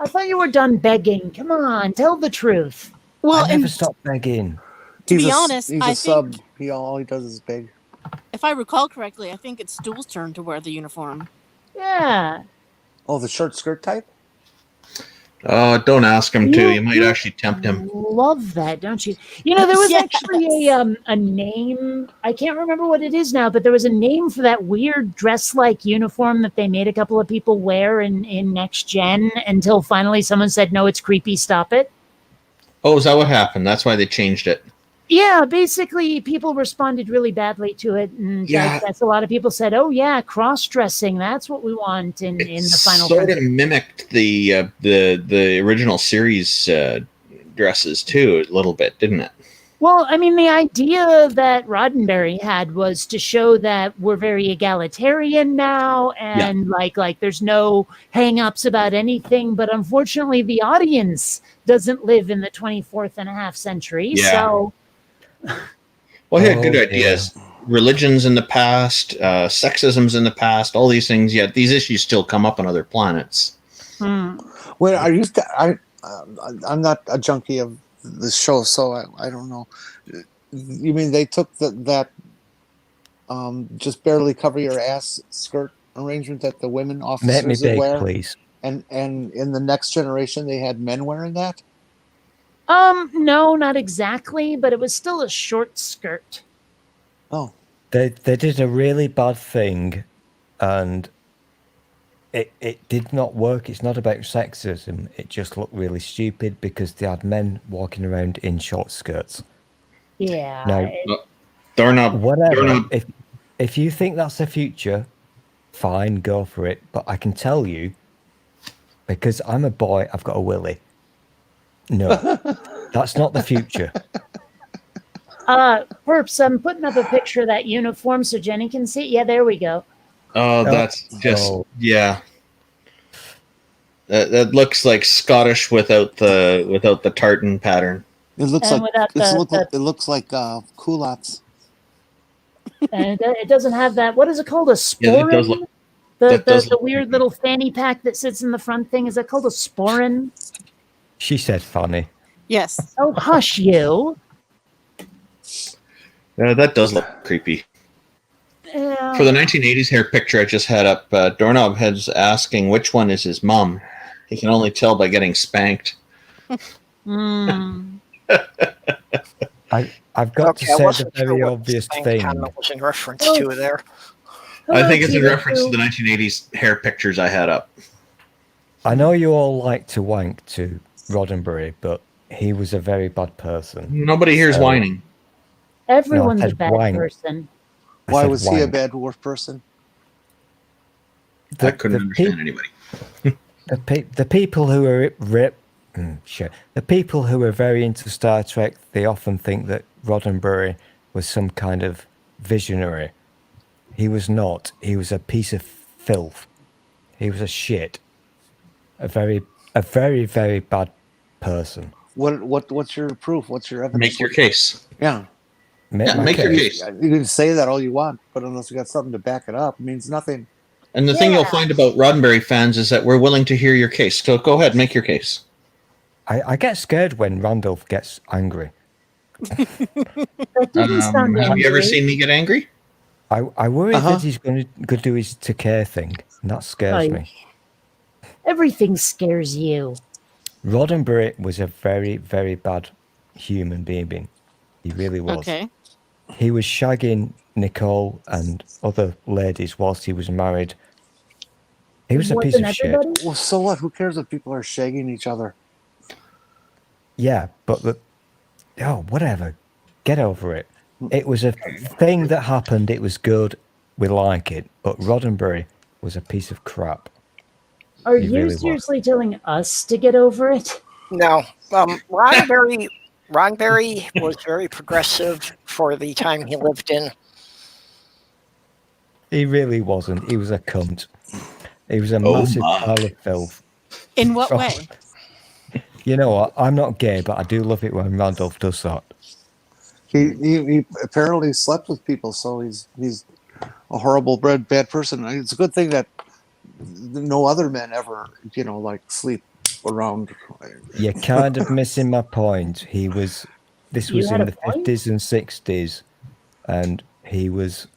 I thought you were done begging. Come on, tell the truth. Well, I never and stop begging. to be He's honest, he's I a sub. think, All he does is big. if I recall correctly, I think it's Stool's turn to wear the uniform. Yeah. Oh, the short skirt type. Don't ask him to. You might actually tempt him. Love that, don't you? You know, there was Yes. actually a name. I can't remember what it is now, but there was a name for that weird dress-like uniform that they made a couple of people wear in Next Gen until finally someone said, no, it's creepy, stop it. Oh, is that what happened? That's why they changed it. Yeah, basically, people responded really badly to it, and Yeah. I guess a lot of people said, "Oh yeah, cross-dressing. That's what we want in the final." Sort of Fantasy." mimicked the original series dresses too, a little bit, didn't it? Well, I mean, the idea that Roddenberry had was to show that we're very egalitarian now, and like there's no hang-ups about anything. But unfortunately, the audience doesn't live in the 24th and a half century, Yeah. so. Well, he had good Oh, ideas. Religions in the past, sexisms in the past, all these things. Yet these issues still come up on other planets. Well, I'm not a junkie of the show, so I don't know. You mean they took that just barely cover your ass skirt arrangement that the women Make officers me would big, wear, please. and in the next generation they had men wearing that? No, not exactly, but it was still a short skirt. Oh, They did a really bad thing, and it did not work. It's not about sexism. It just looked really stupid because they had men walking around in short skirts. Yeah. No. They're not. Whatever. They're not. If you think that's the future, fine, go for it. But I can tell you, because I'm a boy, I've got a willy. No, that's not the future. Perps, I'm putting up a picture of that uniform so Jenny can see. Yeah, there we go. Oh, that's just yeah. That looks like Scottish without the tartan pattern. It looks And like without it looks like culottes. and it doesn't have that. What is it called? A Yeah, sporin? that does look. The weird little fanny pack that sits in the front thing. Is that called a sporin? She said funny. Yes. Oh, hush you. That does look creepy. Yeah. For the 1980s hair picture I just had up, Doorknob Head's asking which one is his mom. He can only tell by getting spanked. Mm. I've got to I say wasn't the very sure what obvious spank thing. comment was in reference to there. I think it's in Hello, reference to the 1980s hair pictures I had up. I know you all like to wank to Roddenberry, but he was a very bad person. Nobody here's whining. Everyone's No, I a said bad wank. person. I Why said was he a wank. bad wolf person? I couldn't understand anybody. The people who are the people who are very into Star Trek, they often think that Roddenberry was some kind of visionary. He was not. He was a piece of filth. He was a shit. A very, very bad person. What's your proof? What's your evidence? Make your case. Yeah. Make your case. You can say that all you want, but unless you got something to back it up, it means nothing. And the thing you'll find about Roddenberry fans is that we're willing to hear your case. So go ahead, make your case. I get scared when Randolph gets angry. That didn't sound Have you ever angry. seen me get angry? I worry that he's going to do his Takei thing, and that scares me. Everything scares you. Roddenberry was a very, very bad human being. He really was. Okay. He was shagging Nicole and other ladies whilst he was married. He was a piece of shit. Well, so what? Who cares if people are shagging each other? Yeah, but whatever. Get over it. It was a thing that happened. It was good. We like it. But Roddenberry was a piece of crap. Are He you really was. seriously telling us to get over it? No, Roddenberry was very progressive for the time he lived in. He really wasn't. He was a cunt. He was a massive pile of filth. In what Oh. way? You know what? I'm not gay, but I do love it when Randolph does that. He apparently slept with people, so he's a horrible bad person. It's a good thing that no other men ever, sleep around. You're kind of missing my point. This was in the 50s and 60s, and he was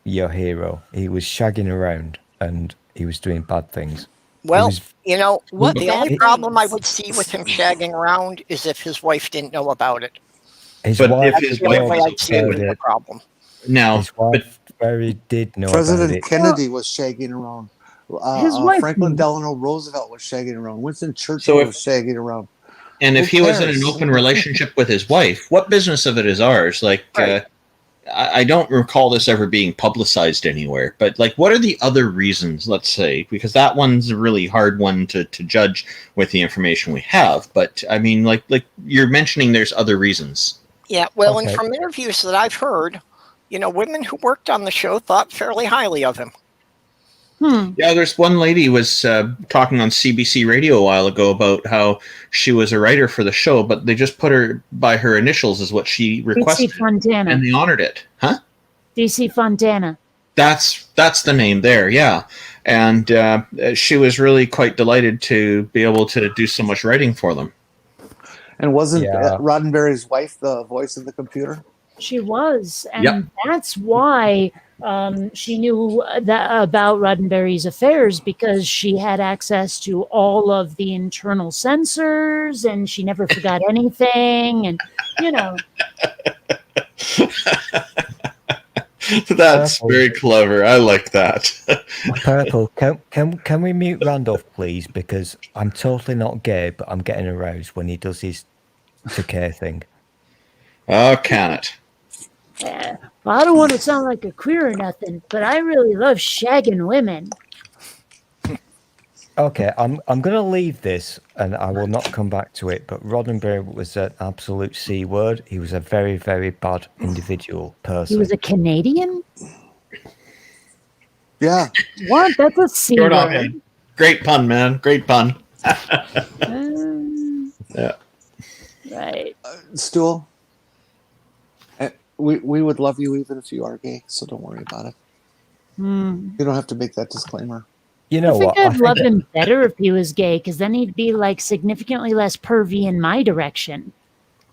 your hero. He was shagging around, and he was doing bad things. Well, What the bad only problem I things? would see with him shagging around is if his wife didn't know about it. His But wife, if his That's the only wife way was I'd see it okay being with a it, problem. now, his wife very did know about President it. Kennedy was shagging around. His wife Franklin knew. Delano Roosevelt was shagging around. Winston Churchill was shagging around. and if Who he was in cares? an open relationship with his wife, what business of it is ours? Like, Right. I don't recall this ever being publicized anywhere, but like, what are the other reasons, let's say, because that one's a really hard one to judge with the information we have. But I mean, like you're mentioning there's other reasons. Yeah, well, Okay. and from interviews that I've heard, women who worked on the show thought fairly highly of him. Yeah, there's one lady was talking on CBC radio a while ago about how she was a writer for the show, but they just put her by her initials as what she requested, DC Fontana. and they honored it. Huh? DC Fontana. That's the name there, yeah. And she was really quite delighted to be able to do so much writing for them. And wasn't Yeah. Roddenberry's wife the voice of the computer? She was, and Yep. that's why she knew about Roddenberry's affairs, because she had access to all of the internal sensors, and she never forgot anything, and That's Purple. very clever. I like that. Purple, can we mute Randolph, please? Because I'm totally not gay, but I'm getting aroused when he does his Takei thing. Oh, can it? I don't want to sound like a queer or nothing, but I really love shagging women. Okay, I'm going to leave this, and I will not come back to it. But Roddenberry was an absolute C word. He was a very, very bad individual person. He was a Canadian? Yeah. What? That's a C Short off, word. Great pun, man. Great pun. Yeah. Right. Stool. We would love you even if you are gay, so don't worry about it. Hmm. You don't have to make that disclaimer. You know I think what? I'd love him better if he was gay, because then he'd be like significantly less pervy in my direction.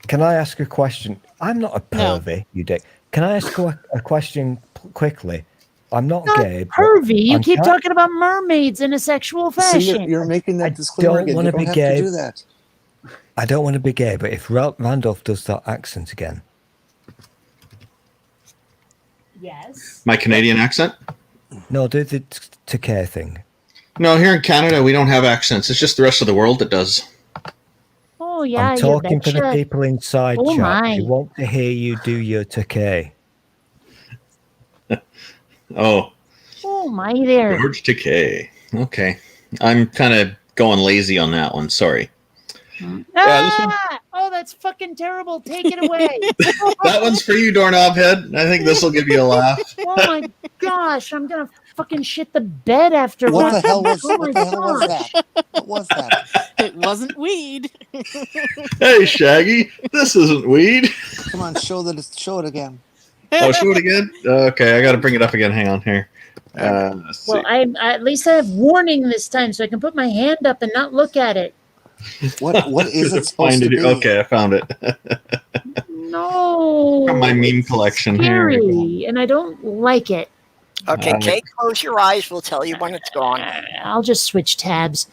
Can I ask a question? I'm not a No. pervy, you dick. Can I ask a question quickly? I'm not Not gay. but pervy. You I'm keep try- talking about mermaids in a sexual See, fashion. you're making that I disclaimer don't again. wanna You don't be have gay. to do that. I don't want to be gay, but if Randolph does that accent again, Yes. My Canadian accent? no, do the Takei thing. No, here in Canada, we don't have accents. It's just the rest of the world that does. Oh yeah, I'm you talking for the betcha. people inside Oh, chat. my. They want to hear you do your Takei. Oh, Oh my there. George Takei. Okay. I'm kind of going lazy on that one. Sorry. Yeah, this one- Ah! Oh, that's fucking terrible. Take it away. That one's for you, Doorknob Head. I think this will give you a laugh. Oh my gosh, I'm gonna fucking shit the bed after What the watching hell was? this. Oh What my the hell was gosh. that? What was that? It wasn't weed. Hey, Shaggy. This isn't weed. Come on, show it again. Oh, show it again? Okay, I got to bring it up again. Hang on here. Let's see. Well, I at least I have warning this time, so I can put my hand up and not look at it. What is it supposed Find to it. be? Okay, I found it. No. From my meme it's collection. Here we go. scary, and I don't like it. Okay, Kate, close your eyes. We'll tell you when it's gone. I'll just switch tabs.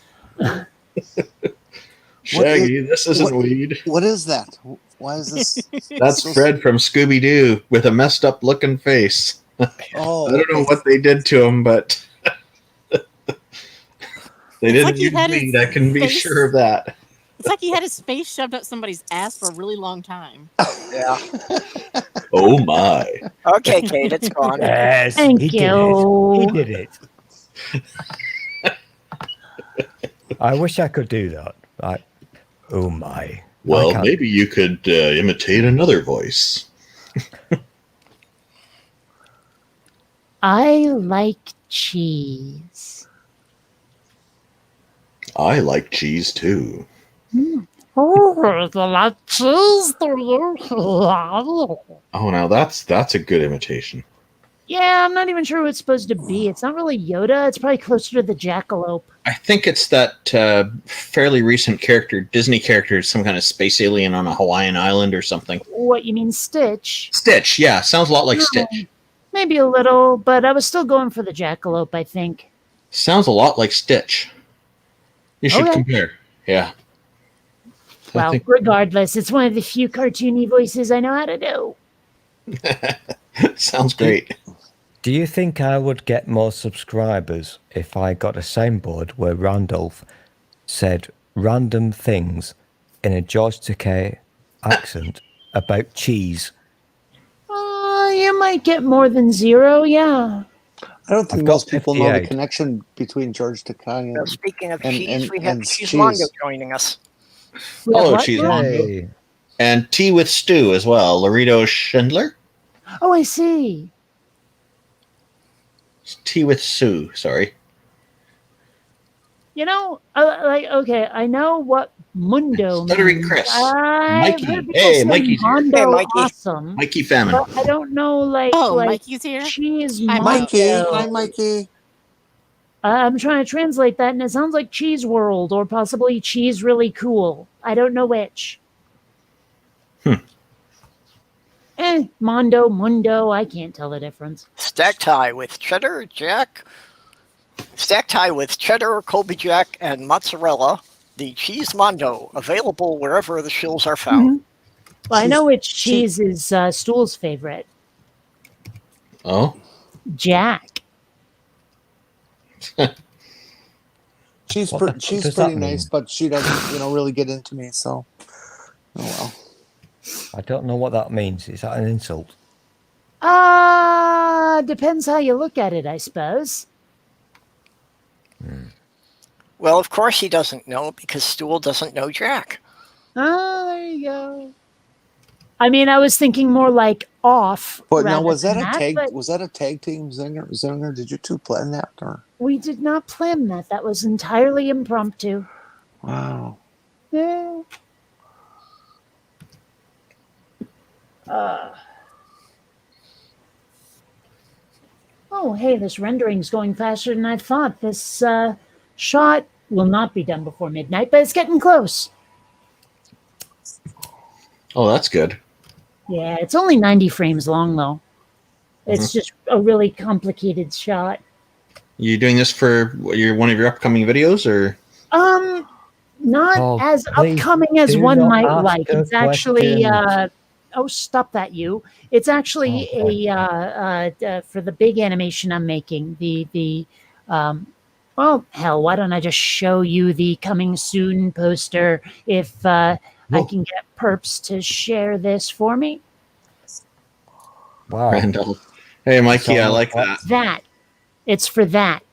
Shaggy, this isn't weed. What is that? Why is this? That's so- Fred from Scooby Doo with a messed up looking face. Oh, I don't know what they did to him, but they didn't like he use had his weed. I can be face- sure of that. It's like he had his face shoved up somebody's ass for a really long time. Yeah. Oh my! Okay, Kate, it's gone. Yes, Thank he you. Did it. He did it. I wish I could do that. Oh my. I Well, can't- maybe you could imitate another voice. I like cheese. I like cheese too. Oh, you like cheese, do you? Oh, now that's a good imitation. Yeah, I'm not even sure what it's supposed to be. It's not really Yoda. It's probably closer to the jackalope. I think it's that fairly recent character, Disney character, some kind of space alien on a Hawaiian island or something. What, you mean Stitch? Stitch, yeah, sounds a lot like No. Stitch. Maybe a little, but I was still going for the jackalope, I think. Sounds a lot like Stitch. You should Okay. compare. Yeah. I Well, think- regardless, it's one of the few cartoony voices I know how to do. sounds great. Do you think I would get more subscribers if I got a soundboard where Randolph said random things in a George Takei accent about cheese? You might get more than 0, yeah. I don't think I've got most people know the 58. connection between George Takei So and speaking of and- cheese, we and- have and Cheese cheese. Mondo joining us. We have Hello, what Cheese now? Mondo. Hey. And tea with stew as well. Laredo Schindler? Oh, I see. Tea with Sue, sorry. You know, okay, I know what Mundo Stuttering means. Chris. I've Mikey. heard people Hey, say Mikey's here. Mondo Hey, Mikey. awesome. Mikey Famine. But I don't know, like Mikey's here. cheese Hi, Mondo. Mikey. Hi, Mikey. I'm trying to translate that, and it sounds like Cheese World or possibly Cheese Really Cool. I don't know which. Mondo, Mundo, I can't tell the difference. Stack tie with cheddar, jack. Stack tie with cheddar, Colby Jack, and mozzarella. The Cheese Mondo, available wherever the shills are found. Well, I know which Cheese- cheese is Stool's favorite. Oh? Jack. She's What she's does that pretty nice, mean? but she doesn't, really get into me. So, oh well. I don't know what that means. Is that an insult? Depends how you look at it, I suppose. Well, of course he doesn't know because Stool doesn't know Jack. Oh, there you go. I mean, I was thinking more like off. But now, rather was that than a tag? but Was that a tag team zinger? Did you two plan that? Or we did not plan that. That was entirely impromptu. wow. Yeah. Oh, hey, this rendering's going faster than I thought. This shot will not be done before midnight, but it's getting close. Oh, that's good. Yeah, it's only 90 frames long, though. It's just a really complicated shot. You doing this for one of your upcoming videos, or? Not Oh, as please upcoming as do one not might ask like. her It's actually questions. oh, stop that, you. It's actually for the big animation I'm making. Well, hell, why don't I just show you the coming soon poster if I can get Perps to share this for me? Wow. Randolph. Hey, Mikey, I like that. That. It's for that.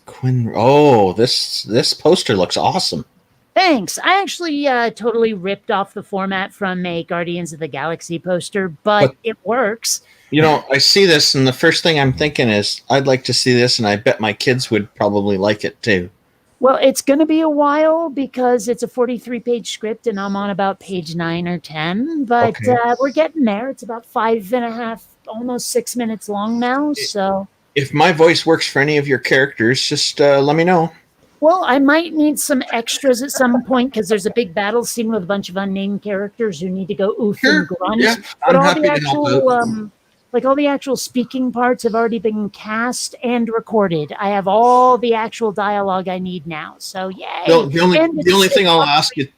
Quinn. Oh, this poster looks awesome. Thanks. I actually totally ripped off the format from a Guardians of the Galaxy poster, but it works. You know, I see this, and the first thing I'm thinking is, I'd like to see this, and I bet my kids would probably like it too. Well, it's going to be a while because it's a 43-page script, and I'm on about page 9 or 10. But Okay. we're getting there. It's about 5.5, almost 6 minutes long now. So, If my voice works for any of your characters, just let me know. well, I might need some extras at some point because there's a big battle scene with a bunch of unnamed characters who need to go oof and grunt. Yeah, But I'm all happy the to help actual out. like all the actual speaking parts have already been cast and recorded. I have all the actual dialogue I need now. So yay! The only thing I'll ask is,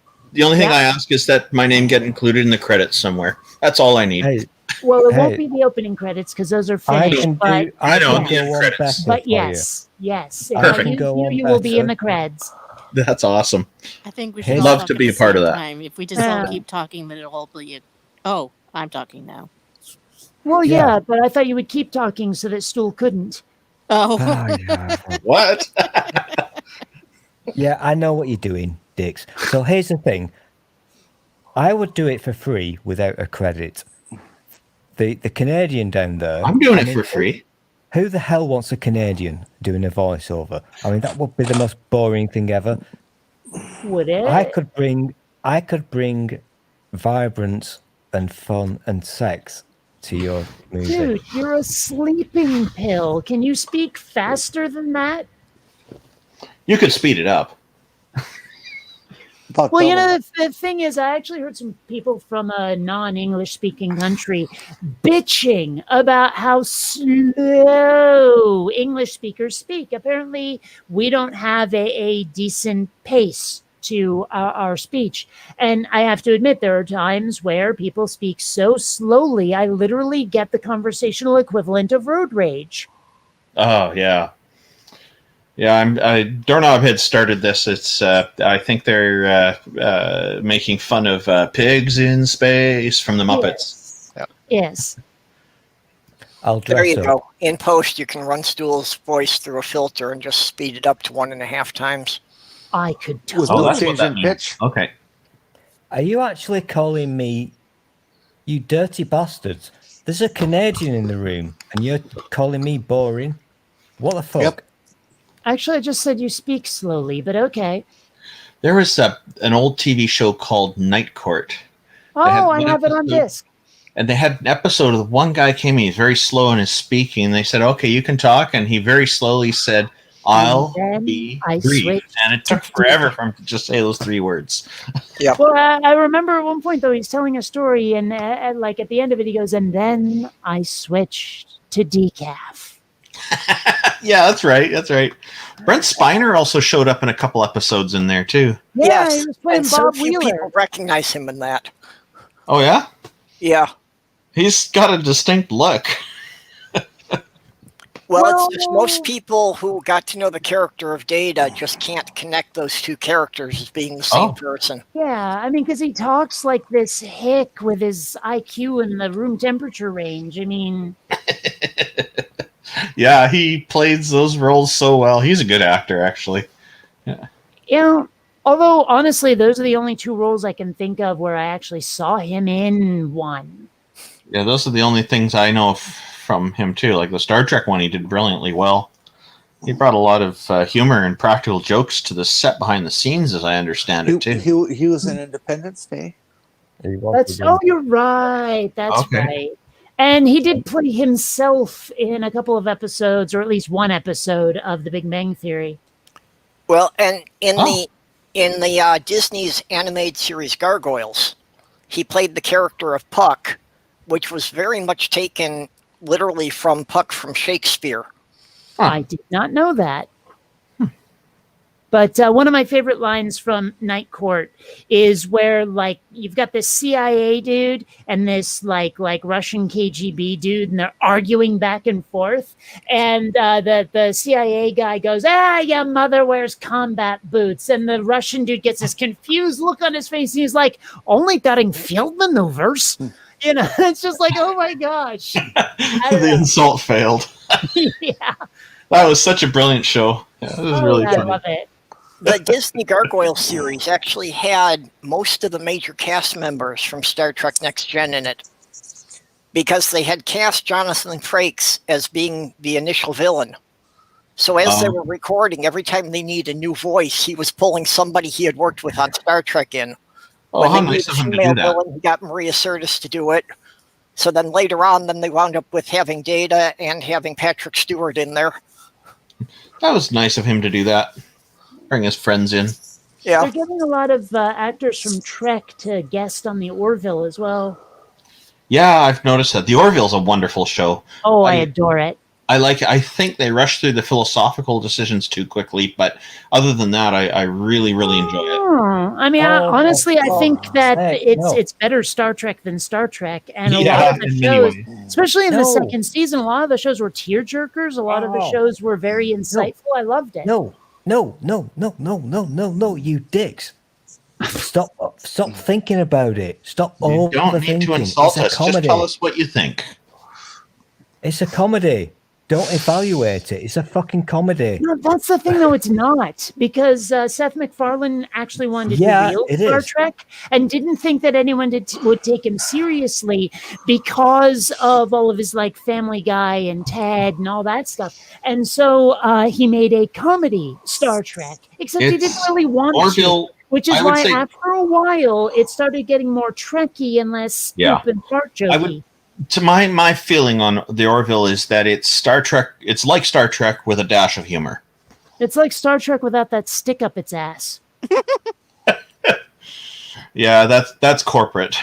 I ask is that my name get included in the credits somewhere. That's all I need. Hey, Well, it won't Hey. be the opening credits because those are I finished. can But do. I know, can the go end one credits. better but for you. yes. If I I can use go you, one you will be in better. the creds. That's awesome. I think we Hey. should all Love talk to at be the a part of same that. time. If we just all keep talking, then it'll all be. Oh, I'm talking now. Well, Yeah. yeah, but I thought you would keep talking so that Stool couldn't. Oh, Ah, yeah. What? Yeah, I know what you're doing, Dix. So here's the thing. I would do it for free without a credit. The Canadian down there. I'm doing I it mean, for free. Who the hell wants a Canadian doing a voiceover? I mean, that would be the most boring thing ever. Would it? I could bring vibrance and fun and sex to your movie. Dude, you're a sleeping pill. Can you speak faster than that? You could speed it up. About Well, you double. know, the thing is, I actually heard some people from a non-English speaking country bitching about how slow English speakers speak. Apparently, we don't have a decent pace to our speech. And I have to admit, there are times where people speak so slowly, I literally get the conversational equivalent of road rage. Oh yeah, yeah. Doorknob had started this. It's I think they're making fun of pigs in space from the Muppets. Yes. I'll There dress you up. go. In post, you can run Stool's voice through a filter and just speed it up to 1.5 times. I could Was totally. no that's what change that in means. pitch. Okay. Are you actually calling me, you dirty bastards? There's a Canadian in the room, and you're calling me boring? What the fuck? Yep. Actually, I just said you speak slowly, but okay. There was an old TV show called Night Court, Oh, had I one have it on episode. disc. and they had an episode of one guy came in. He's very slow in his speaking. And they said, "Okay, you can talk," and he very slowly said, "I'll then be I brief." switched And it took forever for him to just say those 3 words. Well, I remember at one point though he's telling a story, and like at the end of it, he goes, "And then I switched to decaf." Yeah, that's right. That's right. Brent Spiner also showed up in a couple episodes in there too. Yeah, Yes, he was playing and so Bob few Wheeler. people recognize him in that. Oh yeah, Yeah. he's got a distinct look. Well, Well- it's just most people who got to know the character of Data just can't connect those two characters as being the same Oh. person. Yeah, I mean, because he talks like this hick with his IQ in the room temperature range. I mean, Yeah, he plays those roles so well. He's a good actor, actually. Yeah. Although, honestly, those are the only two roles I can think of where I actually saw him in one. Yeah, those are the only things I know from him too. Like the Star Trek one, he did brilliantly well. He brought a lot of humor and practical jokes to the set behind the scenes, as I understand it too. He was in Independence Day. You're right. That's Okay. right. And he did play himself in a couple of episodes, or at least one episode of The Big Bang Theory. Well, and in Oh. the Disney's animated series Gargoyles, he played the character of Puck, which was very much taken literally from Puck from Shakespeare. Huh. I did not know that. But one of my favorite lines from Night Court is where, like, you've got this CIA dude and this like Russian KGB dude, and they're arguing back and forth. And the CIA guy goes, your mother wears combat boots. And the Russian dude gets this confused look on his face. And he's like, only during field maneuvers. You know, it's just like, oh my gosh. The insult failed. Yeah. That was such a brilliant show. Yeah, it was really I funny. love it. The Disney Gargoyle series actually had most of the major cast members from Star Trek Next Gen in it, because they had cast Jonathan Frakes as being the initial villain. So as they were recording, every time they need a new voice, he was pulling somebody he had worked with on Star Trek in. Oh, how they nice needed of him to female do that. villain, he got Maria Sirtis to do it. So then later on, then they wound up with having Data and having Patrick Stewart in there. That was nice of him to do that. Bring his friends in. Yeah. They're getting a lot of actors from Trek to guest on the Orville as well. Yeah, I've noticed that. The Orville's a wonderful show. Oh, I adore it. I like it. I think they rush through the philosophical decisions too quickly, but other than that, I really, really enjoy it. I mean, honestly, I think that no. it's better Star Trek than Star Trek, and a Yeah, lot of the in many shows, ways. especially in the No. second season, a lot of the shows were tearjerkers. A lot of the Oh. shows were very insightful. I loved it. No, you dicks. Stop thinking about it. Stop You don't need overthinking. to insult It's a us. Just comedy. tell us what you think. It's a comedy. Don't evaluate it. It's a fucking comedy. No, that's the thing, though. It's not, because Seth MacFarlane actually wanted Yeah, to real it Star is. Trek and didn't think that anyone would take him seriously because of all of his like Family Guy and Ted and all that stuff. And so he made a comedy Star Trek, except he didn't It's really want to. Orville. Which is I would why say- after a while it started getting more Trekky and less Yeah. spoop and fart I would- jokey. To my feeling on the Orville is that it's Star Trek. It's like Star Trek with a dash of humor. It's like Star Trek without that stick up its ass. Yeah, that's corporate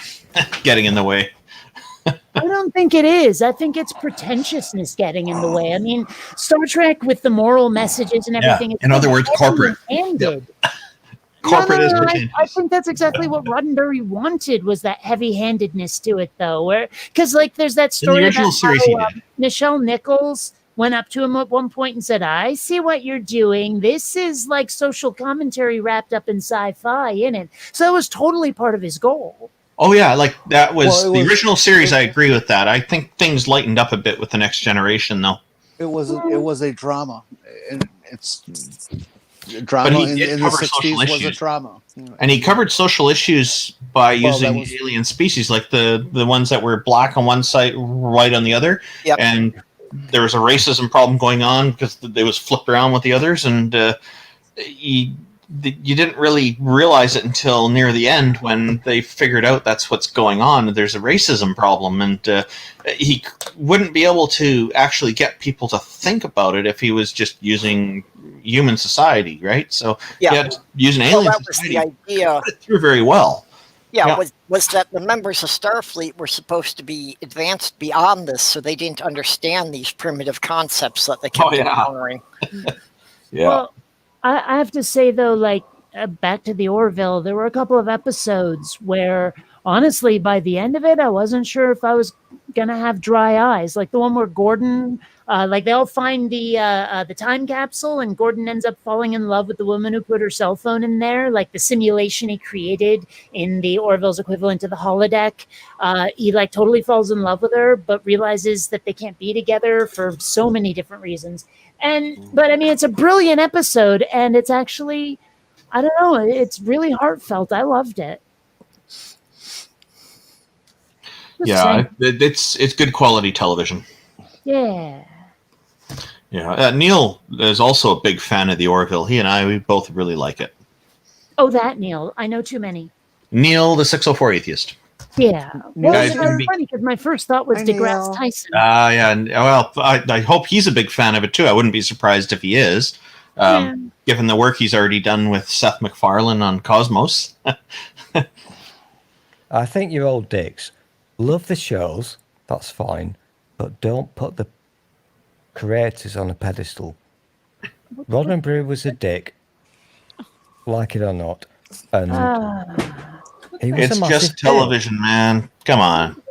getting in the way. I don't think it is. I think it's pretentiousness getting in the way. I mean, Star Trek with the moral messages and Yeah, everything. in other words, corporate. Handed. Corporate is I pretentious. think that's exactly what Roddenberry wanted, was that heavy-handedness to it, though. Where, because like, there's that story original about series he how did. Nichelle Nichols went up to him at one point and said, "I see what you're doing. This is like social commentary wrapped up in sci-fi, in it." So that was totally part of his goal. Oh yeah, like that was Well, it the was- original series. I agree with that. I think things lightened up a bit with the Next Generation, though. It was a drama, and it's drama he in did the cover 60s social was a issues. drama. And he covered social issues by Well, using that was- alien species, like the ones that were black on one side, white on the other. Yep. And there was a racism problem going on because they was flipped around with the others, and you didn't really realize it until near the end when they figured out that's what's going on. There's a racism problem, and he wouldn't be able to actually get people to think about it if he was just using human society, right? So Yeah. he had to use an Well, alien that was society. the idea. Put it through very well. Yeah, Yeah. was that the members of Starfleet were supposed to be advanced beyond this, so they didn't understand these primitive concepts that they kept Oh, yeah. encountering. Yeah. Well, I have to say, though, like, back to the Orville, there were a couple of episodes where, honestly, by the end of it, I wasn't sure if I was going to have dry eyes. Like the one where Gordon, like, they all find the time capsule, and Gordon ends up falling in love with the woman who put her cell phone in there, like the simulation he created in the Orville's equivalent to the holodeck. He, like, totally falls in love with her, but realizes that they can't be together for so many different reasons. But I mean, it's a brilliant episode, and it's actually I don't know. It's really heartfelt. I loved it. Just Yeah, saying. it's good quality television. Yeah. Yeah, Neil is also a big fan of the Orville. He and we both really like it. Oh, that Neil. I know too many. Neil, the 604 atheist. Yeah. Well, Guys, it's can be- funny because my first thought was Hi, DeGrasse Neil. Tyson. Yeah. Well, I hope he's a big fan of it too. I wouldn't be surprised if he is, Yeah. given the work he's already done with Seth MacFarlane on Cosmos. I think you're all dicks. Love the shows, that's fine, but don't put the creators on a pedestal. Roddenberry was a dick, like it or not, and he was It's a massive just dick. television, man. Come on.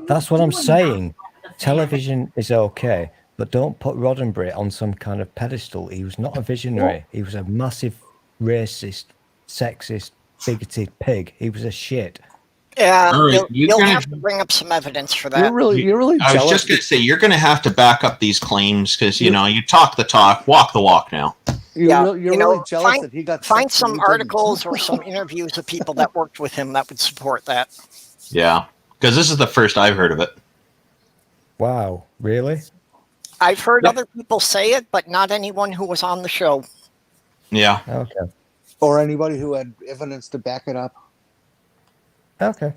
That's what I'm saying. Television is okay, but don't put Roddenberry on some kind of pedestal. He was not a visionary. He was a massive racist, sexist, bigoted pig. He was a shit. Yeah, All right, you'll have to bring up some evidence for that. You're really I was jealous. just going to say, you're going to have to back up these claims because, you talk the talk, walk the walk now. You're really jealous find, that he got find sex and some you didn't. articles or some interviews of people that worked with him that would support that. Yeah, because this is the first I've heard of it. Wow, really? I've heard Yep. other people say it, but not anyone who was on the show. Yeah. Okay. Or anybody who had evidence to back it up. Okay.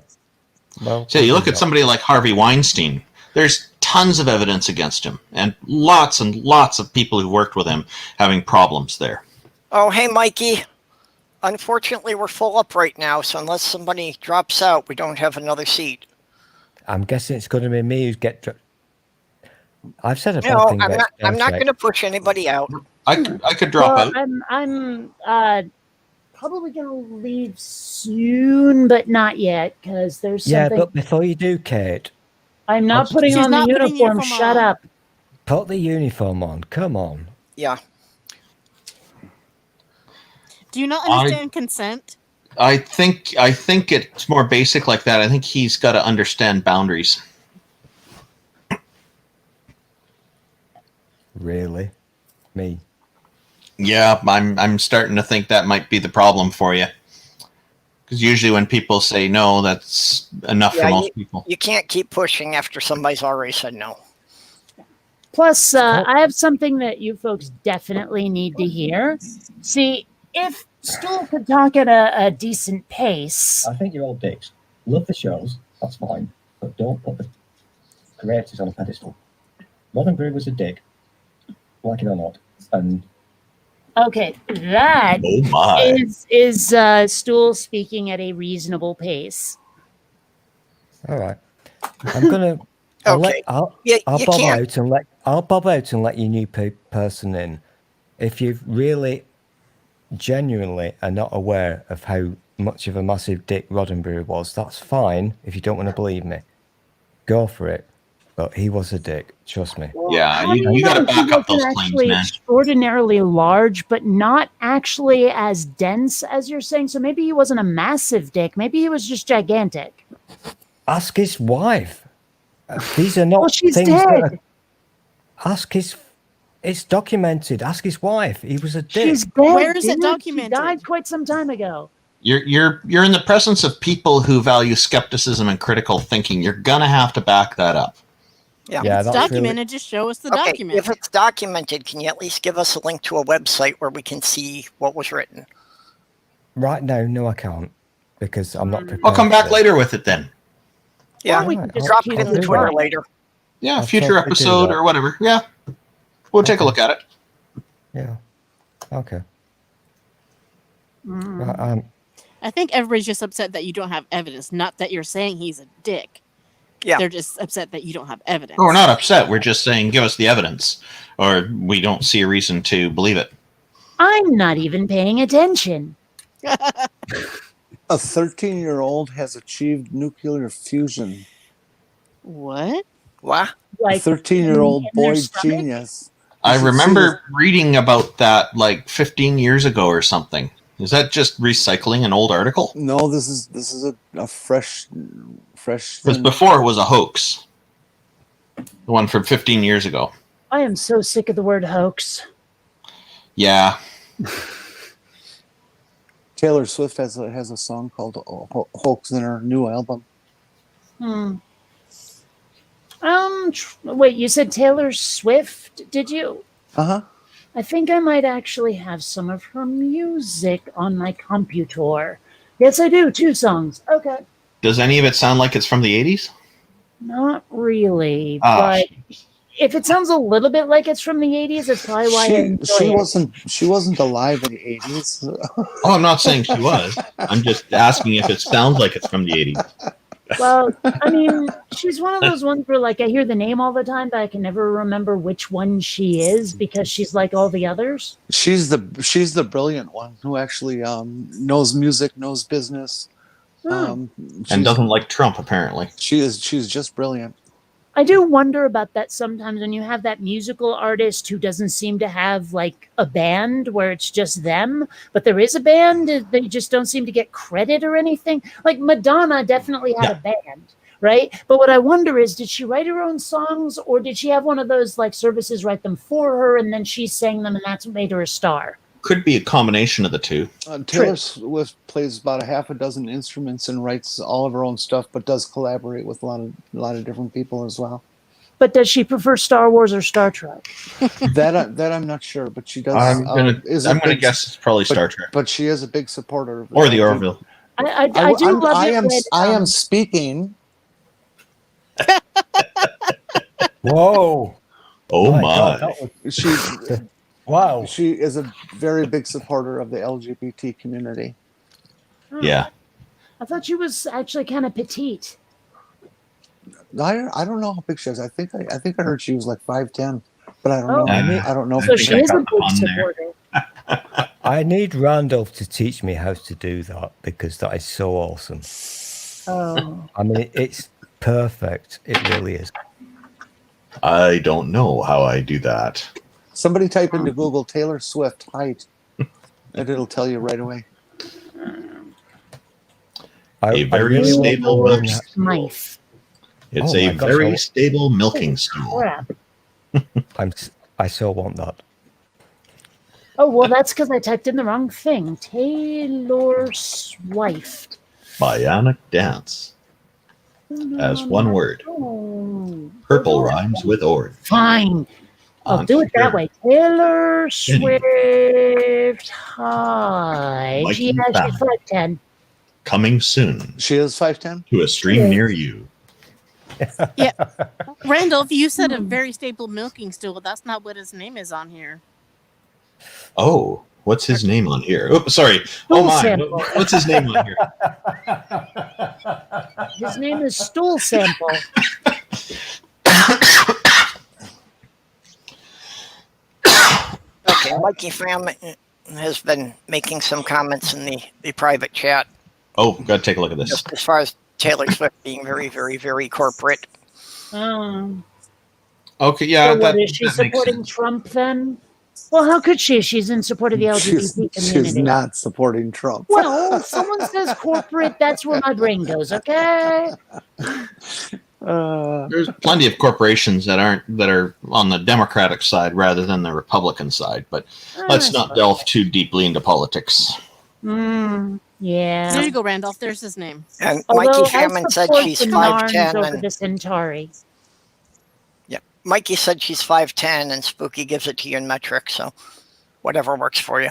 Well, So you look at somebody like Harvey Weinstein. There's tons of evidence against him, and lots of people who worked with him having problems there. Oh, hey, Mikey. Unfortunately, we're full up right now, so unless somebody drops out, we don't have another seat. I'm guessing it's going to be me who's I've said a bad No, thing I'm about not. Star I'm not Trek. going to push anybody out. I could drop Well, out. I'm probably gonna leave soon, but not yet because there's Yeah, something. but before you do, Kate, I'm not putting She's on the not putting uniform. uniform Shut on. up. put the uniform on. Come on. Yeah. Do you not understand consent? I think it's more basic like that. I think he's got to understand boundaries. Really? Me? Yeah, I'm starting to think that might be the problem for you. Because usually when people say no, that's enough for Yeah, most people. You can't keep pushing after somebody's already said no. Plus, I have something that you folks definitely need to hear. See, if Stool could talk at a decent pace. I think you're all dicks. Love the shows, that's fine, but don't put the creators on a pedestal. Roddenberry was a dick, like it or not, and Okay, that Oh my. is Stool speaking at a reasonable pace. all right. I'm gonna. Okay. I'll You bob can't. out and let. I'll bob out and let your new person in. If you really, genuinely are not aware of how much of a massive dick Roddenberry was, that's fine. If you don't want to believe me, go for it. But he was a dick. Trust me. Yeah, I you got to know he back up those wasn't claims, actually man. extraordinarily large, but not actually as dense as you're saying. So maybe he wasn't a massive dick. Maybe he was just gigantic. Ask his wife. These are not Well, she's things dead. that are, ask his. It's documented. Ask his wife. He was a dick. She's dead. Where is it dude. documented? She died quite some time ago. You're in the presence of people who value skepticism and critical thinking. You're gonna have to back that up. Yeah. Yeah, If it's that's documented, really. just show us the Okay, document. if it's documented, can you at least give us a link to a website where we can see what was written? Right now, no, I can't because I'm not prepared. I'll come back for it. later with it then. Yeah, Well, we Alright, can just drop keep it in it the in Twitter mind. later. Yeah, I'll future totally do episode that. or whatever. Yeah, we'll take a look at it. Yeah. Okay. Mm. Right, I think everybody's just upset that you don't have evidence, not that you're saying he's a dick. Yeah. They're just upset that you don't have evidence. No, we're not upset. We're just saying give us the evidence, or we don't see a reason to believe it. I'm not even paying attention. A 13-year-old has achieved nuclear fusion. What? What? A Like 13-year-old in their boy stomach? genius. I You should see remember reading about that like 15 years ago or something. Is that just recycling an old article? No, this is a fresh Because thing. before it was a hoax. The one from 15 years ago. I am so sick of the word hoax. Yeah. Taylor Swift has a song called Hoax in her new album. Wait, you said Taylor Swift, did you? Uh-huh. I think I might actually have some of her music on my computer. Yes, I do. 2 songs. Okay. Does any of it sound like it's from the 80s? Not really, Ah. but if it sounds a little bit like it's from the 80s, that's probably why I enjoy it. She wasn't alive in the 80s. Oh, I'm not saying she was. I'm just asking if it sounds like it's from the 80s. Well, I mean, she's one of those ones where, like, I hear the name all the time, but I can never remember which one she is because she's like all the others. She's the brilliant one who actually knows music, knows business, and doesn't like Trump. Apparently, she's just brilliant. I do wonder about that sometimes when you have that musical artist who doesn't seem to have like a band where it's just them, but there is a band, they just don't seem to get credit or anything. Like Madonna definitely had a band, right? But what I wonder is, did she write her own songs, or did she have one of those like services write them for her and then she sang them and that's what made her a star? Could be a combination of the two. Taylor Swift plays about a half a dozen instruments and writes all of her own stuff, but does collaborate with a lot of different people as well. But does she prefer Star Wars or Star Trek? that I'm not sure, but she does. I'm gonna guess it's probably Star Trek, but she is a big supporter of or the Orville. I do love it. I am speaking. Whoa! Oh my! God, wow. She is a very big supporter of the LGBT community. Yeah. I thought she was actually kind of petite. I don't know how big she is. I think I heard she was like 5'10", but I don't know. I don't know. So she is a big supporter. I need Randolph to teach me how to do that because that is so awesome. Oh. I mean, it's perfect. It really is. I don't know how I do that. Somebody type into Google Taylor Swift height, and it'll tell you right away. A very stable milking stool. Mice. It's a very stable milking stool. Crap. I so want that. Oh, well, that's because I typed in the wrong thing. Taylor Swift. Bionic Dance. As one word. Purple rhymes with orange. Fine. I'll do it that way. Taylor Swift. Hi. She's 5'10". Coming soon. She is 5'10"? To a stream near you. Yeah. Randolph, you said a very stable milking stool. That's not what his name is on here. Oh, what's his name on here? Oh, sorry. Oh, my. What's his name on here? His name is Stool Sample. Okay, Mikey Fam has been making some comments in the private chat. Oh, gotta take a look at this. Just as far as Taylor Swift being very, very, very corporate. Okay, yeah. So what, is she supporting Trump then? Well, how could she? She's in support of the LGBT community. She's not supporting Trump. Well, if someone says corporate, that's where my brain goes, okay? There's plenty of corporations that are on the Democratic side rather than the Republican side, but let's not delve too deeply into politics. Yeah. There you go, Randolph. There's his name. And Mikey Hammond said she's 5'10". Over the Centauri. Yeah, Mikey said she's 5'10", and Spooky gives it to you in metric, so whatever works for you.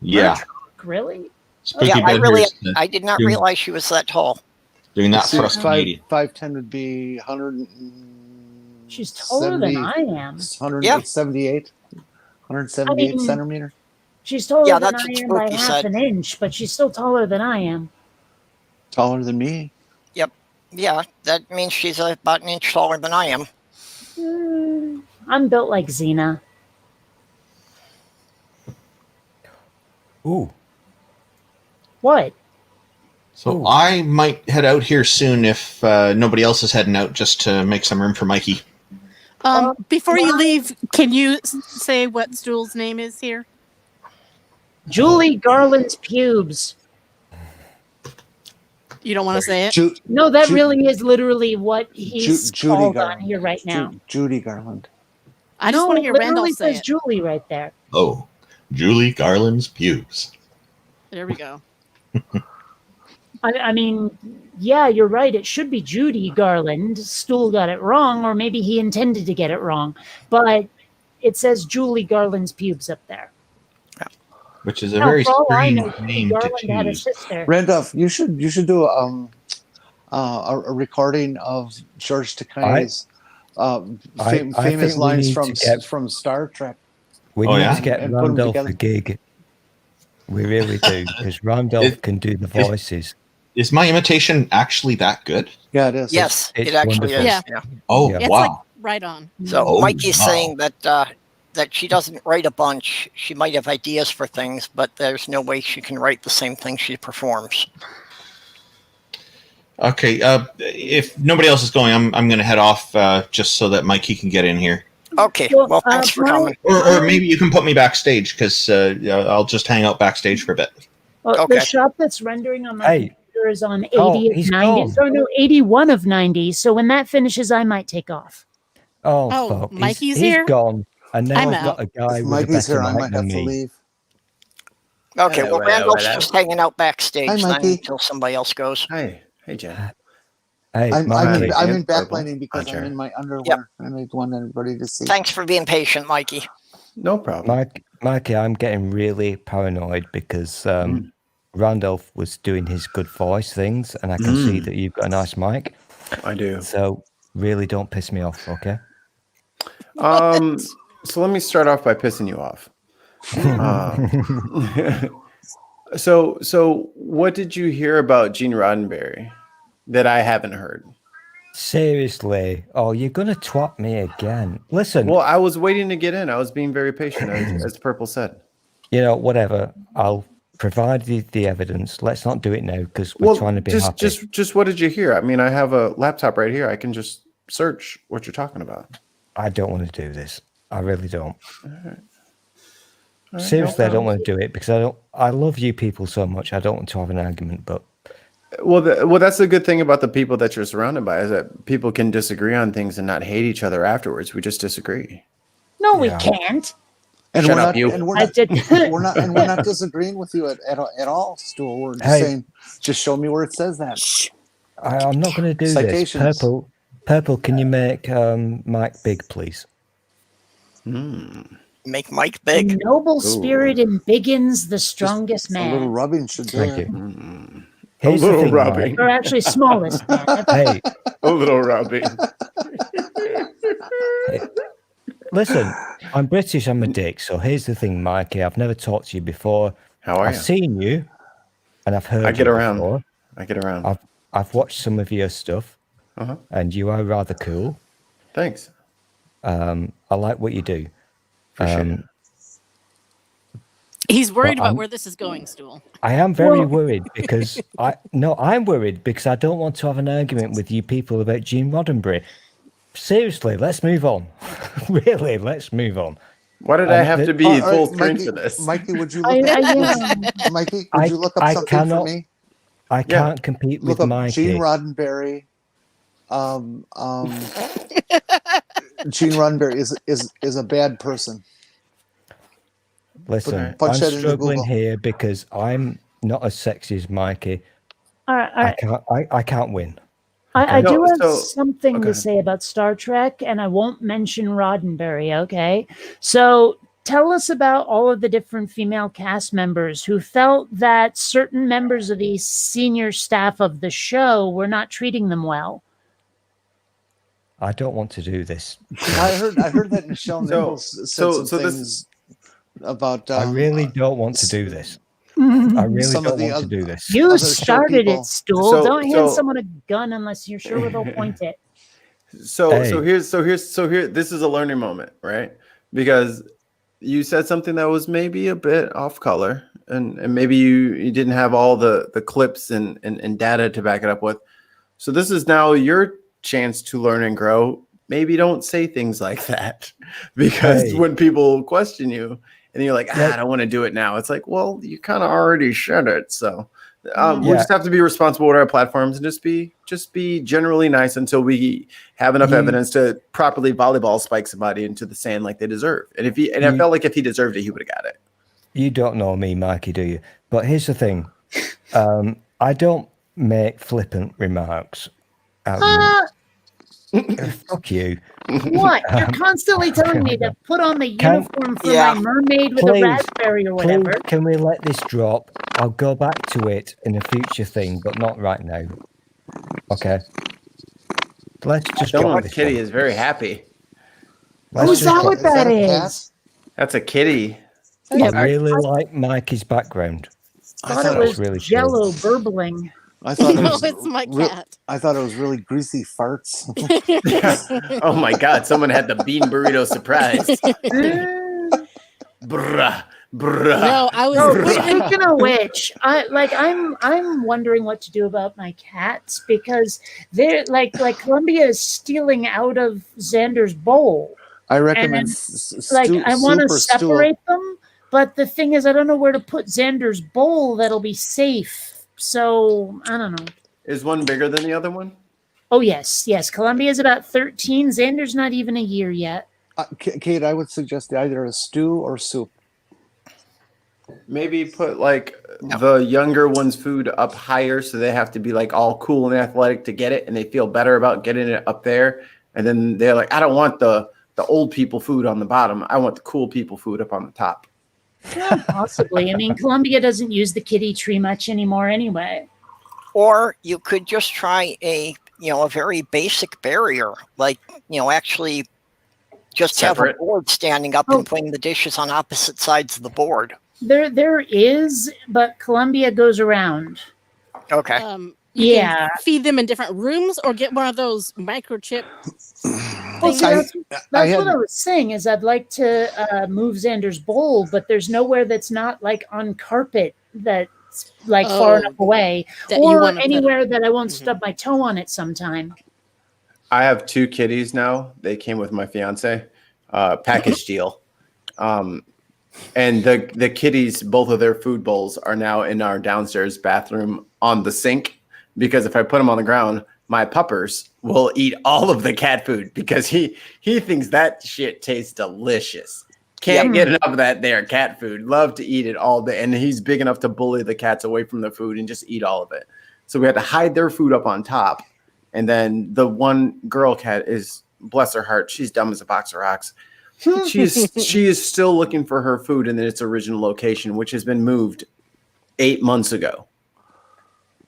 Yeah. Really? Spooky yeah, I did not realize she was that tall. Doing that for us. 5'10" would be 100. She's taller than I am. 178. 178 centimeter. She's taller than I am by half an inch, but she's still taller than I am. Taller than me? Yep. Yeah, that means she's about an inch taller than I am. I'm built like Xena. Ooh. What? So I might head out here soon if nobody else is heading out, just to make some room for Mikey. Before you leave, can you say what Stool's name is here? Julie Garland's pubes. You don't want to say it? No, that really is literally what he's called on here right now. Judy Garland. I just want to hear Randolph say it. Julie right there. Oh, Julie Garland's pubes. There we go. I mean, yeah, you're right. It should be Judy Garland. Stool got it wrong, or maybe he intended to get it wrong. But it says Julie Garland's pubes up there. Which is a Now, very for all I know, strange Judy name to Garland had a choose. sister. Randolph, you should do a recording of George Takei's famous think we lines need from to get- from Star Trek. We Oh, need yeah? to get And put 'em Randolph together. a gig. We really do, because Randolph can do the voices. Is my imitation actually that good? Yeah, it is. Yes, It's it actually wonderful. is. Yeah. Oh, Yeah. It's wow. like right on. So Oh, Mikey's wow. saying that she doesn't write a bunch. She might have ideas for things, but there's no way she can write the same thing she performs. Okay, if nobody else is going, I'm going to head off just so that Mikey can get in here. Okay, Well, well, thanks for my- coming. Or maybe you can put me backstage, because I'll just hang out backstage for a bit. The Okay. shot that's rendering on my Hey. computer is on 80 Oh, of he's 90. gone. So no, 81 of 90. So when that finishes, I might take off. Oh, Oh, fuck. Mikey's he's here? gone. And now I'm I've got a guy If with a Mikey's better here, I mic might than have to me. leave. Okay, Hello, well, hello, Randolph's hello. just hanging out backstage Hi, then Mikey. until somebody else goes. Hey, Jen. Hey, I'm Mikey. in Purple. backlighting because Hunter. I'm in my underwear and I want everybody to see. Thanks for being patient, Mikey. No problem. Mikey, I'm getting really paranoid because Randolph was doing his good voice things, and I can see that you've got a nice mic. I do. So really don't piss me off, okay? So let me start off by pissing you off. So what did you hear about Gene Roddenberry that I haven't heard? Seriously? Oh, you're gonna twat me again. Listen, Well, I was waiting to get in. I was being very patient, as Purple said. you know, whatever. I'll provide the evidence. Let's not do it now because we're trying to be happy. just what did you hear? I mean, I have a laptop right here. I can just search what you're talking about. I don't want to do this. I really don't. All right, Seriously, no I don't problem. want to do it because I love you people so much. I don't want to have an argument, but Well, that's the good thing about the people that you're surrounded by is that people can disagree on things and not hate each other afterwards. We just disagree. No, we Yeah. can't. And Shut we're up, not, you. and we're I not, did. we're not disagreeing with you at all, Stool. We're just Hey. saying, just show me where it says that. I'm not going to do this. Citations. Purple, can you make Mike big, please? Make Mike big. Noble spirit embiggens the strongest A little man. rubbing should do Thank it. you. Here's the little thing, rubbing. Mike. Or actually, smallest man. Hey, A little Robbie. listen, I'm British, I'm a dick. So here's the thing, Mikey. I've never talked to you before. How are I've you? seen you, and I've heard I get you around. before. I get around. I've watched some of your stuff, Uh-huh. and you are rather cool. Thanks. I like what you do. Appreciate it. He's worried Well, about I'm- where this is going, Stool. I am very Well- worried because I'm worried because I don't want to have an argument with you people about Gene Roddenberry. Seriously, let's move on. Really, let's move on. Why did I have to be All right, full screen Mikey, for this? Mikey, would you I, look up, I, Mikey, would you look up I something cannot- for me? I can't compete Look with up Mikey. Gene Roddenberry. Gene Roddenberry is a bad person. Listen, punch I'm that into struggling Google. here because I'm not as sexy as Mikey. all right, all right. I can't win. I do No, have so- something okay. to say about Star Trek, and I won't mention Roddenberry, okay? So tell us about all of the different female cast members who felt that certain members of the senior staff of the show were not treating them well. I don't want to do this. I heard that Michelle So- Nichols said so some this- things about. I really don't want to do this. I really Some of don't the want to oth- do this. You Other show started people. it, Stool. So- Don't hand so- someone a gun unless you're sure where they'll point it. So Hey. here this is a learning moment, right? Because you said something that was maybe a bit off color and maybe you didn't have all the clips and data to back it up with. So this is now your chance to learn and grow. Maybe don't say things like that because Hey. when people question you and you're like, Yeah. I don't want to do it now. It's like, well, you kind of already said it. So we Yeah. just have to be responsible with our platforms and just be generally nice until we have enough You- evidence to properly volleyball spike somebody into the sand like they deserve. And I You- felt like if he deserved it, he would have got it. You don't know me, Mikey, do you? But here's the thing. I don't make flippant remarks. Fuck you. What? You're constantly telling me to put on the uniform for Yeah. my mermaid with a Please, raspberry or Please, whatever. can we let this drop? I'll go back to it in a future thing, but not right now. Okay. Let's just drop Someone's this kitty one. is very happy. Let's Who's just that? drop What it. that a cat? is? That's a kitty. I really like Mikey's background. I Thought thought it was really cool. Jello burbling. I thought it No, was it's my re- cat. I thought it was really greasy farts. Oh my god, someone had the bean burrito surprise. Bruh. No, I was. Oh, speaking of which, I'm wondering what to do about my cats because they're like Columbia is stealing out of Xander's bowl. I recommend And, I want to soup or separate them, but the thing is, I don't know where to put Xander's bowl that'll be safe. So I don't know. Is one bigger than the other one? Oh yes. Columbia's about 13. Xander's not even a year yet. Kate, I would suggest either a stew or soup. Maybe put like the younger one's food up higher so they have to be like all cool and athletic to get it and they feel better about getting it up there. And then they're like, I don't want the old people food on the bottom. I want the cool people food up on the top. Yeah, possibly. I mean, Columbia doesn't use the kitty tree much anymore anyway. Or you could just try a very basic barrier, like, actually just Separate. have a board standing up and putting the dishes on opposite sides of the board. There is, but Columbia goes around. Okay. You Yeah. can feed them in different rooms or get one of those microchip. Well, see, that's I what I was saying is I'd like to move Xander's bowl, but there's nowhere that's not like on carpet that's like far enough away, that you or wanna put anywhere that I won't stub my toe on it sometime. I have 2 kitties now. They came with my fiance. Package deal. And the kitties, both of their food bowls are now in our downstairs bathroom on the sink because if I put them on the ground, my puppers will eat all of the cat food because he thinks that shit tastes delicious. Can't get enough of that there cat food. Love to eat it all day. And he's big enough to bully the cats away from the food and just eat all of it. So we had to hide their food up on top. And then the one girl cat is, bless her heart, she's dumb as a box of rocks. She is still looking for her food in its original location, which has been moved 8 months ago.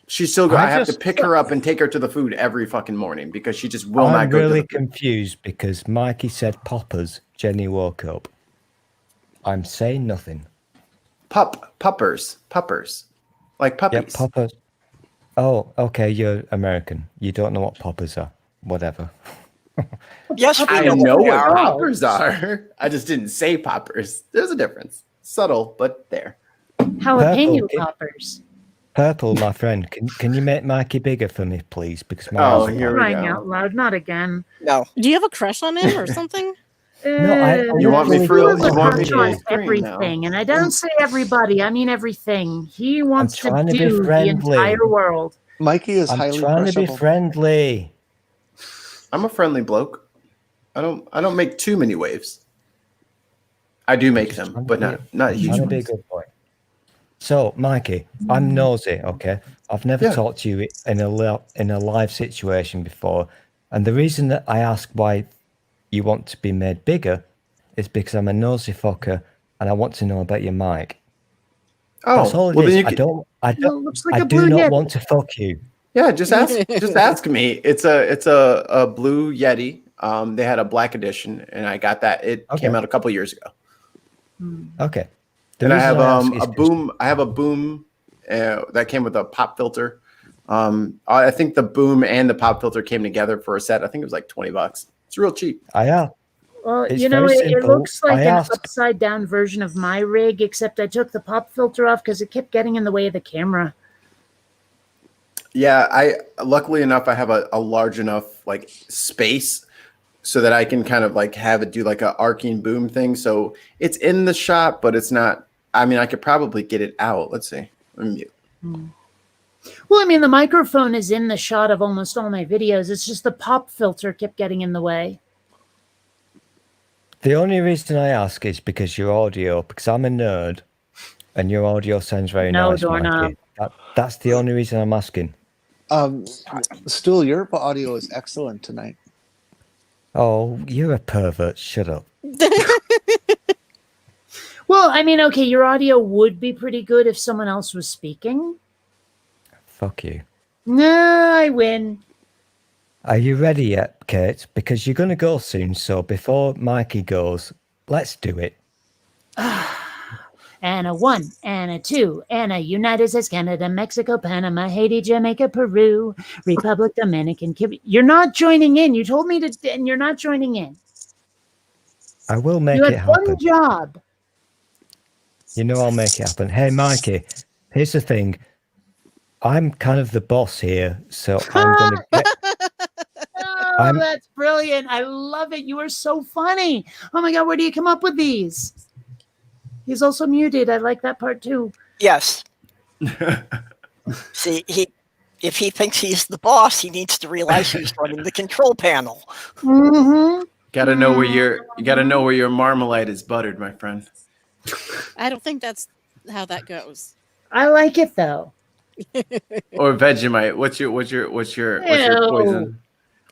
She's still I have to pick her up and take her to the food every fucking morning because she just will not go to the food. Confused because Mikey said poppers. Jenny woke up. I'm saying nothing. Puppers. Like puppies. Yeah, poppers. Oh, okay, you're American. You don't know what poppers are. Whatever. Yes, we I know know what they what are. poppers are. I just didn't say poppers. There's a difference. Subtle, but there. Jalapeno poppers. Purple, my friend. Can you make Mikey bigger for me, please? Because my here we Crying go. out loud, not again. No. Do you have a crush on him or something? No, You want me He for has a you want me crush to on scream everything, now? and I don't say everybody, I mean everything. He wants to trying to be do the friendly. entire world. Mikey is I'm highly trying to be crushable. friendly. I'm a friendly bloke. I don't make too many waves. I do make them, but not huge Trying to be a ones. good boy. So, Mikey, I'm nosy, okay? I've never talked to you in a live situation before, and the reason that I ask why you want to be made bigger is because I'm a nosy fucker, and I want to know about your mic. That's all it well, is. then you I can, don't. Looks like I a do blue not Yeti. want to fuck you. yeah, just ask me. It's a blue Yeti. They had a black edition, and I got that. It came out a couple years ago. Okay. The And I reason have ask is a boom. I have a boom that came with a pop filter. I think the boom and the pop filter came together for a set. I think it was like $20. It's real cheap. I am. Well, It's you know, very it simple. looks like I an asked- upside down version of my rig, except I took the pop filter off because it kept getting in the way of the camera. Yeah, luckily enough, I have a large enough like space so that I can kind of like have it do like a arcing boom thing. So it's in the shot, but it's not. I mean, I could probably get it out. Let's see. Let me mute. Well, I mean, the microphone is in the shot of almost all my videos. It's just the pop filter kept getting in the way. The only reason I ask is because your audio, because I'm a nerd, and your audio sounds very No, nice, doorknob. Mikey. That's the only reason I'm asking. Stu, your audio is excellent tonight. Oh, you're a pervert. Shut up. Well, I mean, okay, your audio would be pretty good if someone else was speaking. Fuck you. No, I win. Are you ready yet, Kate? Because you're going to go soon, so before Mikey goes, let's do it. And a 1, and a 2, and a United States, Canada, Mexico, Panama, Haiti, Jamaica, Peru, Republic, Dominican, Cuba. You're not joining in. You told me to, and you're not joining in. I will make You it had happen. one job. You know I'll make it happen. Hey, Mikey, here's the thing. I'm kind of the boss here, so I'm going to get... Oh, that's brilliant. I love it. You are so funny. Oh my God, where do you come up with these? He's also muted. I like that part too. Yes. See, if he thinks he's the boss, he needs to realize he's running the control panel. Mm-hmm. Gotta know where your marmalade is buttered, my friend. I don't think that's how that goes. I like it though. Or Vegemite. What's your poison?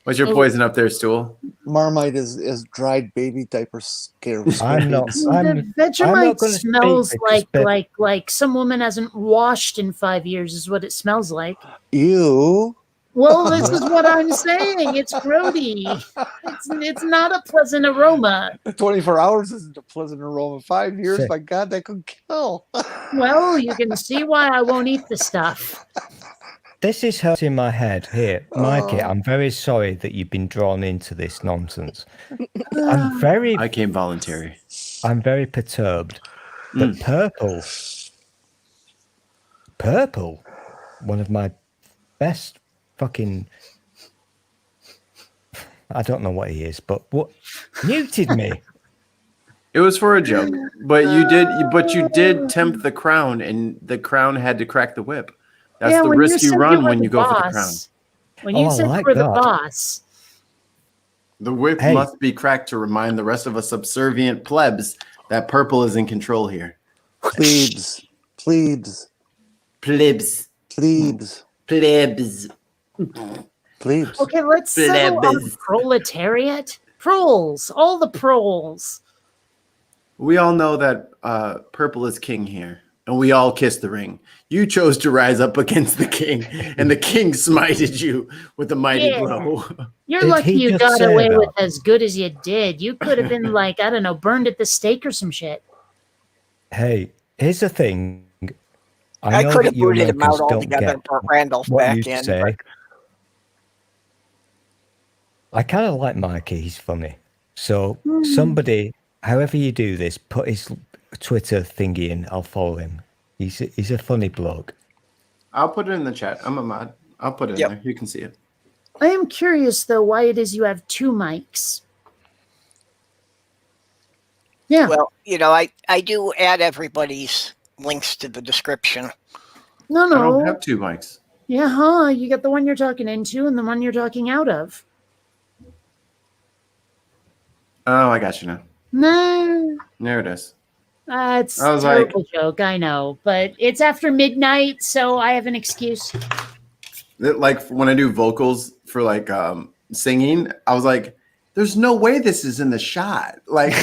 What's your poison up there, Stool? Marmite is dried baby diaper scares. I'm not. The Vegemite smells like some woman hasn't washed in 5 years is what it smells like. Ew. Well, this is what I'm saying. It's grody. It's not a pleasant aroma. 24 hours isn't a pleasant aroma. 5 years, Shit. my God, that could kill. Well, you can see why I won't eat the stuff. This is hurting my head. Here, Mikey, I'm very sorry that you've been drawn into this nonsense. I came voluntary. I'm very perturbed. But Purple, one of my best fucking... I don't know what he is, but what muted me. It was for a joke, but you did tempt the crown, and the crown had to crack the whip. That's the risk you run when you go for the crown. When you said like for the that. boss. The whip must be cracked to remind the rest of us subservient plebs that purple is in control here. Plebes. Plebes. Plebs. Plebes. Plebs. Plebes. Okay, let's settle on proletariat. Proles. All the proles. We all know that purple is king here, and we all kiss the ring. You chose to rise up against the king, and the king smited you with a mighty blow. You're lucky you got away with as good as you did. You could have been like, I don't know, burned at the stake or some shit. Hey, here's the thing. I know could that have you booted him out Americans don't altogether get and brought Randolph what back you in. say. but- I kind of like Mikey. He's funny. So somebody, however you do this, put his Twitter thingy in. I'll follow him. He's a funny bloke. I'll put it in the chat. I'm a mod. I'll put it in there. You can see it. I am curious, though, why it is you have 2 mics. Yeah. Well, I do add everybody's links to the description. No. I don't have 2 mics. Yeah, you got the one you're talking into and the one you're talking out of. Oh, I got you now. No. There it is. It's I a was terrible joke, I know. But it's after midnight, so I have an excuse. Like when I do vocals for like singing, I was like, there's no way this is in the shot. Like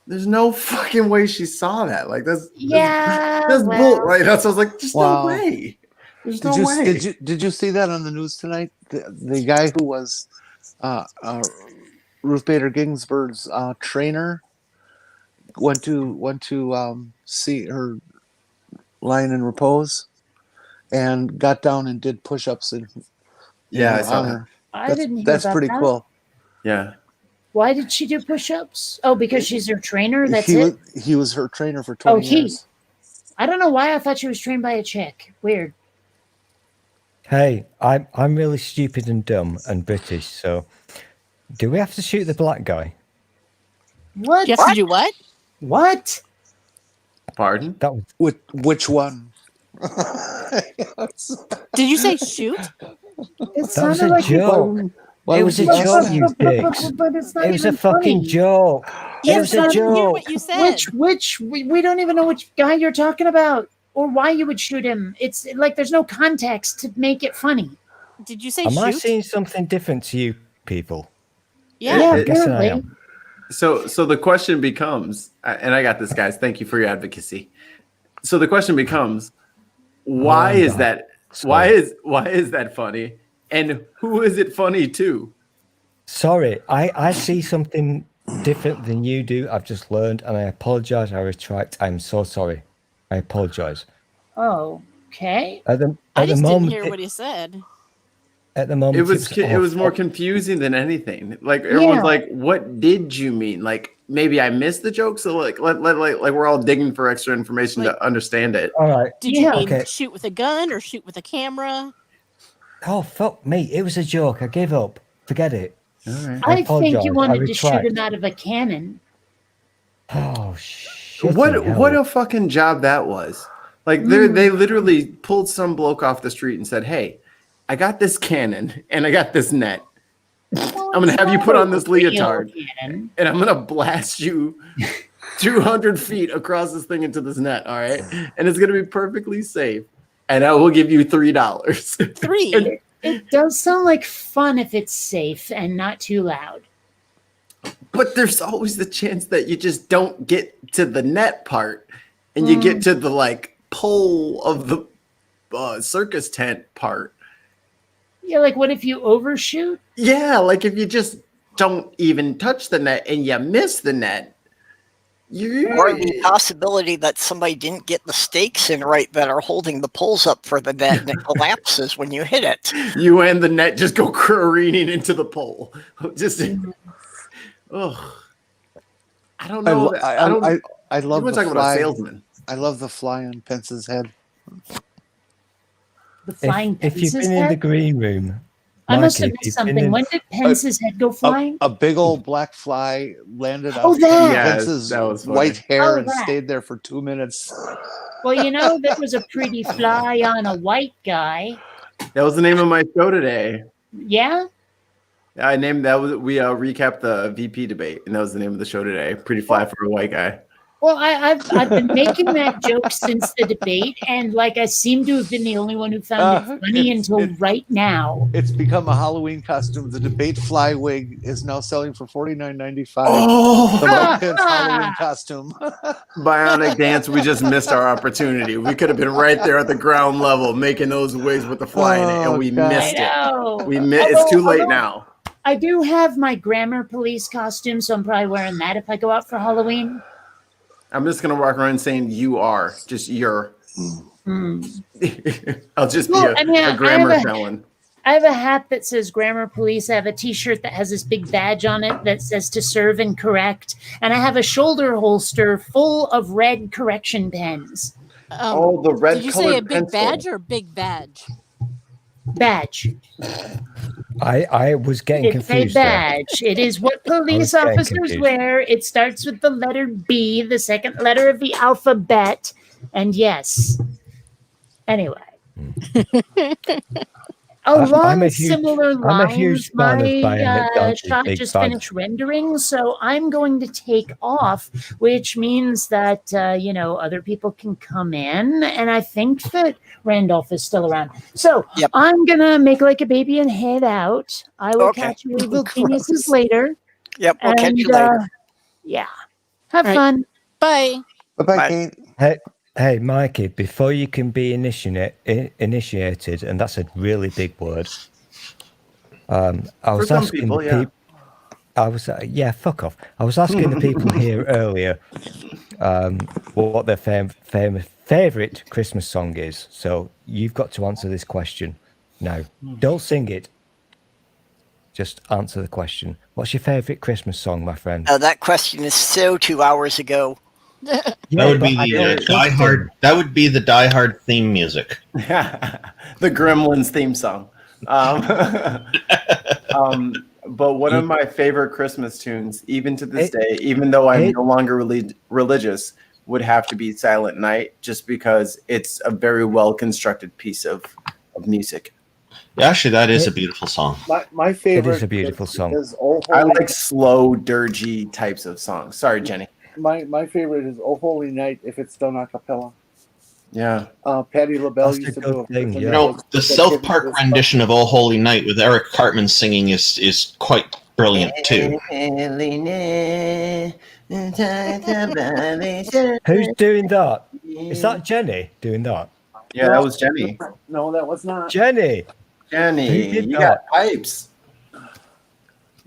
there's no fucking way she saw that. Like that's bull, right? That's I was like, there's no way. There's no way. Did you see that on the news tonight? The guy who was Ruth Bader Ginsburg's trainer went to see her lying in repose and got down and did push-ups and I saw that. I didn't hear that's about pretty that. cool. Yeah. Why did she do push-ups? Oh, because she's her trainer? That's He was her trainer for 20 years. I don't know why I thought she was trained by a chick. Weird. Hey, I'm really stupid and dumb and British, so do we have to shoot the black guy? What? You have to do what? What? Pardon? That was Which one? Did you say shoot? It that was sounded a like joke. Why It would was a you- joke, you dicks. But it's not It was a even fucking funny. joke. It Yes, was a I didn't hear joke. what you said. We don't even know which guy you're talking about. or why you would shoot him. It's like there's no context to make it funny. Did you say Am I shoot? seeing something different to you people? Yeah. I'm guessing I apparently. am. So the question becomes, and I got this, guys. Thank you for your advocacy. So the question becomes, why Oh, is God. that? Sorry. Why is that funny? And who is it funny to? Sorry, I see something different than you do. I've just learned, and I apologize. I retract. I'm so sorry. I apologize. Oh, okay. At the I at the just didn't moment, hear what he said. at the moment, It was more off. confusing than anything. Like everyone's Yeah. like, "What did you mean?" Like maybe I missed the joke. So like like we're all digging for extra information Like- to understand it. All right. Did you mean Okay. shoot with a gun or shoot with a camera? Oh fuck me! It was a joke. I gave up. Forget it. All right. I think apologize. you I wanted to shoot retract. him out of a cannon. Oh shit! What a fucking job that was. Like they literally pulled some bloke off the street and said, "Hey, I got this cannon and I got this net. Well, I'm gonna it's have you not put a on this real leotard cannon. and I'm gonna blast you 200 feet across this thing into this net, all right? And it's gonna be perfectly safe. And I will give you $3." 3. It does sound like fun if it's safe and not too loud. But there's always the chance that you just don't get to the net part and you get to the like pole of the circus tent part. Yeah, like what if you overshoot? Yeah, like if you just don't even touch the net and you miss the net, Or the possibility that somebody didn't get the stakes in right that are holding the poles up for the net and it collapses when you hit it. you and the net just go careening into the pole. Just, ugh. I don't know. I don't. I love We're the talking about fly. salesman. I love the fly on Pence's head. The flying If you've Pence's been in the head? green room, I must Mikey, have if missed you've been something. in- When did Pence's head go flying? A big old black fly landed Oh, on that! Yes, Pence's that was funny. white hair Oh, and that. stayed there for 2 minutes. Well, you know, there was a pretty fly on a white guy. That was the name of my show today. Yeah? I named that was we recapped the VP debate, and that was the name of the show today. Pretty fly for a white guy. Well, I've been making that joke since the debate, and like I seem to have been the only one who found it funny until right now. It's become a Halloween costume. The debate fly wig is now selling for $49.95. Oh, The White Pants Halloween costume. Bionic Dance! We just missed our opportunity. We could have been right there at the ground level making those wigs with the fly in it, and we God. missed I it. know. It's too late Although now. I do have my grammar police costume, so I'm probably wearing that if I go out for Halloween. I'm just gonna walk around saying "you are," just "you're." Hmm. I'll just be Well, I mean, a grammar felon. I have a hat that says grammar police. I have a t-shirt that has this big badge on it that says to serve and correct. And I have a shoulder holster full of red correction pens. The red. Did you say a big badge or a big badge? Badge. I was getting It's a confused. there. badge. It is what police getting officers confused. wear. It starts with the letter B, the second letter of the alphabet. And yes. Anyway. Along similar I'm a huge lines, fan of my Bionic Dance's shot big just badge. finished rendering, so I'm going to take off, which means that, other people can come in, and I think that Randolph is still around. So Yep. I'm going to make like a baby and head out. I will Okay. catch you evil Gross. geniuses later. Yep, we'll catch you later. Yeah. Have All right. fun. Bye. Bye-bye, Bye. Kate. Hey, Mikey, before you can be initiated, and that's a really big word. I was some asking people, the yeah. people. I was fuck off. I was asking the people here earlier what their favorite Christmas song is. So you've got to answer this question now. Don't sing it. Just answer the question. What's your favorite Christmas song, my friend? That question is so 2 hours ago. That would be the Die Hard. That would be the Die Hard theme music. The Gremlins theme song. But one of my favorite Christmas tunes, even to this day, even though I'm no longer religious, would have to be Silent Night, just because it's a very well constructed piece of music. Yeah, actually, that is a beautiful song. My favorite. It is a beautiful song. Is Oh I Holy, like slow, dirgy types of songs. Sorry, Jenny. my favorite is Oh Holy Night if it's done a cappella. Yeah. Patty LaBelle That's a used to good do a thing, version yeah. You know, of the that South kid Park was rendition of "Oh Holy Night" with Eric Cartman singing is quite brilliant too. Who's doing that? Is that Jenny doing that? Yeah, that was Jenny. No, that was not. Jenny! Who Jenny, did you that? got pipes.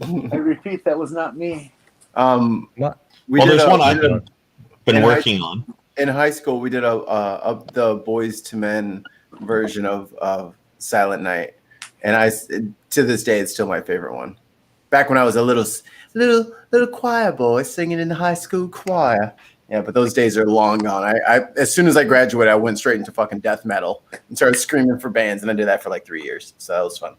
I repeat, that was not me. What? There's one I've been working on. In high school, we did the Boys to Men version of Silent Night, and to this day it's still my favorite one. Back when I was a little choir boy singing in the high school choir. Yeah, but those days are long gone. I as soon as I graduated, I went straight into fucking death metal and started screaming for bands, and I did that for like 3 years. So that was fun.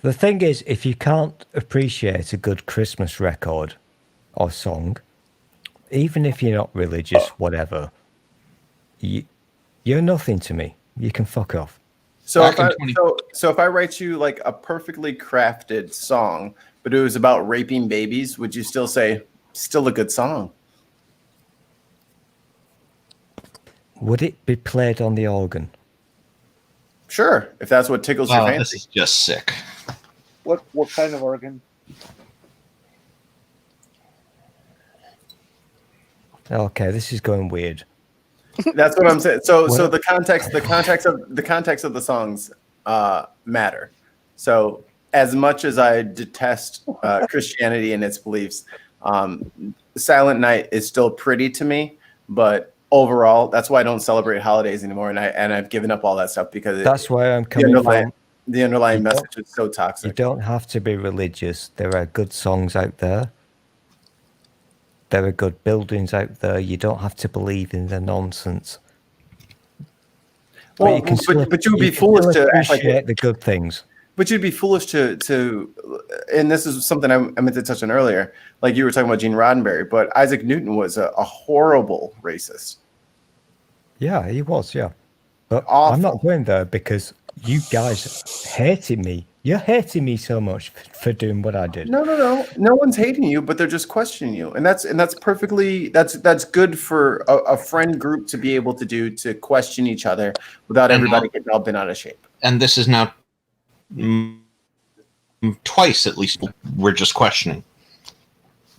The thing is, if you can't appreciate a good Christmas record or song, even if you're not religious, whatever, you're nothing to me. You can fuck off. So if I write you like a perfectly crafted song, but it was about raping babies, would you still say still a good song? Would it be played on the organ? Sure, if that's what tickles your fancy. This is just sick. What kind of organ? Okay, this is going weird. That's what I'm saying. So Well- the context of the songs matter. So as much as I detest Christianity and its beliefs, Silent Night is still pretty to me. But overall, that's why I don't celebrate holidays anymore, and I've given up all that stuff because That's where I'm coming from. The underlying You message is so toxic. You don't have to be religious. There are good songs out there. There are good buildings out there. You don't have to believe in the nonsense. Well, you can but you would be foolish to act like appreciate the good things. But you'd be foolish to, and this is something I meant to touch on earlier. Like you were talking about Gene Roddenberry, but Isaac Newton was a horrible racist. Yeah, he was. Yeah, but Awful. I'm not going there because you guys hated me. You're hating me so much for doing what I did. No. No one's hating you, but they're just questioning you, and that's perfectly that's good for a friend group to be able to do, to question each other without everybody getting all bent out of shape. And this is now twice at least we're just questioning.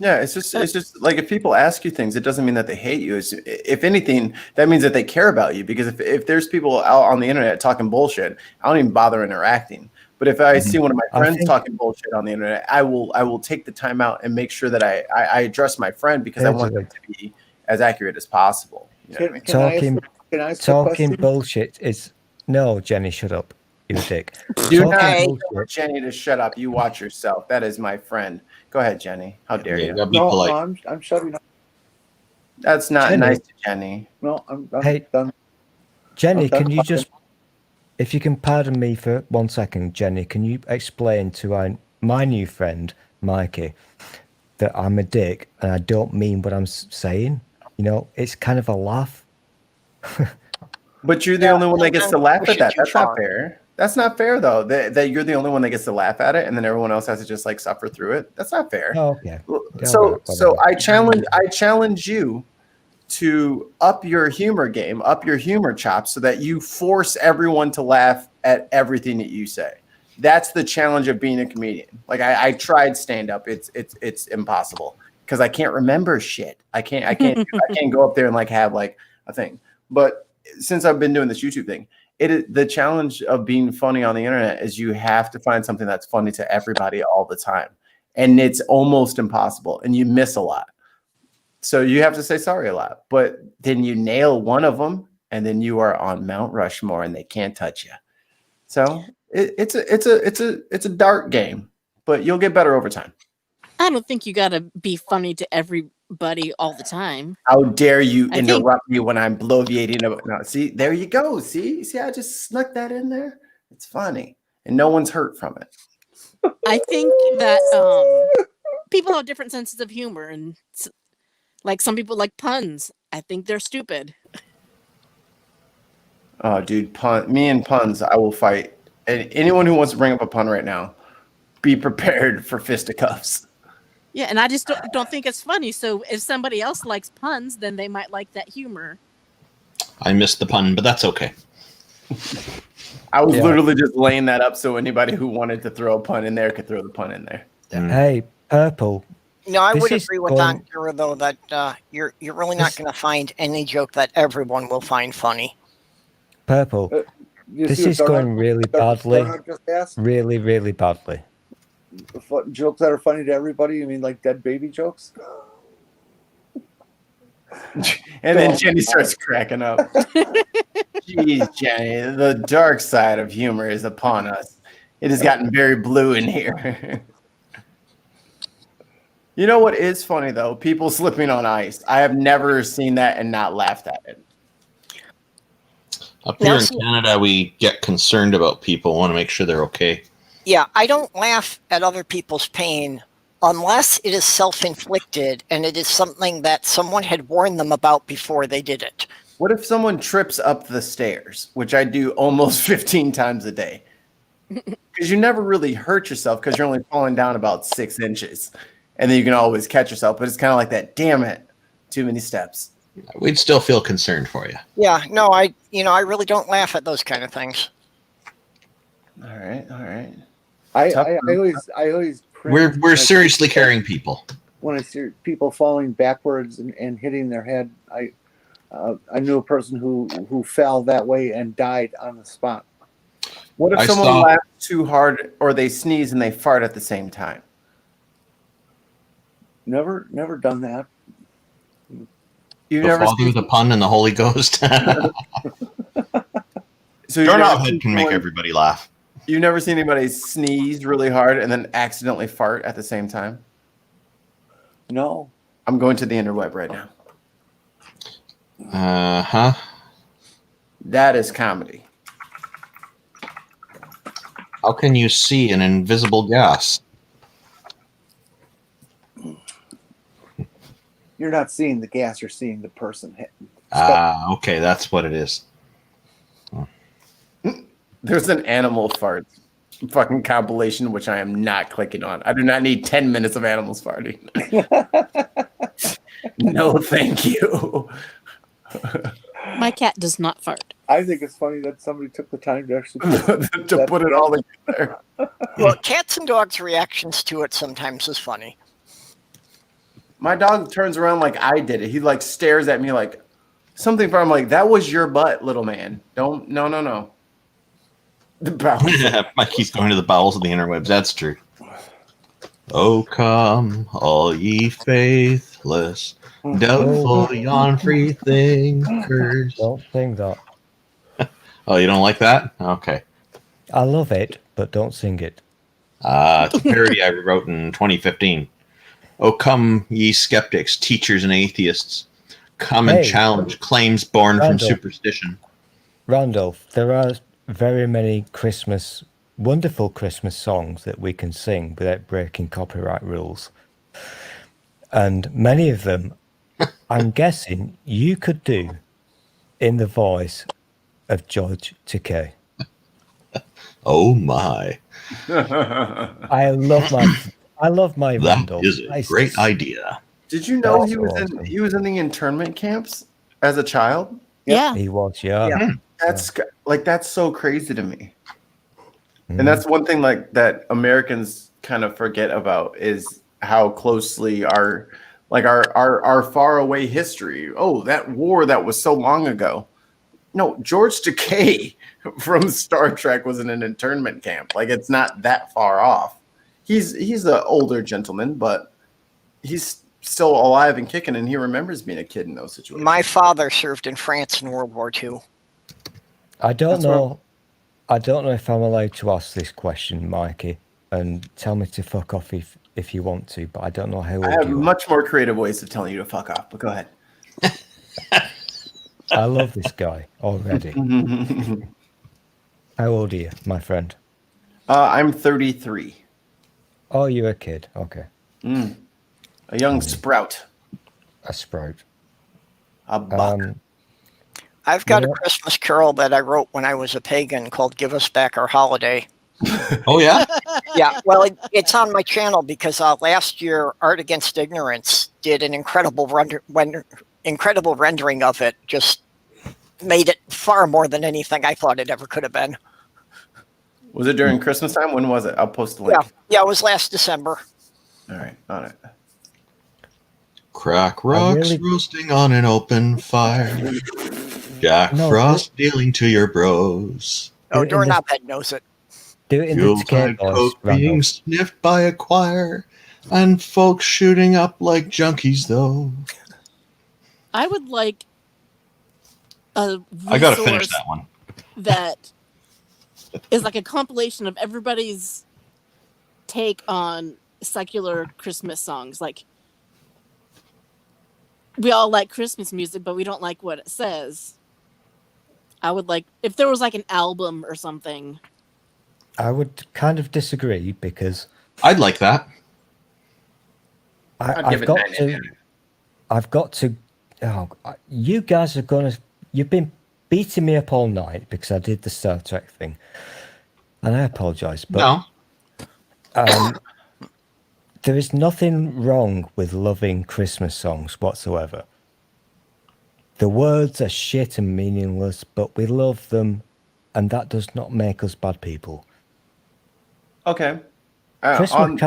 Yeah, it's just like if people ask you things, it doesn't mean that they hate you. If anything, that means that they care about you. Because if there's people out on the internet talking bullshit, I don't even bother interacting. But if I see one of my friends talking bullshit on the internet, I will take the time out and make sure that I address my friend because I want them to be as accurate as possible. You know what I mean? Talking bullshit is no, Jenny, shut up. You dick. Do not tell Jenny to shut up. You watch yourself. That is my friend. Go ahead, Jenny. How dare you? Be polite. I'm shutting up. That's not Jenny. nice to Jenny. No, I'm Hey, done. Jenny, I'm done can you talking. just, if you can pardon me for 1 second, Jenny, can you explain to my new friend, Mikey, that I'm a dick and I don't mean what I'm saying? You know, it's kind of a laugh. But you're the only one that gets to laugh at that. Too That's not far. fair. That's not fair, though. That you're the only one that gets to laugh at it, and then everyone else has to just like suffer through it. That's not fair. Oh, okay. So whatever. I challenge you to up your humor game, up your humor chops, so that you force everyone to laugh at everything that you say. That's the challenge of being a comedian. Like I tried stand up. It's impossible because I can't remember shit. I can't go up there and like have like a thing. But since I've been doing this YouTube thing, the challenge of being funny on the internet is you have to find something that's funny to everybody all the time. And it's almost impossible. And you miss a lot. So you have to say sorry a lot. But then you nail one of them, and then you are on Mount Rushmore and they can't touch you. So it's a dark game, but you'll get better over time. I don't think you gotta be funny to everybody all the time. How dare you I think- interrupt me when I'm bloviating? No, see, there you go. See, I just snuck that in there. It's funny, and no one's hurt from it. I think that people have different senses of humor, and like some people like puns. I think they're stupid. Oh, dude, me and puns, I will fight. And anyone who wants to bring up a pun right now, be prepared for fisticuffs. Yeah, and I just don't think it's funny. So if somebody else likes puns, then they might like that humor. I missed the pun, but that's okay. I was Yeah. literally just laying that up so anybody who wanted to throw a pun in there could throw the pun in there. Hey, Purple. No, I This would is agree with going- Ankara, though, that you're really not This- going to find any joke that everyone will find funny. Purple. You This see what is going really badly. Darnard just asked? Really, really badly. Jokes that are funny to everybody. You mean like dead baby jokes? And then Jenny starts cracking up. Jeez, Jenny, the dark side of humor is upon us. It has gotten very blue in here. You know what is funny, though? People slipping on ice. I have never seen that and not laughed at it. Up here in Nelson- Canada, we get concerned about people, want to make sure they're okay. Yeah, I don't laugh at other people's pain unless it is self-inflicted and it is something that someone had warned them about before they did it. What if someone trips up the stairs, which I do almost 15 times a day? Because you never really hurt yourself because you're only falling down about 6 inches. And then you can always catch yourself. But it's kind of like that, damn it, too many steps. We'd still feel concerned for you. Yeah, no, I really don't laugh at those kind of things. All right, all right. I Tough always cringe We're seriously carrying people. when I see people falling backwards and hitting their head. I knew a person who fell that way and died on the spot. What if I someone saw- laughs too hard or they sneeze and they fart at the same time? Never done that. You've The never Father, seen, the Pun, and the Holy Ghost. so you've never Doorknob seen head can make someone- everybody laugh. You've never seen anybody sneeze really hard and then accidentally fart at the same time? No. I'm going to the interweb right now. Uh-huh. That is comedy. How can you see an invisible gas? You're not seeing the gas, you're seeing the person hit. Ah, okay, that's what it is. There's an animal fart fucking compilation, which I am not clicking on. I do not need 10 minutes of animals farting. No, thank you. My cat does not fart. I think it's funny that somebody took the time to actually To put it all together. Well, cats and dogs' reactions to it sometimes is funny. My dog turns around like I did it. He like stares at me like something from like, that was your butt, little man. Don't, no. The bowels. Mikey's going to the bowels of the interwebs. That's true. Oh, come, all ye faithless, doubtful, yon free thinkers. Don't sing that. Oh, you don't like that? Okay. I love it, but don't sing it. It's a parody I wrote in 2015. Oh, come, ye skeptics, teachers, and atheists. Come and Hey. challenge claims born from Randolph. superstition. Randolph, there are very many wonderful Christmas songs that we can sing without breaking copyright rules. And many of them, I'm guessing you could do in the voice of George Takei. Oh, my. I love my That Randolph. is a great idea. Did you know That's he was awesome. in the internment camps as a child? Yeah. He was, yeah. Yeah. That's so crazy to me. Mm. And that's one thing like that Americans kind of forget about is how closely our far away history. Oh, that war that was so long ago. No, George Takei from Star Trek was in an internment camp. Like it's not that far off. He's an older gentleman, but he's still alive and kicking, and he remembers being a kid in those situations. My father served in France in World War II. I don't That's know. I don't know if I'm allowed to ask this question, Mikey, and tell me to fuck off if you want to. But I don't know how old I have you are. much more creative ways of telling you to fuck off, but go ahead. I love this guy already. How old are you, my friend? I'm 33. Oh, you're a kid. Okay, A young sprout. a sprout. A buck. I've got a Yeah. Christmas carol that I wrote when I was a pagan called "Give Us Back Our Holiday." Oh, yeah? Yeah, well, it's on my channel because last year Art Against Ignorance did an incredible rendering of it. Just made it far more than anything I thought it ever could have been. Was it during Christmas time? When was it? I'll post the link. Yeah, it was last December. All right, on it. Crack rocks roasting on an open fire. Jack Frost dealing to your bros. Oh, Doorknobhead knows it. Do it in the Yuletide coke being sniffed by a choir, and folks shooting up like junkies, though. I would like a I gotta finish that one. That is like a compilation of everybody's take on secular Christmas songs. Like, we all like Christmas music, but we don't like what it says. I would like, if there was like an album or something. I would kind of disagree because I'd like that. I've got to. Oh, you guys are gonna. You've been beating me up all night because I did the Star Trek thing, and I apologize. But there is nothing wrong with loving Christmas songs whatsoever. The words are shit and meaningless, but we love them, and that does not make us bad people. Okay. Christmas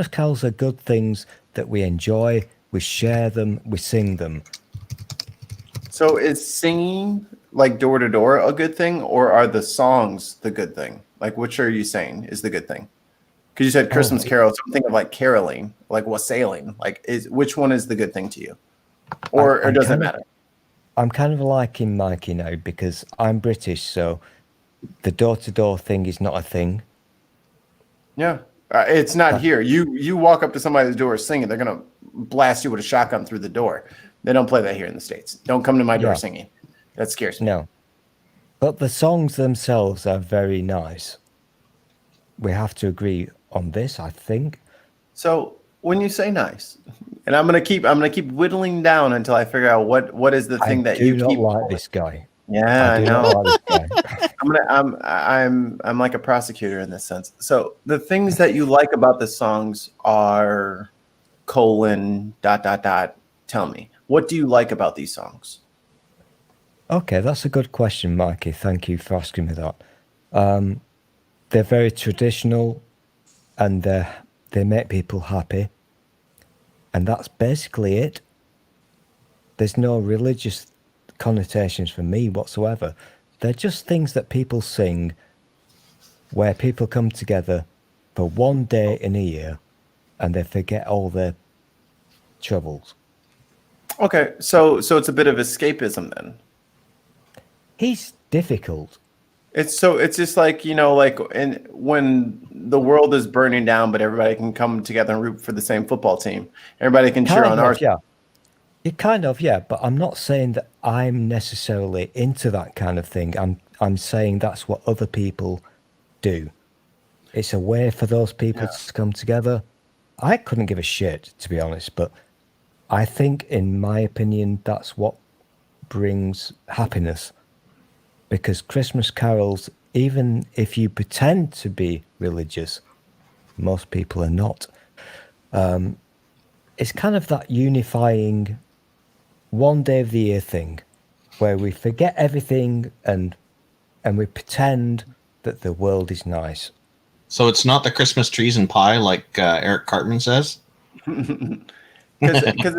carols are good things that we enjoy. We share them. We sing them. So is singing like door to door a good thing, or are the songs the good thing? Like, which are you saying is the good thing? Because you said Christmas carols. I'm thinking of like caroling, like wassailing. Like, which one is the good thing to you, or does it matter? I'm kind of liking Mikey now because I'm British, so the door to door thing is not a thing. Yeah, it's not here. You walk up to somebody's door singing, they're gonna blast you with a shotgun through the door. They don't play that here in the States. Don't come to my door singing. That scares me. No, but the songs themselves are very nice. We have to agree on this, I think. So when you say nice, and I'm gonna keep whittling down until I figure out what is the thing that you keep. Like this guy. Yeah, I know. Like this guy. I'm like a prosecutor in this sense. So the things that you like about the songs are : Tell me, what do you like about these songs? Okay, that's a good question, Mikey. Thank you for asking me that. They're very traditional, and they make people happy, and that's basically it. There's no religious connotations for me whatsoever. They're just things that people sing where people come together for one day in a year and they forget all their troubles. Okay, so it's a bit of escapism then. He's difficult. It's just like, like when the world is burning down, but everybody can come together and root for the same football team. Everybody can cheer on ours. Yeah. It kind of, yeah, but I'm not saying that I'm necessarily into that kind of thing. I'm saying that's what other people do. It's a way for those people to come together. I couldn't give a shit, to be honest, but I think, in my opinion, that's what brings happiness. Because Christmas carols, even if you pretend to be religious, most people are not. It's kind of that unifying one day of the year thing where we forget everything and we pretend that the world is nice. So it's not the Christmas trees and pie like Eric Cartman says? Because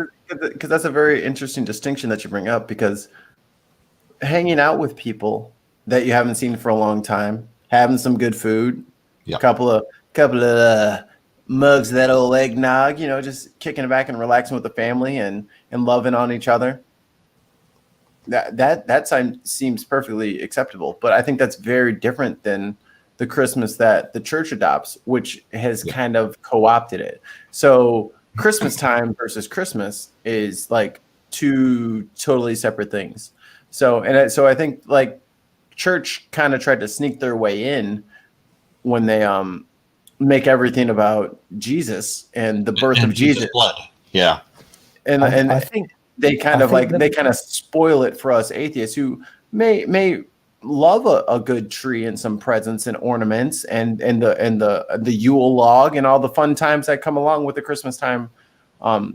that's a very interesting distinction that you bring up, because hanging out with people that you haven't seen for a long time, having some good food, couple of mugs of that old eggnog, just kicking it back and relaxing with the family and loving on each other. That seems perfectly acceptable. But I think that's very different than the Christmas that the church adopts, which has kind of co-opted it. So Christmas time versus Christmas is like two totally separate things. So I think like church kind of tried to sneak their way in when they make everything about Jesus and the birth of Jesus. Blood. Yeah. And I think they kind of spoil it for us atheists who may love a good tree and some presents and ornaments and the Yule log and all the fun times that come along with the Christmas time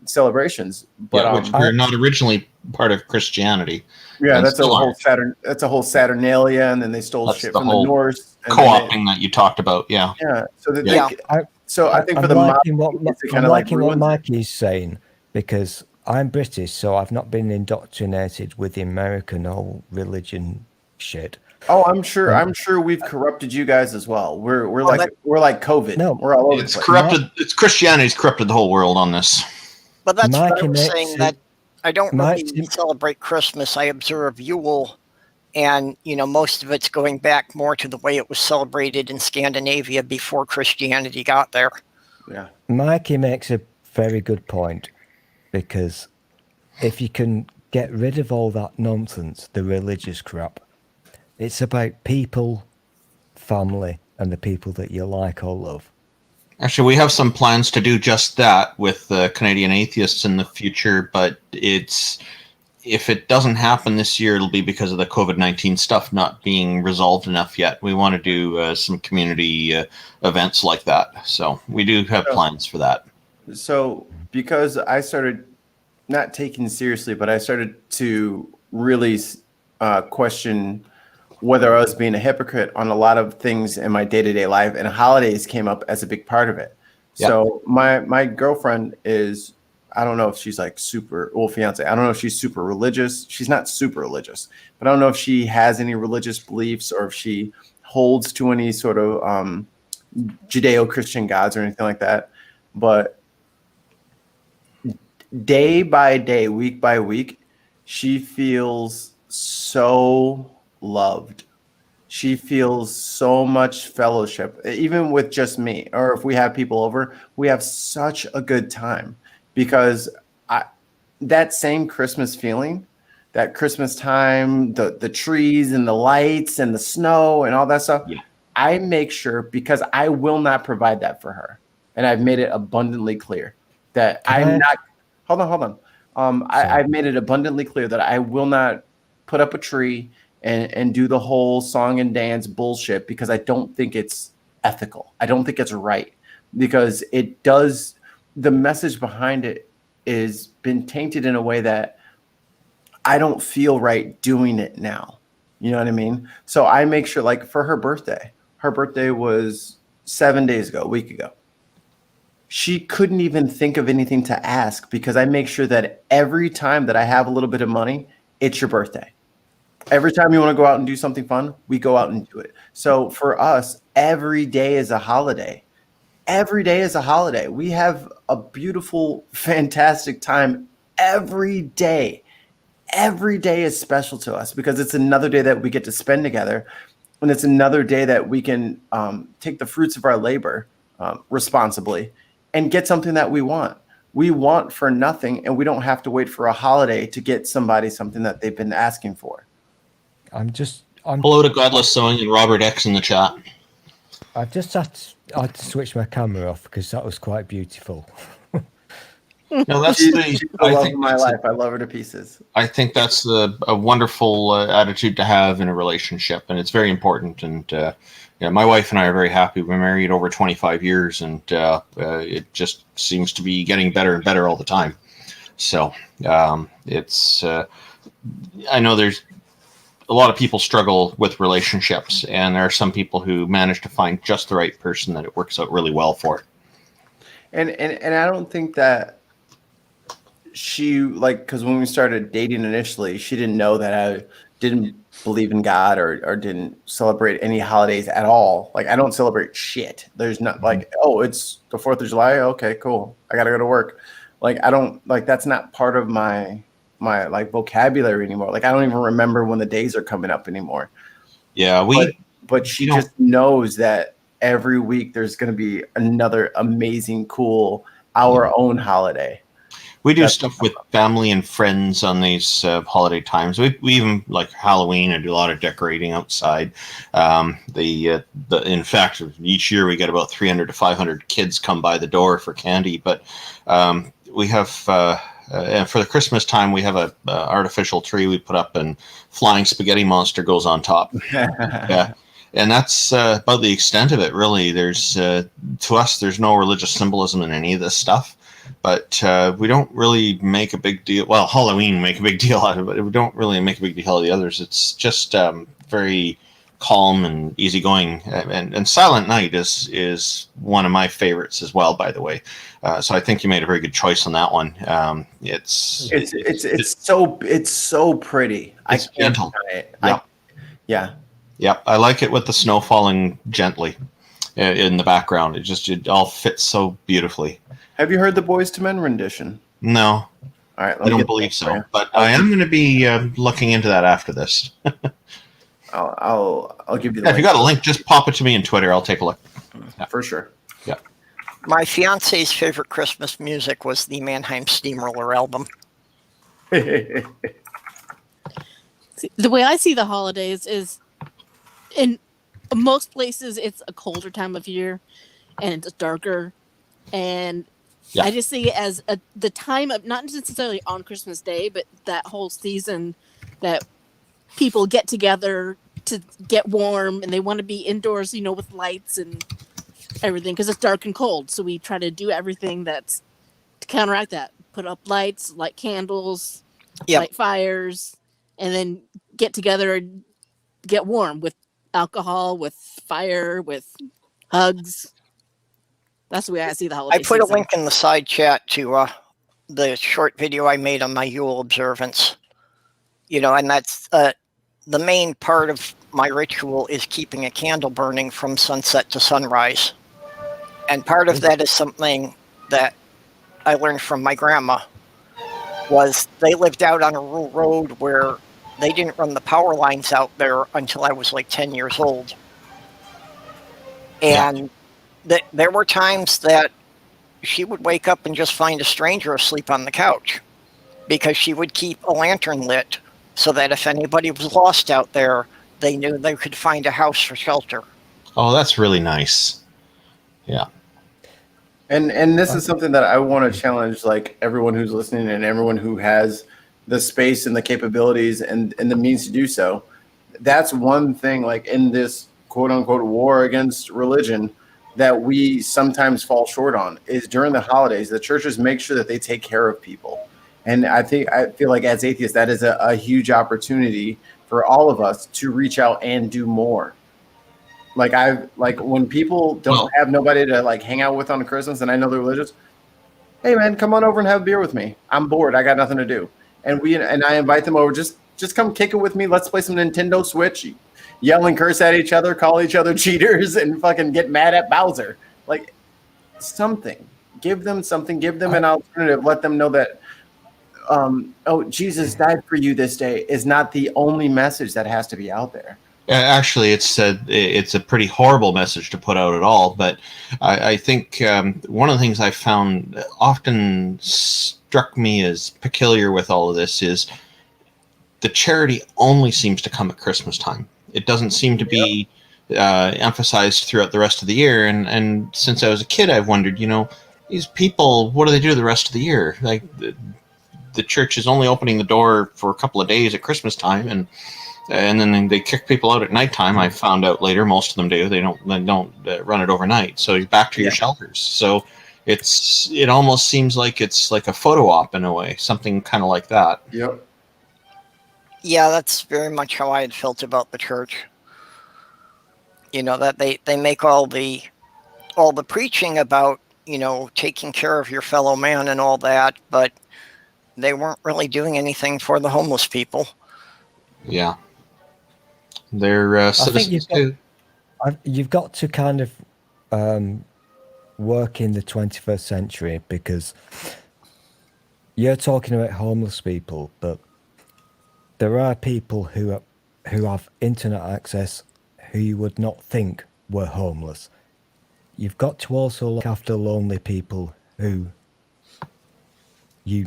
celebrations. But which were not originally part of Christianity. Yeah, And that's a still whole aren't. Saturn. That's a whole Saturnalia, and then they stole That's shit the from the whole Norse. And then Co-opting that you talked about, yeah. yeah. So that Yeah. I think for I'm the liking mob, what it I'm kind of like liking what ruins it. Mikey's saying, because I'm British, so I've not been indoctrinated with the American whole religion shit. Oh, I'm sure we've corrupted you guys as well. We're like COVID. No. We're all over It's the place. corrupted. It's Christianity's corrupted the whole world on this. But that's what Mikey I was makes saying, it- that I don't really Mikey- celebrate Christmas. I observe Yule, and most of it's going back more to the way it was celebrated in Scandinavia before Christianity got there. Yeah. Mikey makes a very good point, because if you can get rid of all that nonsense, the religious crap, it's about people, family, and the people that you like or love. Actually, we have some plans to do just that with Canadian atheists in the future, but if it doesn't happen this year, it'll be because of the COVID-19 stuff not being resolved enough yet. We want to do some community events like that. So we do have plans for that. So because I started not taking seriously, but I started to really question whether I was being a hypocrite on a lot of things in my day-to-day life, and holidays came up as a big part of it. Yeah. So my girlfriend is, I don't know if she's like fiance. I don't know if she's super religious. She's not super religious, but I don't know if she has any religious beliefs or if she holds to any sort of Judeo-Christian gods or anything like that. But day by day, week by week, she feels so loved. She feels so much fellowship, even with just me, or if we have people over, we have such a good time, because that same Christmas feeling, that Christmas time, the trees and the lights and the snow and all that stuff, yeah. I make sure, because I will not provide that for her. And I've made it abundantly clear that I'm not, hold on. I've made it abundantly clear that I will not put up a tree and do the whole song and dance bullshit, because I don't think it's ethical. I don't think it's right, because the message behind it is been tainted in a way that I don't feel right doing it now. You know what I mean? So I make sure, like for her birthday was 7 days ago, a week ago. She couldn't even think of anything to ask, because I make sure that every time that I have a little bit of money, it's your birthday. Every time you want to go out and do something fun, we go out and do it. So for us, every day is a holiday. Every day is a holiday. We have a beautiful, fantastic time every day. Every day is special to us, because it's another day that we get to spend together. And it's another day that we can take the fruits of our labor responsibly and get something that we want. We want for nothing, and we don't have to wait for a holiday to get somebody something that they've been asking for. Hello to Godless Sewing and Robert X in the chat. I've just had to switch my camera off, because that was quite beautiful. No, that's She's the love of my life. I love her to pieces. I think that's a wonderful attitude to have in a relationship, and it's very important. And my wife and I are very happy. We're married over 25 years, and it just seems to be getting better and better all the time. So it's I know there's a lot of people struggle with relationships, and there are some people who manage to find just the right person that it works out really well for. And I don't think that she, like, because when we started dating initially, she didn't know that I didn't believe in God or didn't celebrate any holidays at all. Like, I don't celebrate shit. There's not like, oh, it's the 4th of July. Okay, cool. I got to go to work. Like, I don't, like, that's not part of my like vocabulary anymore. Like, I don't even remember when the days are coming up anymore. Yeah, but she just knows that every week there's going to be another amazing, cool, our own holiday. We do stuff with family and friends on these holiday times. We even, like Halloween, and do a lot of decorating outside. In fact, each year we get about 300 to 500 kids come by the door for candy. But we have, and for the Christmas time, we have a artificial tree we put up, and flying spaghetti monster goes on top. Yeah. And that's about the extent of it, really. There's to us, there's no religious symbolism in any of this stuff. but we don't really make a big deal. Well, Halloween make a big deal out of it, but we don't really make a big deal of the others. It's just very calm and easygoing. And Silent Night is one of my favorites as well, by the way. So I think you made a very good choice on that one. It's so pretty. It's gentle. Yeah. I like it with the snow falling gently in the background. It all fits so beautifully. Have you heard the Boys to Men rendition? No. All right. I don't believe so, but I am going to be looking into that after this. I'll give you the if you got a link, just pop it to me on Twitter. I'll take a look. For sure. Yeah. My fiance's favorite Christmas music was the Mannheim Steamroller album. The way I see the holidays is, in most places, it's a colder time of year, and it's darker, and I just see it as the time of, not necessarily on Christmas Day, but that whole season that people get together to get warm, and they want to be indoors, with lights and everything, because it's dark and cold. So we try to do everything that's to counteract that. Put up lights, light candles, light fires, and then get together and get warm with alcohol, with fire, with hugs. That's the way I see the holiday I put season. a link in the side chat to the short video I made on my Yule observance. And that's the main part of my ritual is keeping a candle burning from sunset to sunrise. And part of that is something that I learned from my grandma. Was they lived out on a rural road where they didn't run the power lines out there until I was like 10 years old. And there were times that she would wake up and just find a stranger asleep on the couch because she would keep a lantern lit so that if anybody was lost out there, they knew they could find a house for shelter. Oh, that's really nice. Yeah. And this is something that I want to challenge, like, everyone who's listening and everyone who has the space and the capabilities and the means to do so. That's one thing, like, in this quote unquote war against religion that we sometimes fall short on is during the holidays, the churches make sure that they take care of people. And I feel like as atheists, that is a huge opportunity for all of us to reach out and do more. Like when people don't have nobody to like hang out with on Christmas, and I know they're religious. Hey man, come on over and have a beer with me. I'm bored. I got nothing to do. And I invite them over. Just come kick it with me. Let's play some Nintendo Switch. Yell and curse at each other, call each other cheaters, and fucking get mad at Bowser. Like something. Give them something. Give them an alternative. Let them know that Jesus died for you this day is not the only message that has to be out there. Actually, it's a pretty horrible message to put out at all. But I think one of the things I found often struck me as peculiar with all of this is the charity only seems to come at Christmas time. It doesn't seem to be emphasized throughout the rest of the year. And since I was a kid, I've wondered, these people, what do they do the rest of the year? Like the church is only opening the door for a couple of days at Christmas time, and then they kick people out at nighttime. I found out later most of them do. They don't run it overnight. So you're back to your shelters. So it almost seems like it's like a photo op in a way, something kind of like that. Yep. Yeah, that's very much how I had felt about the church. That they make all the preaching about, taking care of your fellow man and all that, but they weren't really doing anything for the homeless people. Yeah. They're citizens too. You've got to kind of work in the 21st century, because you're talking about homeless people, but there are people who have internet access who you would not think were homeless. You've got to also look after lonely people who you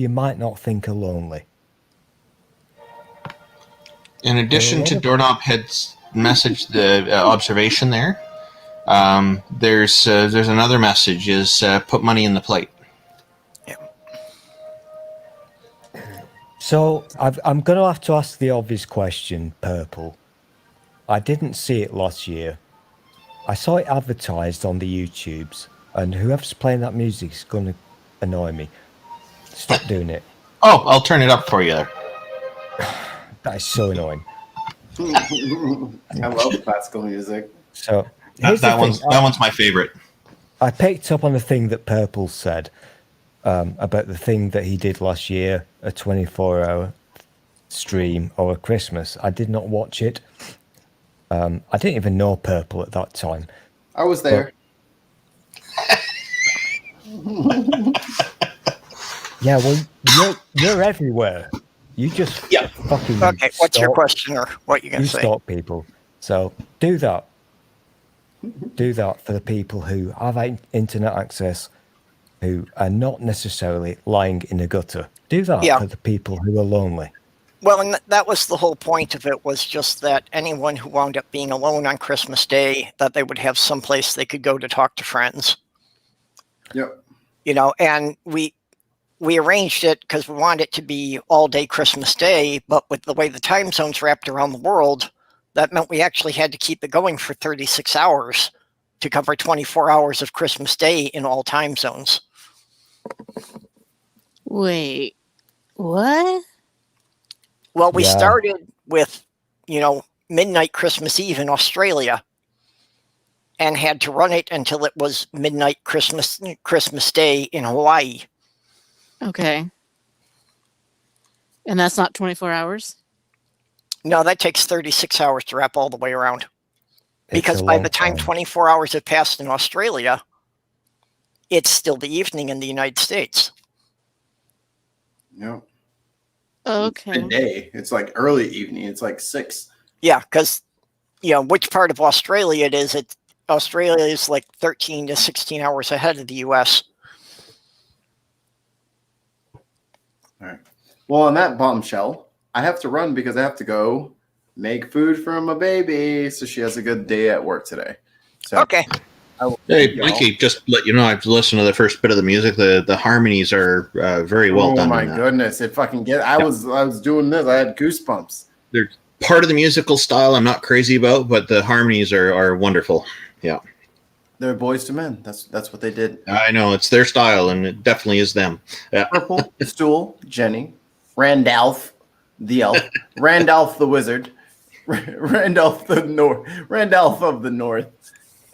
might not think are lonely. In addition to Doorknob Head's message, the observation there, there's another message: is put money in the plate. Yeah. So I'm going to have to ask the obvious question, Purple. I didn't see it last year. I saw it advertised on the YouTubes. and whoever's playing that music is going to annoy me. Stop doing it. Oh, I'll turn it up for you there. That is so annoying. I love classical music. So That one's my favorite. I picked up on the thing that Purple said about the thing that he did last year, a 24-hour stream over Christmas. I did not watch it. I didn't even know Purple at that time. I was there. Yeah, well, you're everywhere. You just fucking Okay, what's your question or what you going to say? stalk people. So do that. Do that for the people who have internet access, who are not necessarily lying in a gutter. Do that for the people who are lonely. Well, and that was the whole point of it, was just that anyone who wound up being alone on Christmas Day, that they would have some place they could go to talk to friends. Yep. You know, and we arranged it because we wanted it to be all day Christmas Day, but with the way the time zones wrapped around the world, that meant we actually had to keep it going for 36 hours to cover 24 hours of Christmas Day in all time zones. Wait, what? Well, we started with, midnight Christmas Eve in Australia and had to run it until it was midnight Christmas Day in Hawaii. Okay. And that's not 24 hours? No, that takes 36 hours to wrap all the way around. Because by the time 24 hours have passed in Australia, it's still the evening in the United States. Yep. Okay. It's midday. It's like early evening. It's like 6. Yeah, because, which part of Australia it is. Australia is like 13 to 16 hours ahead of the U.S. All right. Well, on that bombshell, I have to run because I have to go make food for my baby so she has a good day at work today. So okay. Hey, Mikey, just to let you know, I've listened to the first bit of the music. The harmonies are very well done. Oh my goodness! It fucking I was doing this. I had goosebumps. They're part of the musical style I'm not crazy about, but the harmonies are wonderful. Yeah. They're Boys to Men. That's what they did. I know, it's their style, and it definitely is them. Yeah. Purple, Stool, Jenny, Randolph, the elf, Randolph the wizard, Randolph of the North,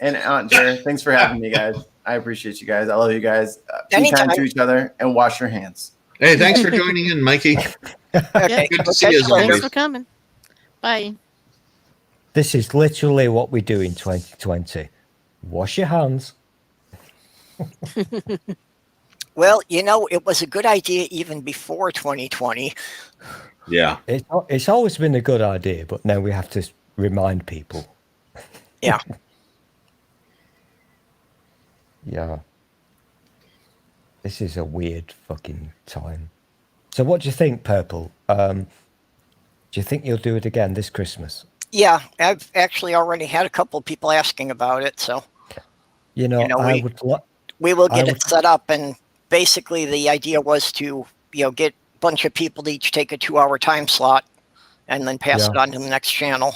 and Aunt Jer. Thanks for having me, guys. I appreciate you guys. I love you guys. Be kind to each other and wash your hands. Hey, thanks for joining in, Mikey. Okay. Good to see you as Thanks always. for coming. Bye. This is literally what we do in 2020. Wash your hands. Well, it was a good idea even before 2020. Yeah. It's always been a good idea, but now we have to remind people. Yeah. Yeah. This is a weird fucking time. So what do you think, Purple? Do you think you'll do it again this Christmas? Yeah, I've actually already had a couple of people asking about it, so we will get it set up, and basically the idea was to get a bunch of people to each take a 2-hour time slot and then pass it on to the next channel.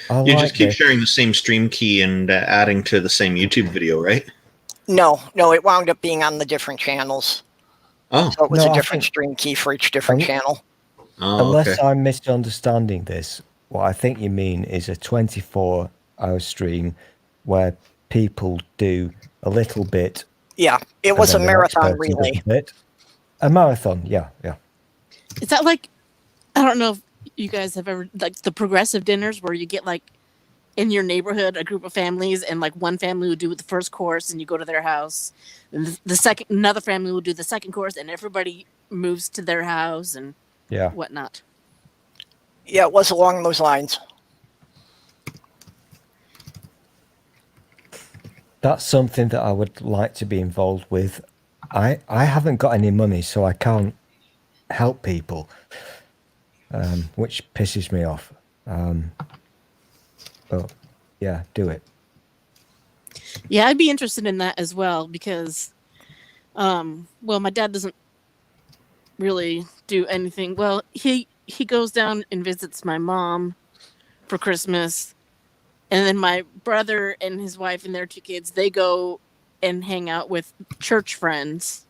You just keep sharing the same stream key and adding to the same YouTube video, right? No, it wound up being on the different channels. Oh, so it was a different stream key for each different channel. Oh, unless I'm misunderstanding this, what I think you mean is a 24-hour stream where people do a little bit. Yeah, it was a marathon relay. A marathon, yeah. Is that like, I don't know if you guys have ever, like the progressive dinners where you get like in your neighborhood a group of families, and like one family would do the first course and you go to their house, and another family will do the second course, and everybody moves to their house and whatnot. Yeah, it was along those lines. That's something that I would like to be involved with. I haven't got any money, so I can't help people, which pisses me off. But yeah, do it. Yeah, I'd be interested in that as well because, my dad doesn't really do anything. Well, he goes down and visits my mom for Christmas. And then my brother and his wife and their 2 kids, they go and hang out with church friends.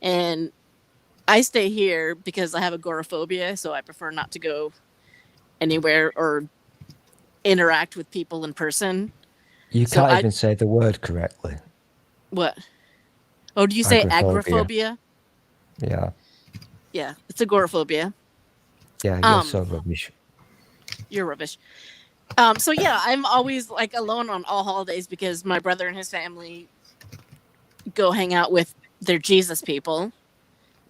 And I stay here because I have agoraphobia, so I prefer not to go anywhere or interact with people in person. You So can't I- even say the word correctly. What? Oh, do you say Agoraphobia. agoraphobia? Yeah. Yeah, it's agoraphobia. Yeah, you're so rubbish. You're rubbish. So yeah, I'm always like alone on all holidays because my brother and his family go hang out with their Jesus people.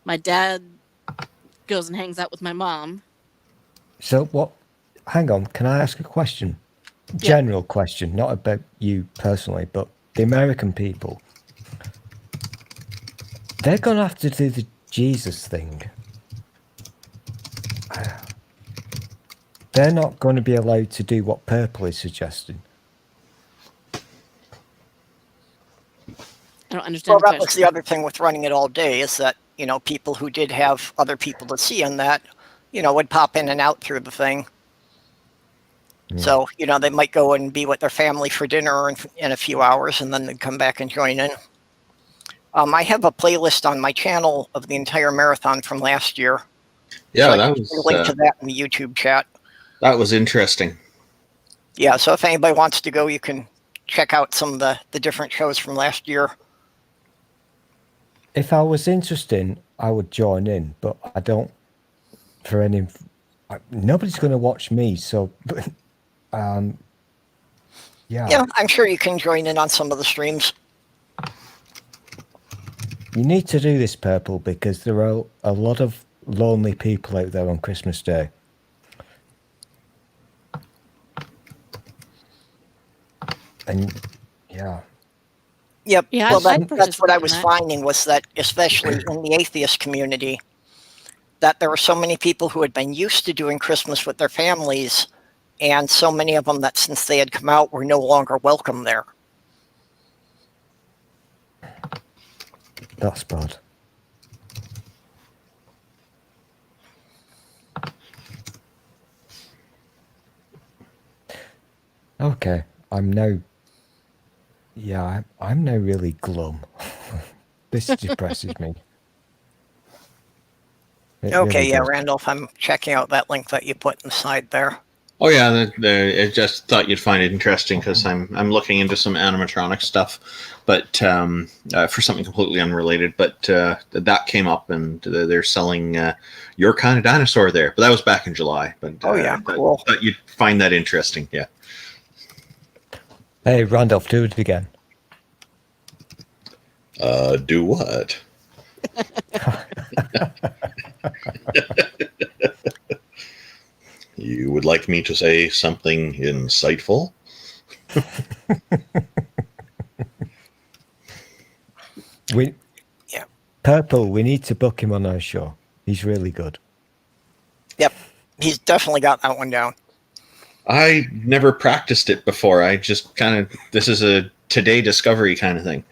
My dad goes and hangs out with my mom. So what? Hang on. Can I ask a question? General question, not about you personally, but the American people. They're going to have to do the Jesus thing. They're not going to be allowed to do what Purple is suggesting. I don't understand. Well, the that was question. the other thing with running it all day is that, you know, people who did have other people to see on that, you know, would pop in and out through the thing. So, you know, they might go and be with their family for dinner in a few hours, and then they'd come back and join in. I have a playlist on my channel of the entire marathon from last year. Yeah, so that was link to that in the YouTube chat. that was interesting. Yeah, so if anybody wants to go, you can check out some of the different shows from last year. If I was interested, I would join in, but I don't. For any, nobody's going to watch me, so. Yeah, I'm sure you can join in on some of the streams. You need to do this, Purple, because there are a lot of lonely people out there on Christmas Day. And yeah. Yep. Yeah, well, I'd that's what I was participate in that. finding was that, especially in the atheist community, that there were so many people who had been used to doing Christmas with their families, and so many of them that since they had come out were no longer welcome there. That's bad. Okay, I'm now. Yeah, I'm now really glum. This depresses me. It Okay, really yeah, does. Randolph, I'm checking out that link that you put inside there. Oh yeah, I just thought you'd find it interesting because I'm looking into some animatronic stuff, but for something completely unrelated. But that came up, and they're selling Your Kind of Dinosaur there. But that was back in July. But Oh yeah, cool. thought you'd find that interesting. Yeah. Hey, Randolph, do it again. Do what? You would like me to say something insightful? Purple, we need to book him on our show. He's really good. Yep, he's definitely got that one down. I never practiced it before. I just kind of, this is a today discovery kind of thing.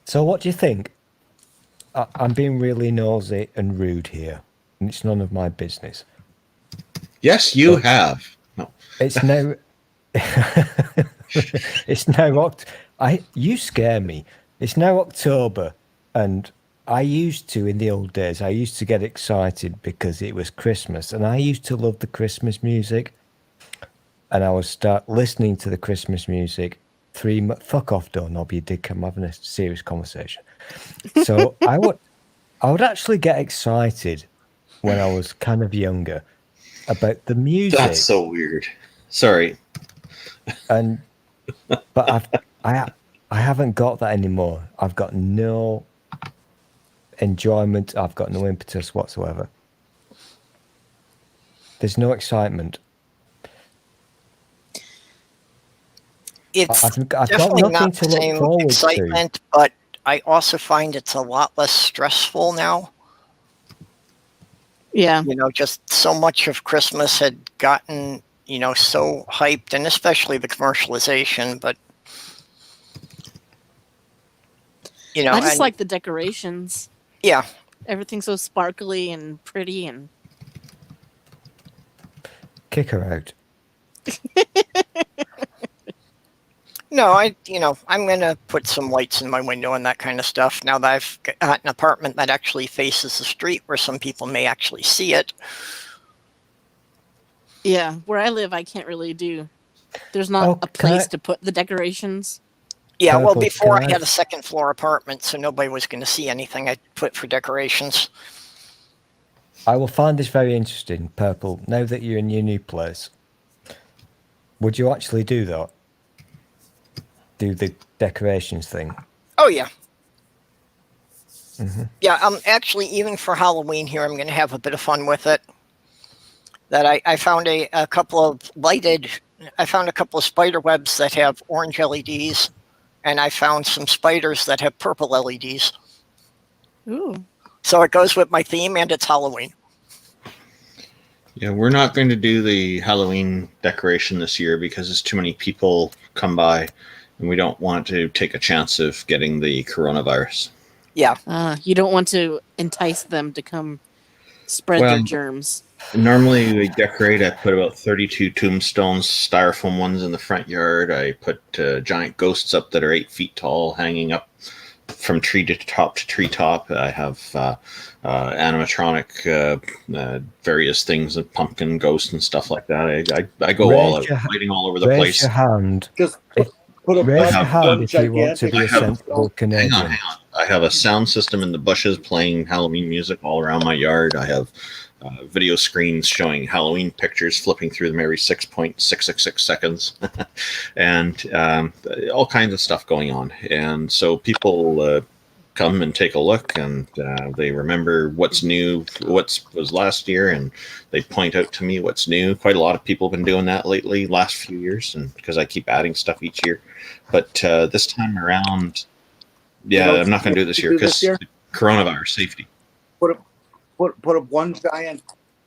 So what do you think? I'm being really nosy and rude here, and it's none of my business. Yes, you have. No. It's now. It's now you scare me. It's now October, and I used to, in the old days, I used to get excited because it was Christmas, and I used to love the Christmas music, and I would start listening to the Christmas music. Fuck off, doorknob, you dick. I'm having a serious conversation. So I would actually get excited when I was kind of younger about the music. That's so weird. Sorry. But I haven't got that anymore. I've got no enjoyment. I've got no impetus whatsoever. There's no excitement. It's I've definitely got nothing not to the look same forward excitement, but I also find it's a lot less stressful now. Yeah. You know, just so much of Christmas had gotten, you know, so hyped, and especially the commercialization, but you know, I just like the decorations. Yeah. Everything's so sparkly and pretty and Kick her out. No, I'm going to put some lights in my window and that kind of stuff now that I've got an apartment that actually faces the street where some people may actually see it. Yeah, where I live, I can't really do. There's not a place to put the decorations. Yeah, well, Purple, before can I had a second floor apartment, so nobody was going to see anything I put for decorations. I will find this very interesting, Purple. Now that you're in your new place, would you actually do that? Do the decorations thing? Oh, yeah. Mm-hmm. Yeah, actually, even for Halloween here, I'm going to have a bit of fun with it. That I found a couple of I found a couple of spider webs that have orange LEDs, and I found some spiders that have purple LEDs. Ooh. So it goes with my theme, and it's Halloween. Yeah, we're not going to do the Halloween decoration this year because there's too many people come by, and we don't want to take a chance of getting the coronavirus. Yeah. You don't want to entice them to come spread their germs. Normally we decorate. I put about 32 tombstones, styrofoam ones in the front yard. I put giant ghosts up that are 8 feet tall, hanging up from tree to treetop. I have animatronic various things, and pumpkin ghosts and stuff like that. I go all out, lighting all over the place. Raise your hand. Just put a raise your hand if you want to be a sensible Canadian. Hang on. I have a sound system in the bushes playing Halloween music all around my yard. I have video screens showing Halloween pictures flipping through them every 6.666 seconds and all kinds of stuff going on. And so people come and take a look, and they remember what's new, what was last year, and they point out to me what's new. Quite a lot of people have been doing that lately, last few years, and because I keep adding stuff each year. But this time around, I'm not going to do it this year because coronavirus safety.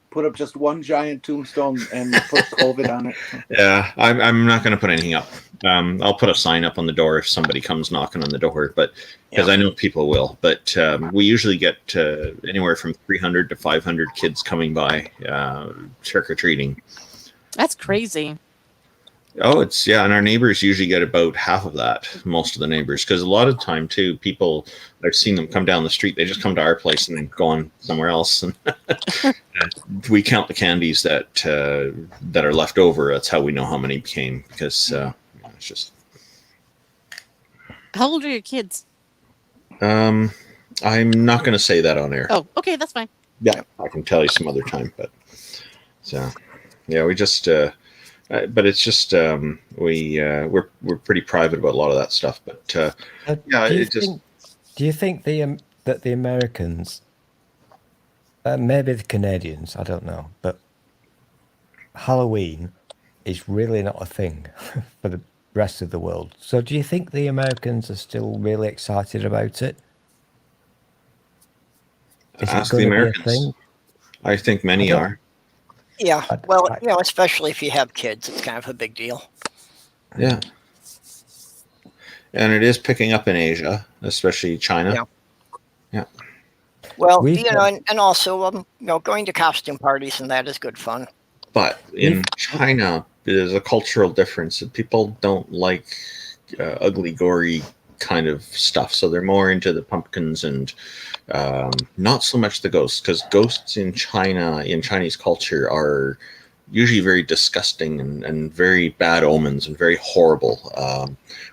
Put up just one giant tombstone and put COVID on it. Yeah, I'm not going to put anything up. I'll put a sign up on the door if somebody comes knocking on the door, but because I know people will. But we usually get anywhere from 300 to 500 kids coming by trick or treating. That's crazy. Oh, and our neighbors usually get about half of that, most of the neighbors, because a lot of the time, too, people, I've seen them come down the street, they just come to our place and then go on somewhere else. And we count the candies that are left over. That's how we know how many came, because it's just... How old are your kids? I'm not going to say that on air. Oh, okay, that's fine. Yeah, I can tell you some other time, but... So, yeah, we just... but it's just we're pretty private about a lot of that stuff. But do you think that the Americans, maybe the Canadians, I don't know, but Halloween is really not a thing for the rest of the world. So do you think the Americans are still really excited about it? Ask the Americans. I think many are. Yeah, well, especially if you have kids, it's kind of a big deal. Yeah. And it is picking up in Asia, especially China. Yeah. Well, and also, going to costume parties and that is good fun. But in China, there's a cultural difference. People don't like ugly, gory kind of stuff. So they're more into the pumpkins and not so much the ghosts, because ghosts in China, in Chinese culture, are usually very disgusting and very bad omens and very horrible.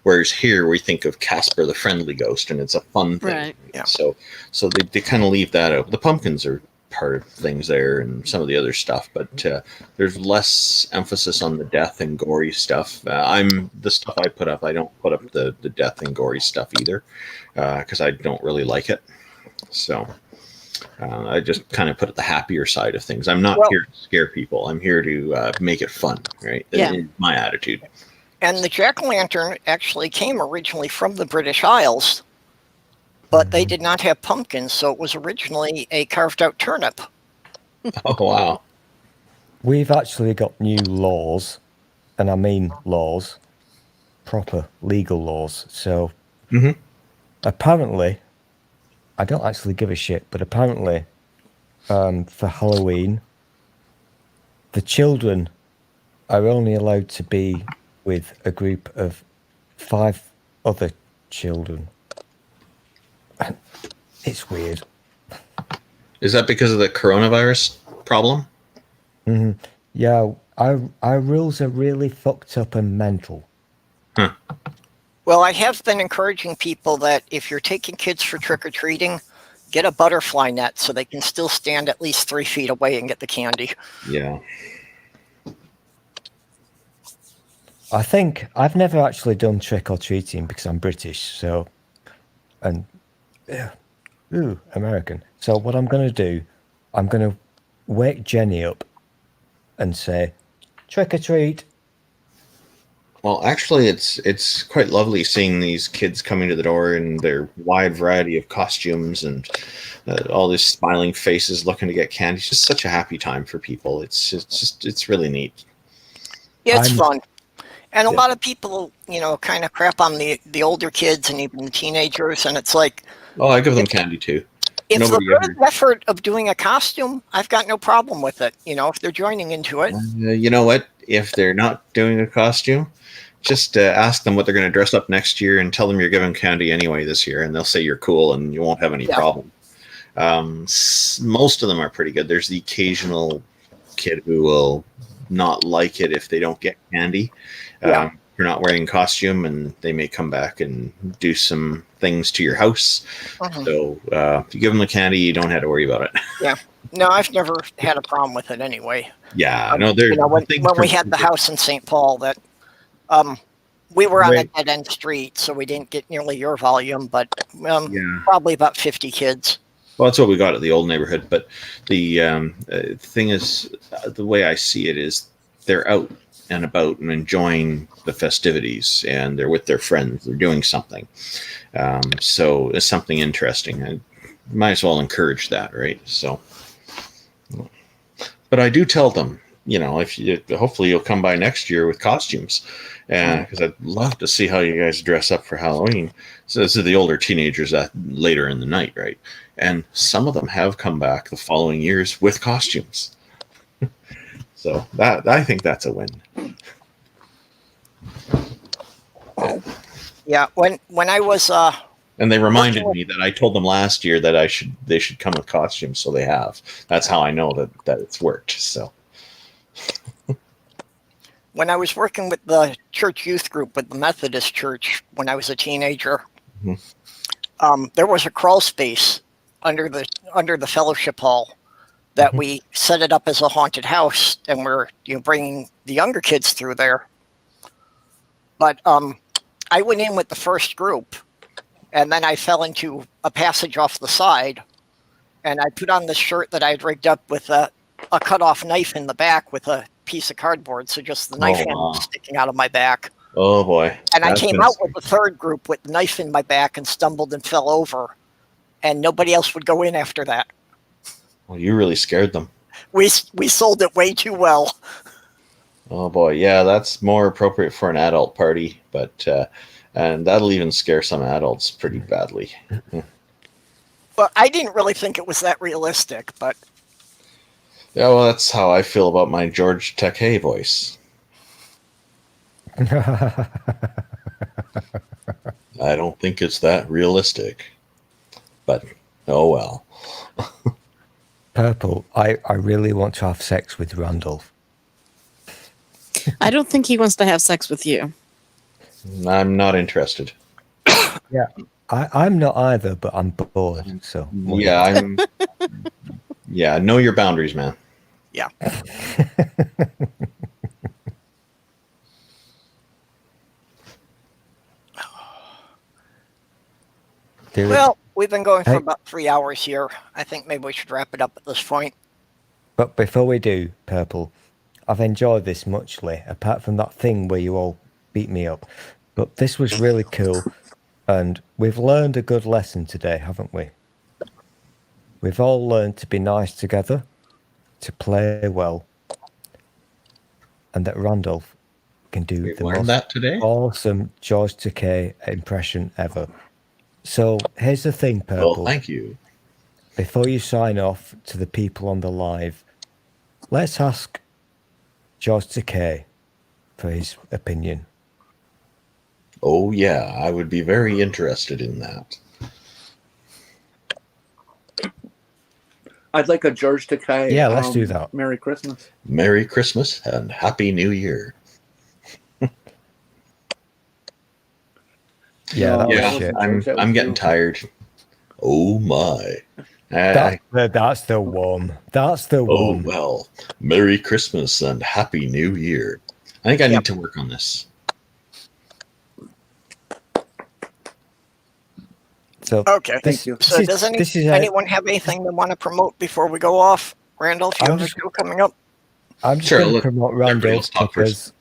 Whereas here we think of Casper the Friendly Ghost, and it's a fun thing. Right. Yeah. So they kind of leave that out. The pumpkins are part of things there and some of the other stuff, but there's less emphasis on the death and gory stuff. The stuff I put up, I don't put up the death and gory stuff either, because I don't really like it. So I just kind of put it the happier side of things. I'm not here to scare people. I'm here to make it fun, right? Yeah. It's my attitude. And the jack-o'-lantern actually came originally from the British Isles, but they did not have pumpkins, so it was originally a carved-out turnip. Oh, wow. We've actually got new laws, and I mean laws, proper legal laws. So apparently, I don't actually give a shit, but apparently for Halloween, the children are only allowed to be with a group of 5 other children. It's weird. Is that because of the coronavirus problem? Yeah, our rules are really fucked up and mental. Well, I have been encouraging people that if you're taking kids for trick-or-treating, get a butterfly net so they can still stand at least 3 feet away and get the candy. Yeah. I think I've never actually done trick-or-treating because I'm British, so... And... American. So what I'm going to do, I'm going to wake Jenny up and say, trick-or-treat. Well, actually, it's quite lovely seeing these kids coming to the door in their wide variety of costumes and all these smiling faces looking to get candy. It's just such a happy time for people. It's really neat. Yeah, it's fun. And a lot of people, kind of crap on the older kids and even the teenagers, and it's like... Oh, I give them candy too. It's the good effort of doing a costume. I've got no problem with it, if they're joining into it. You know what? If they're not doing a costume, just ask them what they're going to dress up next year and tell them you're giving candy anyway this year, and they'll say you're cool and you won't have any problem. Most of them are pretty good. There's the occasional kid who will not like it if they don't get candy. You're not wearing costume, and they may come back and do some things to your house. So if you give them the candy, you don't have to worry about it. Yeah. No, I've never had a problem with it anyway. Yeah. No, there's when we had the house in St. Paul that we were on a dead-end street, so we didn't get nearly your volume, but probably about 50 kids. Well, that's what we got at the old neighborhood. But the thing is, the way I see it is they're out and about and enjoying the festivities, and they're with their friends. They're doing something. So it's something interesting. I might as well encourage that, right? So, but I do tell them, hopefully you'll come by next year with costumes, because I'd love to see how you guys dress up for Halloween. So this is the older teenagers that later in the night, right? And some of them have come back the following years with costumes. So that, I think that's a win. Yeah, when I was and they reminded me that I told them last year that they should come with costumes, so they have. That's how I know that it's worked. So when I was working with the church youth group with the Methodist Church when I was a teenager, there was a crawl space under the fellowship hall that we set it up as a haunted house, and we're bringing the younger kids through there. But I went in with the first group, and then I fell into a passage off the side, and I put on this shirt that I had rigged up with a cut-off knife in the back with a piece of cardboard, so just the knife handle was sticking out of my back. Oh, boy. And I came out with the third group with the knife in my back and stumbled and fell over, and nobody else would go in after that. Well, you really scared them. We sold it way too well. Oh boy, yeah, that's more appropriate for an adult party, but and that'll even scare some adults pretty badly. Well, I didn't really think it was that realistic, but yeah, well, that's how I feel about my George Takei voice. I don't think it's that realistic, but oh well. Purple, I really want to have sex with Randolph. I don't think he wants to have sex with you. I'm not interested. Yeah, I'm not either, but I'm bored. So yeah, yeah, know your boundaries, man. Yeah. Well, we've been going for about 3 hours here. I think maybe we should wrap it up at this point. But before we do, Purple, I've enjoyed this muchly, apart from that thing where you all beat me up. But this was really cool, and we've learned a good lesson today, haven't we? We've all learned to be nice together, to play well, and that Randolph can do the most awesome George Takei impression ever. So here's the thing, Purple. Well, thank you. Before you sign off to the people on the live, let's ask George Takei for his opinion. Oh, yeah, I would be very interested in that. I'd like a George Takei. Yeah, let's do that. Merry Christmas. Merry Christmas and Happy New Year. Yeah, that was Yeah, shit. I'm getting tired. Oh, my. That's the one. That's the Oh, one. well, Merry Christmas and Happy New Year. I think I need to work on this. So Okay. Thank you. So does anyone have anything they want to promote before we go off? Randolph, you have a show coming up? I'm just Sure, going to let promote everybody Randolph else talk because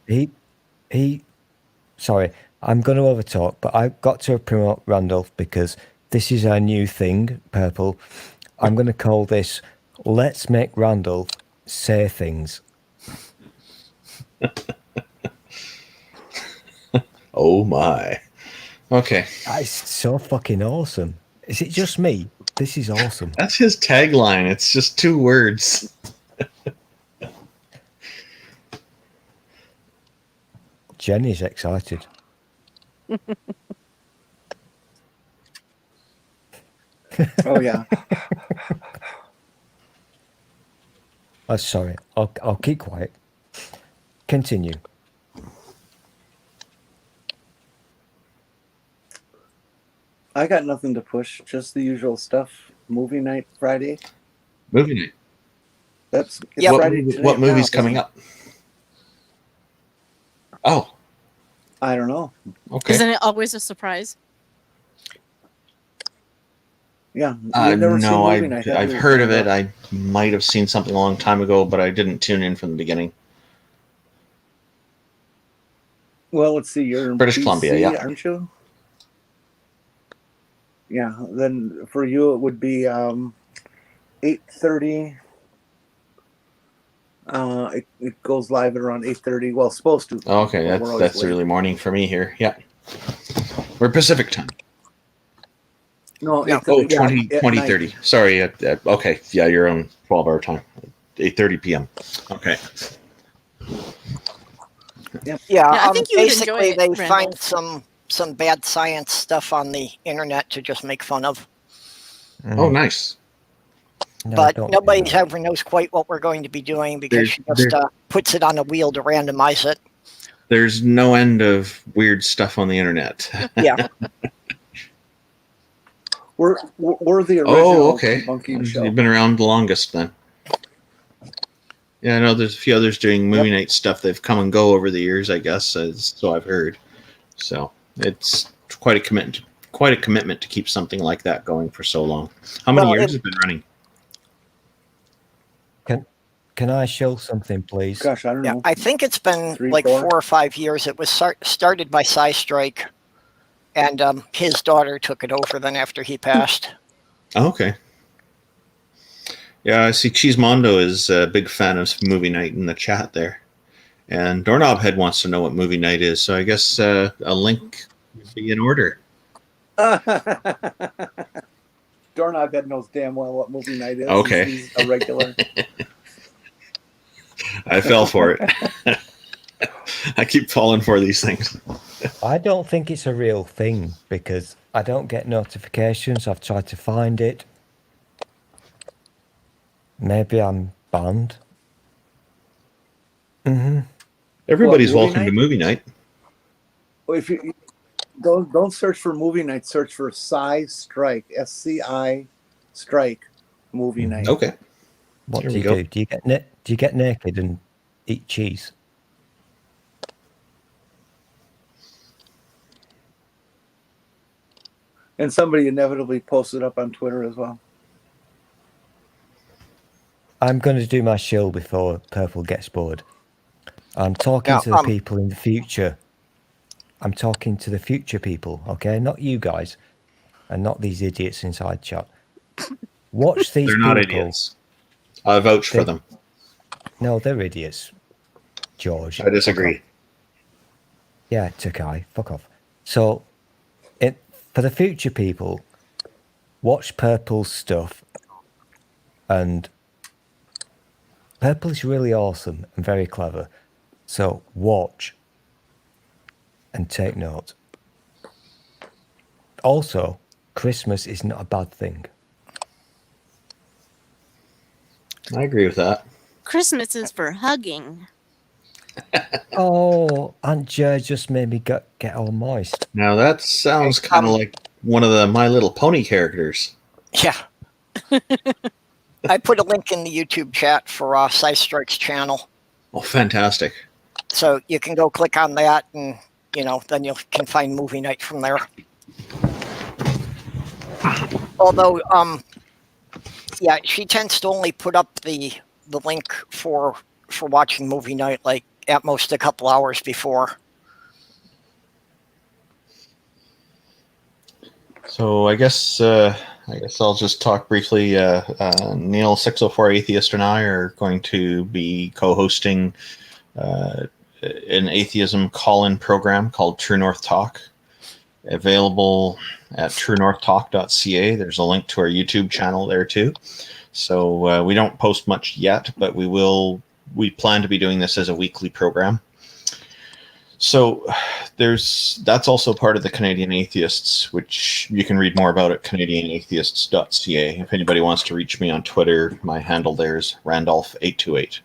sorry, I'm going to overtalk, but I've got to promote Randolph because this is our new thing, Purple. I'm going to call this Let's Make Randolph Say Things. Oh, my. Okay. That's so fucking awesome. Is it just me? This is awesome. That's his tagline. It's just 2 words. Jenny's excited. Oh, yeah. Oh, sorry. I'll keep quiet. Continue. I got nothing to push. Just the usual stuff. Movie night Friday. Movie night. It's Yep. Friday today What movie's now. coming up? Oh, I don't know. okay. Isn't it always a surprise? Yeah. You've never seen No, movie night, have I've you? heard of it. I might have seen something a long time ago, but I didn't tune in from the beginning. Well, let's see. You're in British BC, Columbia, yeah. aren't you? Yeah. Then for you, it would be 8:30. It goes live at around 8:30. Well, it's supposed to. Oh, okay, but we're always that's late. early morning for me here. Yeah. We're Pacific time. No, Yeah. 8:30, Oh, yeah, 20, at night. 30. Sorry. Okay. Yeah, you're on 12-hour time. 8:30 p.m. Okay. Yeah, I think you would enjoy basically it, they Randolph. find some bad science stuff on the internet to just make fun of. Oh, nice. No, But don't do nobody that. ever knows quite what we're going to be doing because There's- she just puts it on a wheel to randomize it. There's no end of weird stuff on the internet. Yeah. We're the original Oh, okay. debunking show. You've been around the longest then. Yeah, I know there's a few others doing movie night stuff. They've come and go over the years, I guess, so I've heard. So it's quite a commitment to keep something like that going for so long. How many Well, years has it been running? Can I show something, please? Gosh, I don't Yeah, know. I think it's been 3, like 4. 4 or 5 years. It was started by Strike, and his daughter took it over then after he passed. Oh, okay. Yeah, I see Cheesemondo is a big fan of movie night in the chat there. And Doorknobhead wants to know what movie night is, so I guess a link would be in order. Doorknobhead knows damn well what movie night is. Okay. He's a regular. I fell for it. I keep falling for these things. I don't think it's a real thing because I don't get notifications. I've tried to find it. Maybe I'm banned. Everybody's What, movie welcome to night? movie night. Well, if you don't search for movie night, search for Sci Strike, SCI Strike movie night. Okay. What Here do we you go. do? Do you get naked and eat cheese? And somebody inevitably posted up on Twitter as well. I'm going to do my shill before Purple gets bored. I'm talking Now, to the people in the future. I'm talking to the future people, okay? Not you guys, and not these idiots inside chat. Watch these They're people. not idiots. I vouch for them. No, they're idiots. George. I disagree. Yeah, Takai, fuck off. So, for the future people, watch Purple's stuff, and Purple is really awesome and very clever. So watch and take note. Also, Christmas is not a bad thing. I agree with that. Christmas is for hugging. Oh, Aunt Jer just made me get all moist. Now that sounds kind of like one of the My Little Pony characters. Yeah. I put a link in the YouTube chat for Size Strike's channel. Oh, fantastic. So you can go click on that and, then you can find movie night from there. Although, yeah, she tends to only put up the link for watching movie night, like at most a couple hours before. So I guess I'll just talk briefly. Neil, s04e02 Atheist, and I are going to be co-hosting an atheism call-in program called True North Talk, available at truenorthtalk.ca. There's a link to our YouTube channel there too. So we don't post much yet, but we plan to be doing this as a weekly program. So that's also part of the Canadian Atheists, which you can read more about at canadianatheists.ca. If anybody wants to reach me on Twitter, my handle there is Randolf828.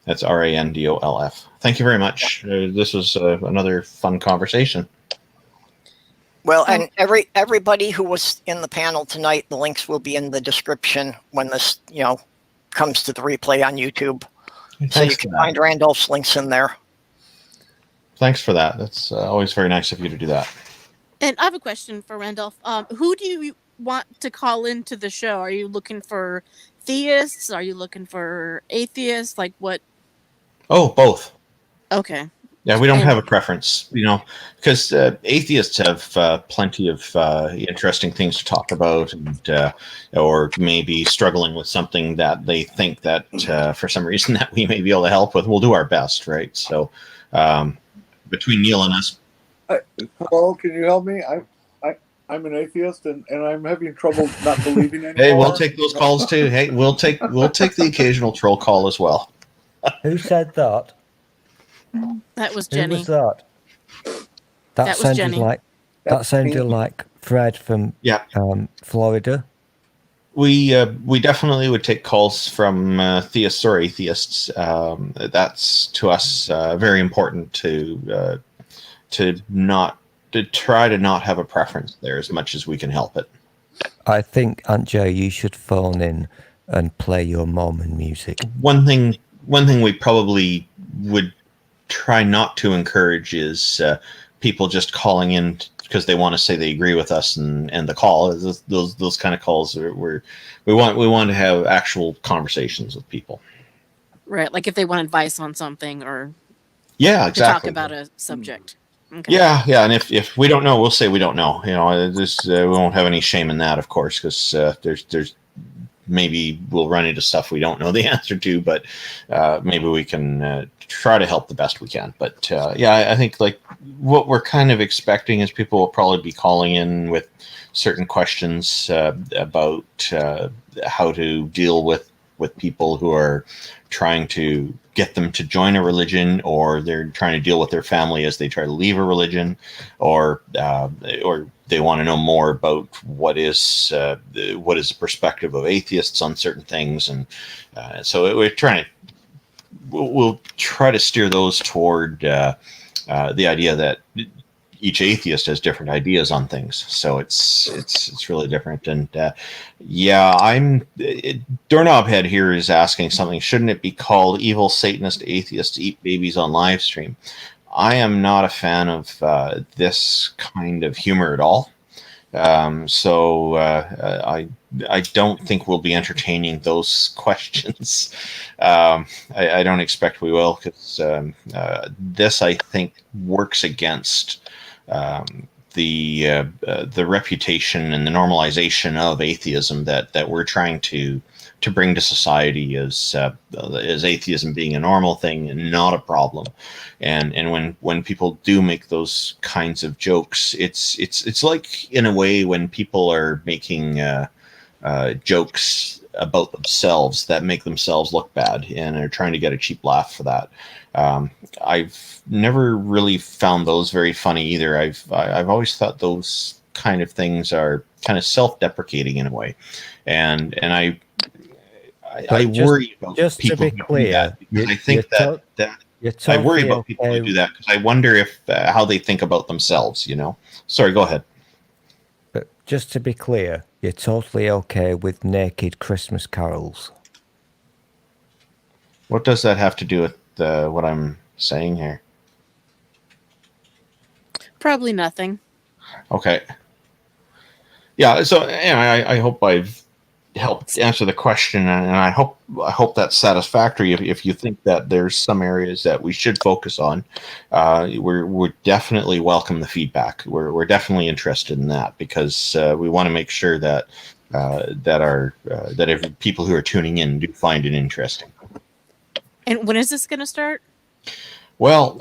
That's RANDOLF. Thank you very much. This was another fun conversation. Well, and everybody who was in the panel tonight, the links will be in the description when this, comes to the replay on YouTube. So you can find Randolph's links in there. Thanks for that. That's always very nice of you to do that. And I have a question for Randolph. Who do you want to call into the show? Are you looking for theists? Are you looking for atheists? Like what? Oh, both. Okay. Yeah, we don't have a preference, because atheists have plenty of interesting things to talk about, and or maybe struggling with something that they think that for some reason that we may be able to help with. We'll do our best, right? So between Neil and us. Hello, can you help me? I'm an atheist, and I'm having trouble not believing anymore. Hey, we'll take those calls too. Hey, we'll take the occasional troll call as well. Who said that? That was Jenny. Who was that? That was sounded Jenny. like Fred from Florida. We definitely would take calls from theists or atheists. That's to us very important to try to not have a preference there as much as we can help it. I think, Aunt Jo, you should phone in and play your Mormon music. One thing we probably would try not to encourage is people just calling in because they want to say they agree with us and the call. Those kind of calls we want to have actual conversations with people. Right, like if they want advice on something or exactly. to talk about a subject. Okay. Yeah, and if we don't know, we'll say we don't know. We won't have any shame in that, of course, because there's maybe we'll run into stuff we don't know the answer to, but maybe we can try to help the best we can. But I think like what we're kind of expecting is people will probably be calling in with certain questions about how to deal with people who are trying to get them to join a religion, or they're trying to deal with their family as they try to leave a religion, or they want to know more about what is the perspective of atheists on certain things, and so we'll try to steer those toward the idea that each atheist has different ideas on things, so it's really different. And Doorknob Head here is asking something. Shouldn't it be called Evil Satanist Atheists Eat Babies on live stream? I am not a fan of this kind of humor at all. So I don't think we'll be entertaining those questions. I don't expect we will, because this, I think, works against the reputation and the normalization of atheism that we're trying to bring to society as atheism being a normal thing and not a problem. And when people do make those kinds of jokes, it's like, in a way, when people are making jokes about themselves that make themselves look bad and are trying to get a cheap laugh for that. I've never really found those very funny either. I've always thought those kind of things are kind of self-deprecating in a way, and I worry about just people to be who do clear, that, because I think that you're I worry totally about people who okay. do that, because I wonder if how they think about themselves. Sorry, go ahead. But just to be clear, you're totally okay with naked Christmas carols. What does that have to do with what I'm saying here? Probably nothing. Okay. Yeah. So anyway, I hope I've helped answer the question, and I hope that's satisfactory. If you think that there's some areas that we should focus on, we're definitely welcome the feedback. We're definitely interested in that, because we want to make sure that that if people who are tuning in do find it interesting. And when is this going to start? Well,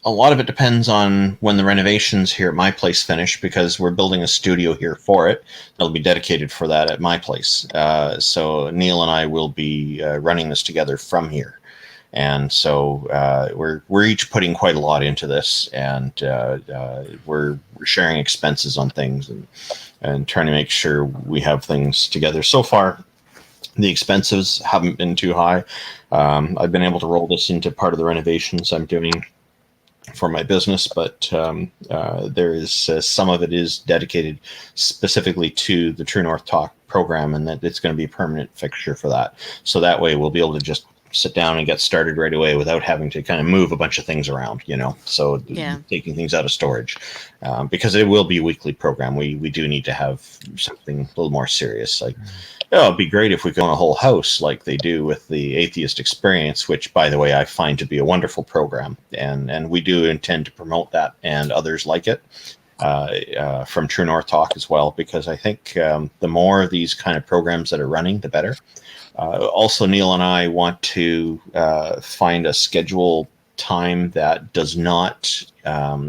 a lot of it depends on when the renovations here at my place finish, because we're building a studio here for it. That'll be dedicated for that at my place. So Neil and I will be running this together from here. And so we're each putting quite a lot into this, and we're sharing expenses on things and trying to make sure we have things together. So far, the expenses haven't been too high. I've been able to roll this into part of the renovations I'm doing for my business, but there is some of it is dedicated specifically to the True North Talk program, and that it's going to be a permanent fixture for that. So that way we'll be able to just sit down and get started right away without having to kind of move a bunch of things around, so taking things out of storage, because it will be a weekly program. We do need to have something a little more serious. Like, it'd be great if we could own a whole house like they do with the Atheist Experience, which, by the way, I find to be a wonderful program, and we do intend to promote that and others like it from True North Talk as well, because I think the more of these kind of programs that are running, the better. Also, Neil and I want to find a schedule time that does not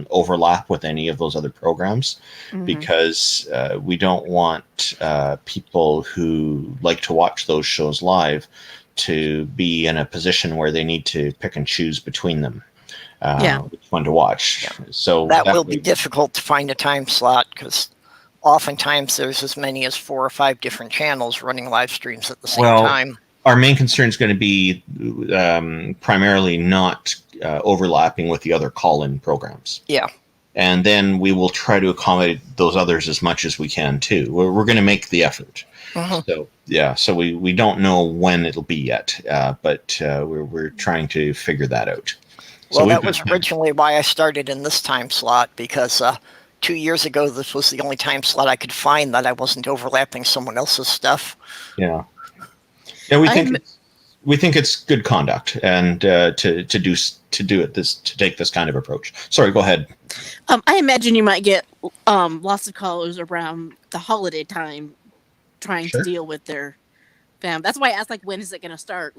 overlap with any of those other programs, because we don't want people who like to watch those shows live to be in a position where they need to pick and choose between them. Which one to watch. Yeah. So that will be difficult to find a time slot, because oftentimes there's as many as 4 or 5 different channels running live streams at the same time. Our main concern is going to be primarily not overlapping with the other call-in programs. Yeah. And then we will try to accommodate those others as much as we can too. We're going to make the effort. So so we don't know when it'll be yet, but we're trying to figure that out. Well, that was originally why I started in this time slot, because 2 years ago, this was the only time slot I could find that I wasn't overlapping someone else's stuff. Yeah, we think it's good conduct, and to take this kind of approach. Sorry, go ahead. I imagine you might get lots of callers around the holiday time trying to deal with their fam. That's why I asked, when is it going to start?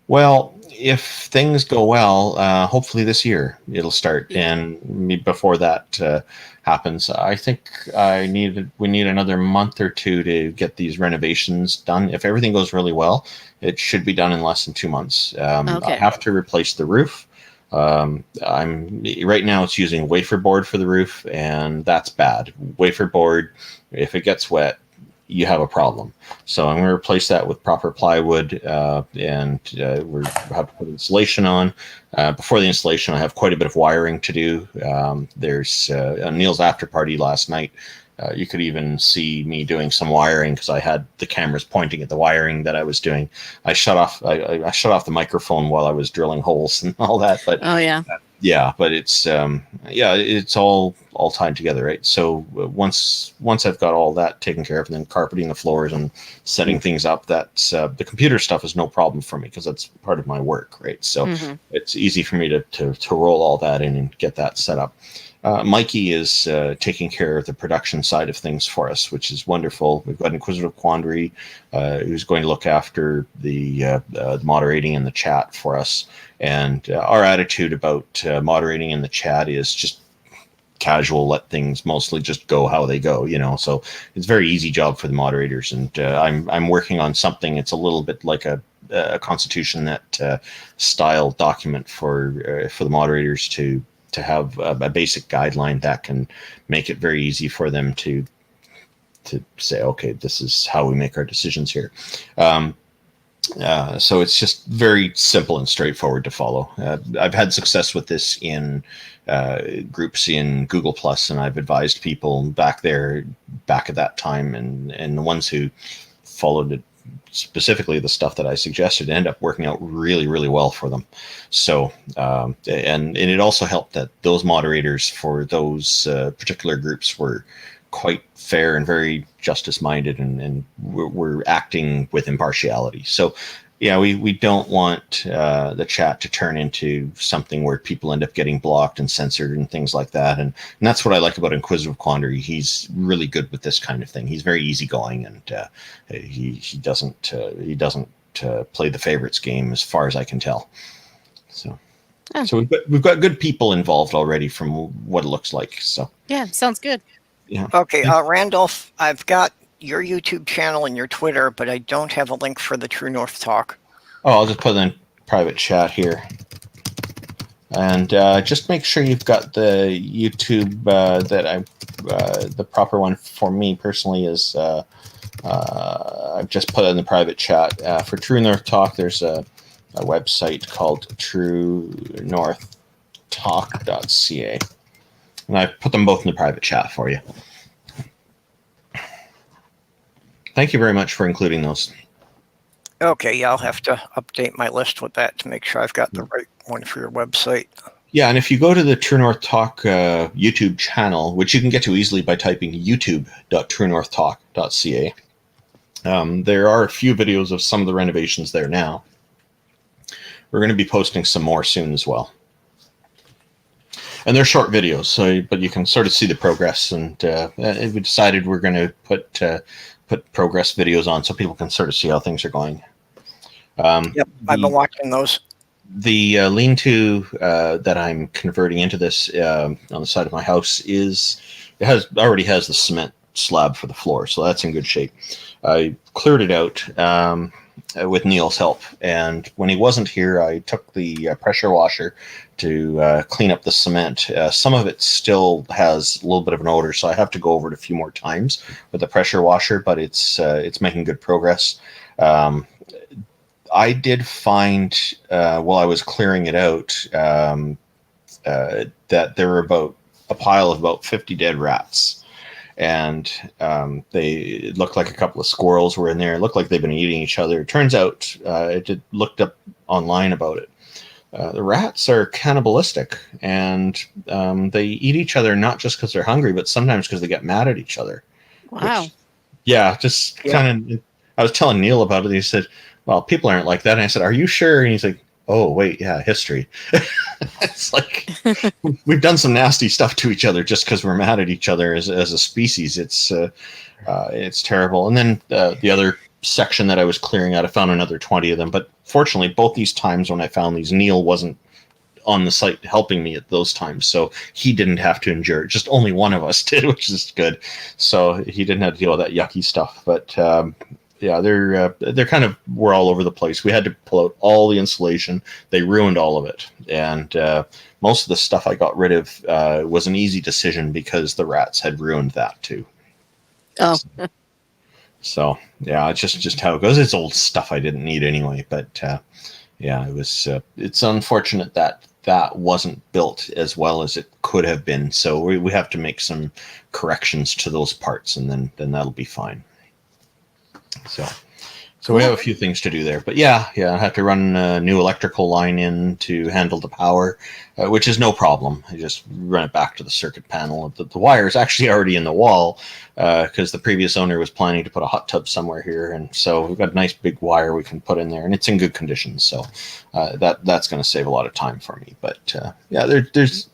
Well, if things go well, hopefully this year it'll start. And before that happens, I think we need another month or two to get these renovations done. If everything goes really well, it should be done in less than 2 months. I have to replace the roof. Right now it's using wafer board for the roof, and that's bad. Wafer board, if it gets wet, you have a problem. So I'm going to replace that with proper plywood, and we have to put insulation on. Before the installation, I have quite a bit of wiring to do. There's Neil's after party last night. You could even see me doing some wiring, because I had the cameras pointing at the wiring that I was doing. I shut off the microphone while I was drilling holes and all that. But but it's all tied together, right? So once I've got all that taken care of, and then carpeting the floors and setting things up, that's the computer stuff is no problem for me, because that's part of my work, right? So it's easy for me to roll all that in and get that set up. Mikey is taking care of the production side of things for us, which is wonderful. We've got Inquisitive Quandary, who's going to look after the moderating in the chat for us. And our attitude about moderating in the chat is just casual, let things mostly just go how they go, So it's a very easy job for the moderators. And I'm working on something. It's a little bit like a Constitution that style document for the moderators to to have a basic guideline that can make it very easy for them to say, okay, this is how we make our decisions here. So it's just very simple and straightforward to follow. I've had success with this in groups in Google Plus, and I've advised people back at that time, and the ones who followed it, specifically the stuff that I suggested, end up working out really, really well for them. So, and it also helped that those moderators for those particular groups were quite fair and very justice minded, and we're acting with impartiality. So yeah, we don't want the chat to turn into something where people end up getting blocked and censored and things like that. And that's what I like about Inquisitive Quandary. He's really good with this kind of thing. He's very easygoing, and he doesn't play the favorites game, as far as I can tell. So. Oh. So we've got good people involved already from what it looks like. So Yeah, sounds good. yeah. Okay, Randolph, I've got your YouTube channel and your Twitter, but I don't have a link for the True North Talk. Oh, I'll just put it in private chat here. And just make sure you've got the YouTube the proper one for me personally is I've just put it in the private chat. For True North Talk, there's a website called truenorthtalk.ca. And I put them both in the private chat for you. Thank you very much for including those. Okay, yeah, I'll have to update my list with that to make sure I've got the right one for your website. Yeah, and if you go to the True North Talk YouTube channel, which you can get to easily by typing youtube.truenorthtalk.ca, there are a few videos of some of the renovations there now. We're going to be posting some more soon as well. And they're short videos, so but you can sort of see the progress. And we decided we're going to put progress videos on so people can sort of see how things are going. Yep, I've been watching those. The lean-to that I'm converting into this on the side of my house already has the cement slab for the floor, so that's in good shape. I cleared it out with Neil's help, and when he wasn't here, I took the pressure washer to clean up the cement. Some of it still has a little bit of an odor, so I have to go over it a few more times with the pressure washer, but it's making good progress. I did find while I was clearing it out that there were about a pile of about 50 dead rats. And it looked like a couple of squirrels were in there. It looked like they've been eating each other. It turns out, looked up online about it. The rats are cannibalistic, and they eat each other not just because they're hungry, but sometimes because they get mad at each other. Wow. Kind of. I was telling Neil about it. He said, "Well, people aren't like that." And I said, "Are you sure?" And he's like, "Oh, wait, yeah, history." It's like we've done some nasty stuff to each other just because we're mad at each other as a species. It's terrible. And then the other section that I was clearing out, I found another 20 of them. But fortunately, both these times when I found these, Neil wasn't on the site helping me at those times, so he didn't have to endure it. Just only one of us did, which is good. So he didn't have to deal with that yucky stuff. But yeah, they're kind of, we're all over the place. We had to pull out all the insulation. They ruined all of it, and most of the stuff I got rid of was an easy decision because the rats had ruined that too. Oh. So yeah, it's just how it goes. It's old stuff I didn't need anyway. But yeah, it was. It's unfortunate that wasn't built as well as it could have been. So we have to make some corrections to those parts, and then that'll be fine. So we have a few things to do there, but yeah, I have to run a new electrical line in to handle the power, which is no problem. I just run it back to the circuit panel. The wire is actually already in the wall because the previous owner was planning to put a hot tub somewhere here, and so we've got a nice big wire we can put in there, and it's in good condition. So that's going to save a lot of time for me. But yeah, there's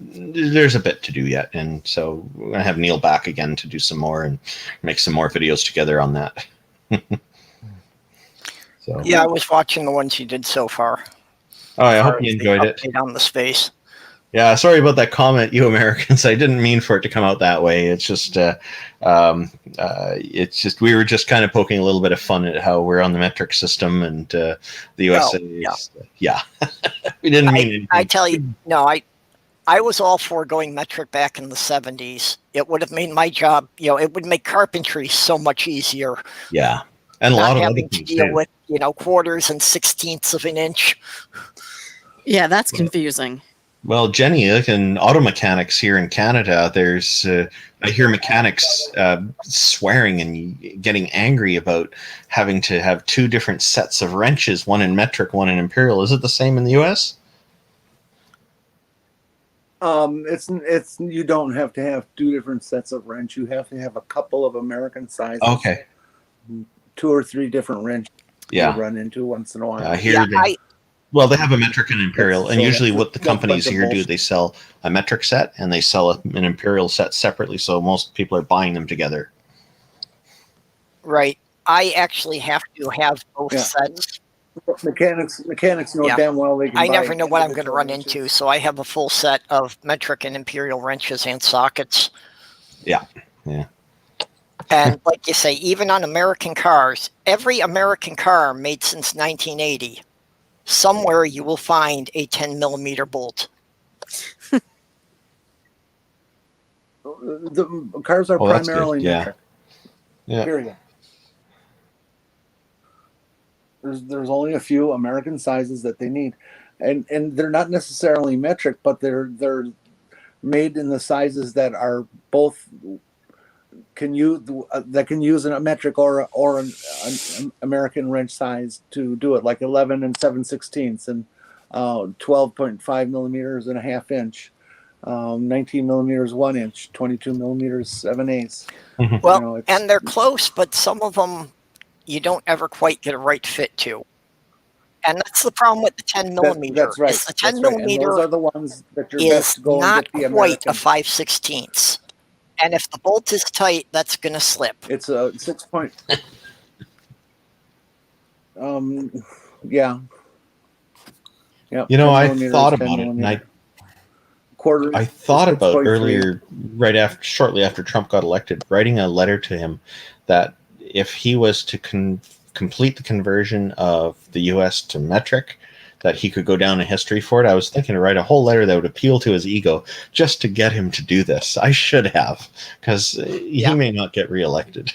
a bit to do yet, and so we're going to have Neil back again to do some more and make some more videos together on that. So. Yeah, I was watching the ones you did so far. Oh, I hope you enjoyed it. On the space. Yeah, sorry about that comment, you Americans. I didn't mean for it to come out that way. It's just we were just kind of poking a little bit of fun at how we're on the metric system, and the USA. Oh, yeah. Yeah. We didn't mean anything. I tell you, no, I was all for going metric back in the 70s. It would have made my job, it would make carpentry so much easier. Yeah. And a Not lot of other having to things deal too. with, quarters and 16ths of an inch. Yeah, that's confusing. Well, Jenny, like in auto mechanics here in Canada, there's I hear mechanics swearing and getting angry about having to have two different sets of wrenches, one in metric, one in imperial. Is it the same in the U.S.? It's you don't have to have two different sets of wrench. You have to have a couple of American sizes. Okay. 2 or 3 different wrenches. Yeah. You run into once in a while. Here well, they have a metric and imperial, and So usually that's- what the that's a bunch companies of here do, bullshit. they sell a metric set and they sell an imperial set separately. So most people are buying them together. Right. I actually have to have both Yeah. sets. Mechanics know Yeah. damn well they can I buy never know what I'm going to individual run wrenches. into, so I have a full set of metric and imperial wrenches and sockets. Yeah. Yeah. And like you say, even on American cars, every American car made since 1980, somewhere you will find a 10 millimeter bolt. The cars are Oh, that's primarily good. Yeah. metric. Yeah. Period. There's only a few American sizes that they need, and they're not necessarily metric, but they're made in the sizes that are both can use a metric or an American wrench size to do it, like 11 and 7/16 and 12.5 millimeters and a half inch, 19 millimeters 1 inch, 22 millimeters 7/8. Well, and they're close, but some of them you don't ever quite get a right fit to. And that's the problem with the 10 millimeter. That's right. Is the 10 That's right. And millimeter those are the ones that you're is best to go and not get the quite American. a 5/16. And if the bolt is tight, that's going to slip. It's a 6 point. Yeah. Yep, You know, 10 I millimeters, thought 10 about it, and millimeter. Quarter. I thought about 6.3. earlier, shortly after Trump got elected, writing a letter to him that if he was to complete the conversion of the U.S. to metric, that he could go down in history for it. I was thinking to write a whole letter that would appeal to his ego just to get him to do this. I should have, because he may not get reelected.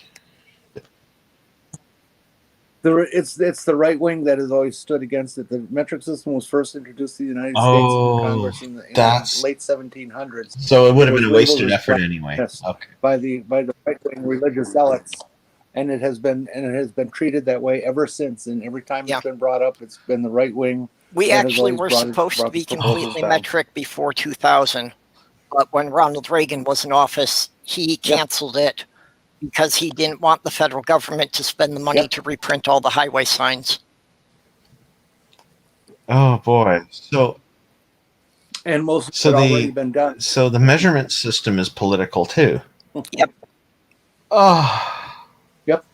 It's the right wing that has always stood against it. The metric system was first introduced to the United States in Congress in the late 1700s. So it would have It been a was wasted labeled as effort anyway. blasphemous Okay. by the right wing religious zealots, and it has been treated that way ever since. And every time it's been brought up, it's been the right wing. We that has actually always were brought supposed to brought be the proposals completely down. metric before 2000. But when Ronald Reagan was in office, he canceled it because he didn't want the federal government to spend the money to reprint all the highway signs. Oh boy. So And most of it already been done. So the measurement system is political too. Yep. Oh. Yep.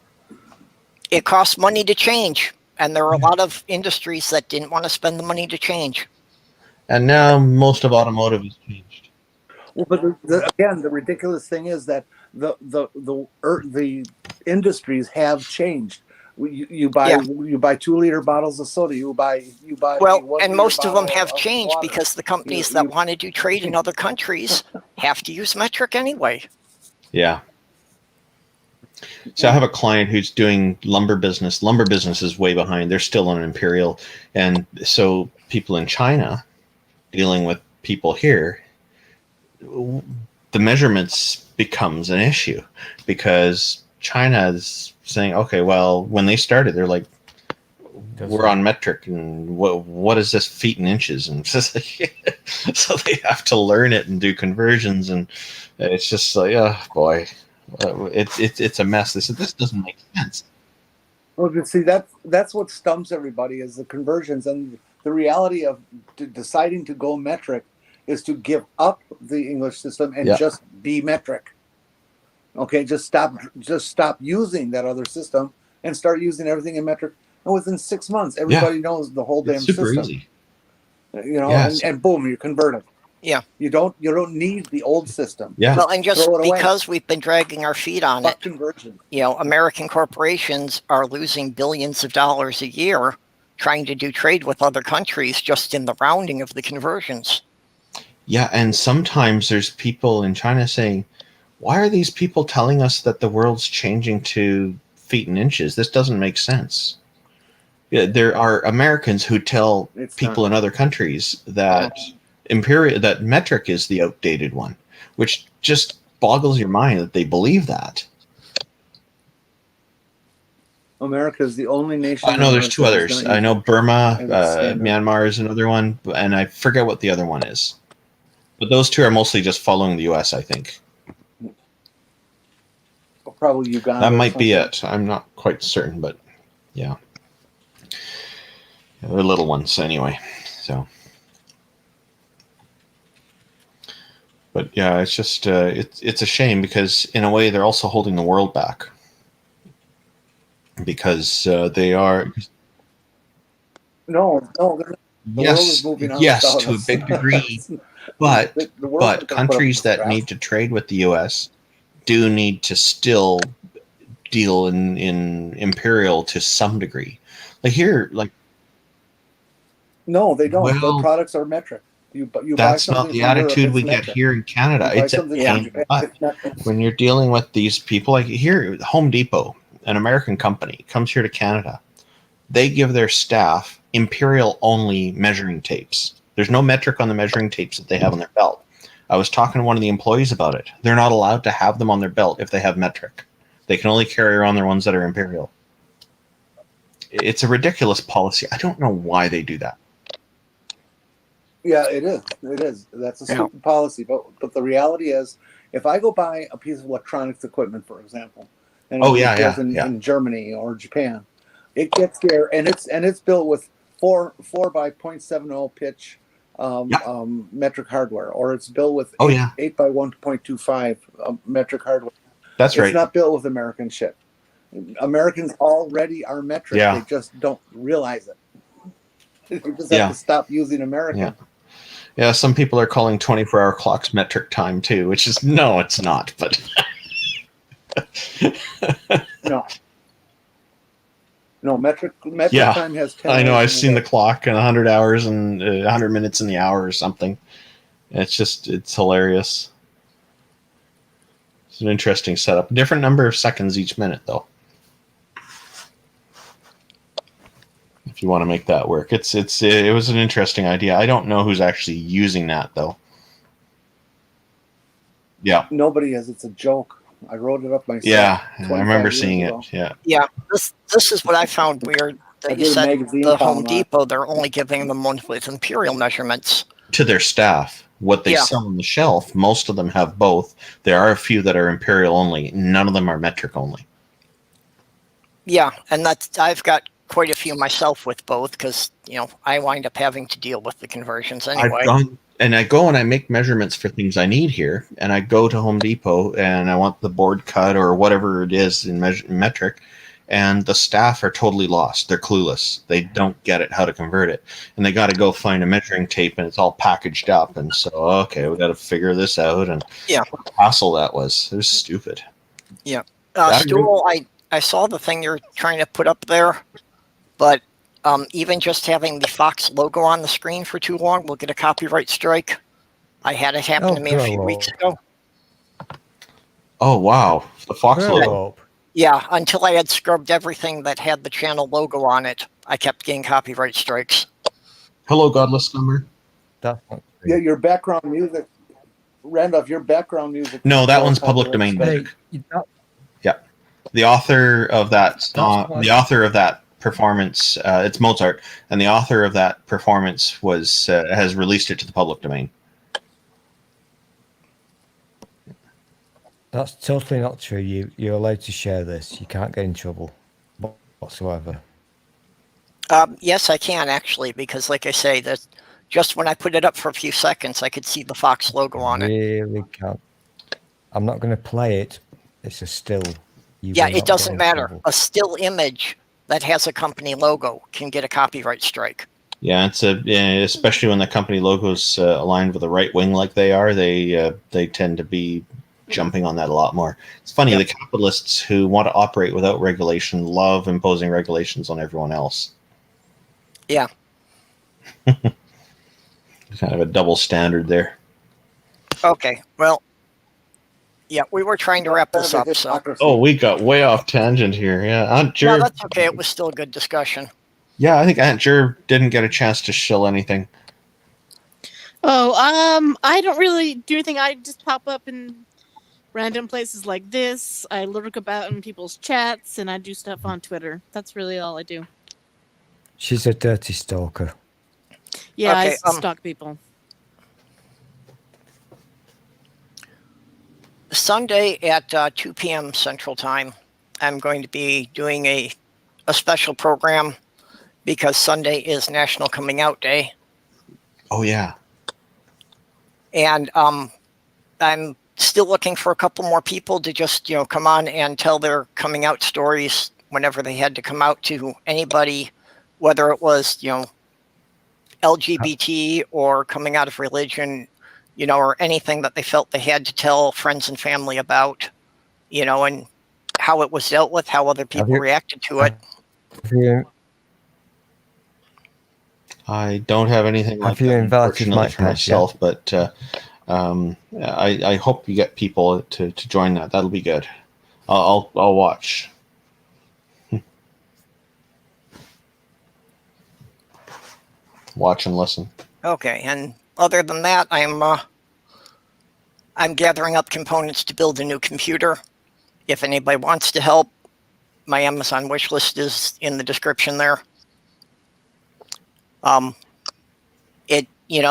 It costs money to change. And there are a lot of industries that didn't want to spend the money to change. And now most of automotive has changed. Well, but again, the ridiculous thing is that the industries have changed. You buy 2-liter bottles of soda. You buy. Well, and most of them have changed because the companies that want to do trade in other countries have to use metric anyway. Yeah. So I have a client who's doing lumber business. Lumber business is way behind. They're still on Imperial. And so people in China dealing with people here, the measurements becomes an issue because China is saying, okay, well, when they started, they're like, we're on metric, and what is this feet and inches? And so they have to learn it and do conversions, and it's just like, oh boy, it's a mess. They said this doesn't make sense. Well, you see, that's what stumps everybody is the conversions, and the reality of deciding to go metric is to give up the English system and just be metric. Okay, just stop using that other system and start using everything in metric. And within 6 months, everybody knows the whole damn super system. Easy. You know, and boom, you're converted. Yeah. You don't need the old system. Yeah. Well, and just Throw it away. because we've been dragging our feet on it, Conversion. American corporations are losing billions of dollars a year trying to do trade with other countries just in the rounding of the conversions. Yeah, and sometimes there's people in China saying, why are these people telling us that the world's changing to feet and inches? This doesn't make sense. Yeah, there are Americans who tell people in other countries that that metric is the outdated one, which just boggles your mind that they believe that. America is the only nation. I know there's two others. I know Burma, Myanmar is another one, and I forget what the other one is. But those two are mostly just following the U.S., I think. Probably Uganda. That might be it. I'm not quite certain, but yeah. They're little ones anyway. So, but yeah, it's just it's a shame because in a way they're also holding the world back because they are. No, the world is moving on to a big degree, but countries that need to trade with the U.S. do need to still deal in Imperial to some degree. Like here, like. No, they don't. Their products are metric. You that's not the attitude we get here in Canada. It's a pain in the butt. When you're dealing with these people, like here, Home Depot, an American company, comes here to Canada. They give their staff Imperial only measuring tapes. There's no metric on the measuring tapes that they have on their belt. I was talking to one of the employees about it. They're not allowed to have them on their belt if they have metric. They can only carry around their ones that are Imperial. It's a ridiculous policy. I don't know why they do that. Yeah, it is. It is. That's a stupid policy. But the reality is, if I go buy a piece of electronics equipment, for example, and in Germany or Japan, it gets there and it's built with 4 by 0.70 pitch metric hardware, or it's built with 8 by 1.25 metric hardware. That's right. It's not built with American shit. Americans already are metric. Yeah. They just don't realize it. They just have to stop using American. Yeah. Yeah, some people are calling 24-hour clocks metric time too, which is no, it's not. But no, metric time has 10 I know. hours I've seen the clock and 100 hours and 100 minutes in the hour or something. It's hilarious. It's an interesting setup. Different number of seconds each minute, though. If you want to make that work, it was an interesting idea. I don't know who's actually using that though. Yeah, nobody is. It's a joke. I wrote it up myself. Yeah, I remember seeing it. Yeah. This is what I found weird. That you said the Home Depot, they're only giving them ones with Imperial measurements to their staff. What they sell on the shelf, most of them have both. There are a few that are Imperial only. None of them are metric only. Yeah, and I've got quite a few myself with both because I wind up having to deal with the conversions anyway. I go and I make measurements for things I need here, and I go to Home Depot and I want the board cut or whatever it is in metric, and the staff are totally lost. They're clueless. They don't get it how to convert it, and they got to go find a measuring tape, and it's all packaged up. And so, okay, we got to figure this out. And what a hassle that was. It was stupid. Yeah, Stool. I saw the thing you're trying to put up there. But even just having the Fox logo on the screen for too long will get a copyright strike. I had it happen to me a few weeks ago. Oh, wow. The Fox logo. Yeah, until I had scrubbed everything that had the channel logo on it, I kept getting copyright strikes. Hello, Godless Number. Yeah, your background music. Randolph, your background music. No, that one's public domain music. Yeah. The author of that performance, it's Mozart, and the author of that performance has released it to the public domain. That's totally not true. You're allowed to share this. You can't get in trouble whatsoever. Yes, I can actually, because like I say, that just when I put it up for a few seconds, I could see the Fox logo on it. Really can't. I'm not going to play it. It's a still. Yeah, it doesn't matter. A still image that has a company logo can get a copyright strike. Yeah, especially when the company logo's aligned with the right wing like they are, they tend to be jumping on that a lot more. It's funny, the capitalists who want to operate without regulation love imposing regulations on everyone else. Yeah. Kind of a double standard there. Okay, well, yeah, we were trying to wrap this up, so. Oh, we got way off tangent here. Yeah, Aunt No, Jer. that's okay. It was still a good discussion. Yeah, I think Aunt Jer didn't get a chance to shill anything. Oh, I don't really do anything. I just pop up in random places like this. I lurk about in people's chats, and I do stuff on Twitter. That's really all I do. She's a dirty stalker. Yeah, Okay, I stalk people. Sunday at 2 p.m. Central Time, I'm going to be doing a special program because Sunday is National Coming Out Day. Oh yeah. And I'm still looking for a couple more people to just, come on and tell their coming out stories whenever they had to come out to anybody, whether it was, LGBT or coming out of religion, or anything that they felt they had to tell friends and family about, and how it was dealt with, how other people reacted to it. I don't have anything like you that, invited unfortunately, Mike for Pence yet? myself, but I hope you get people to join that. That'll be good. I'll watch. Watch and listen. Okay, and other than that, I'm gathering up components to build a new computer. If anybody wants to help, my Amazon wish list is in the description there.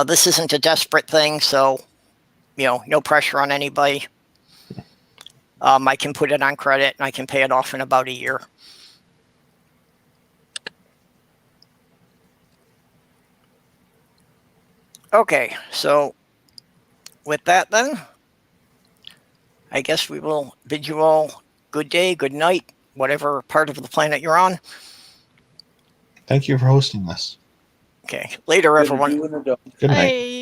This isn't a desperate thing, so no pressure on anybody. I can put it on credit and I can pay it off in about a year. Okay, so with that then, I guess we will bid you all good day, good night, whatever part of the planet you're on. Thank you for hosting this. Okay, later everyone. Good night. Bye.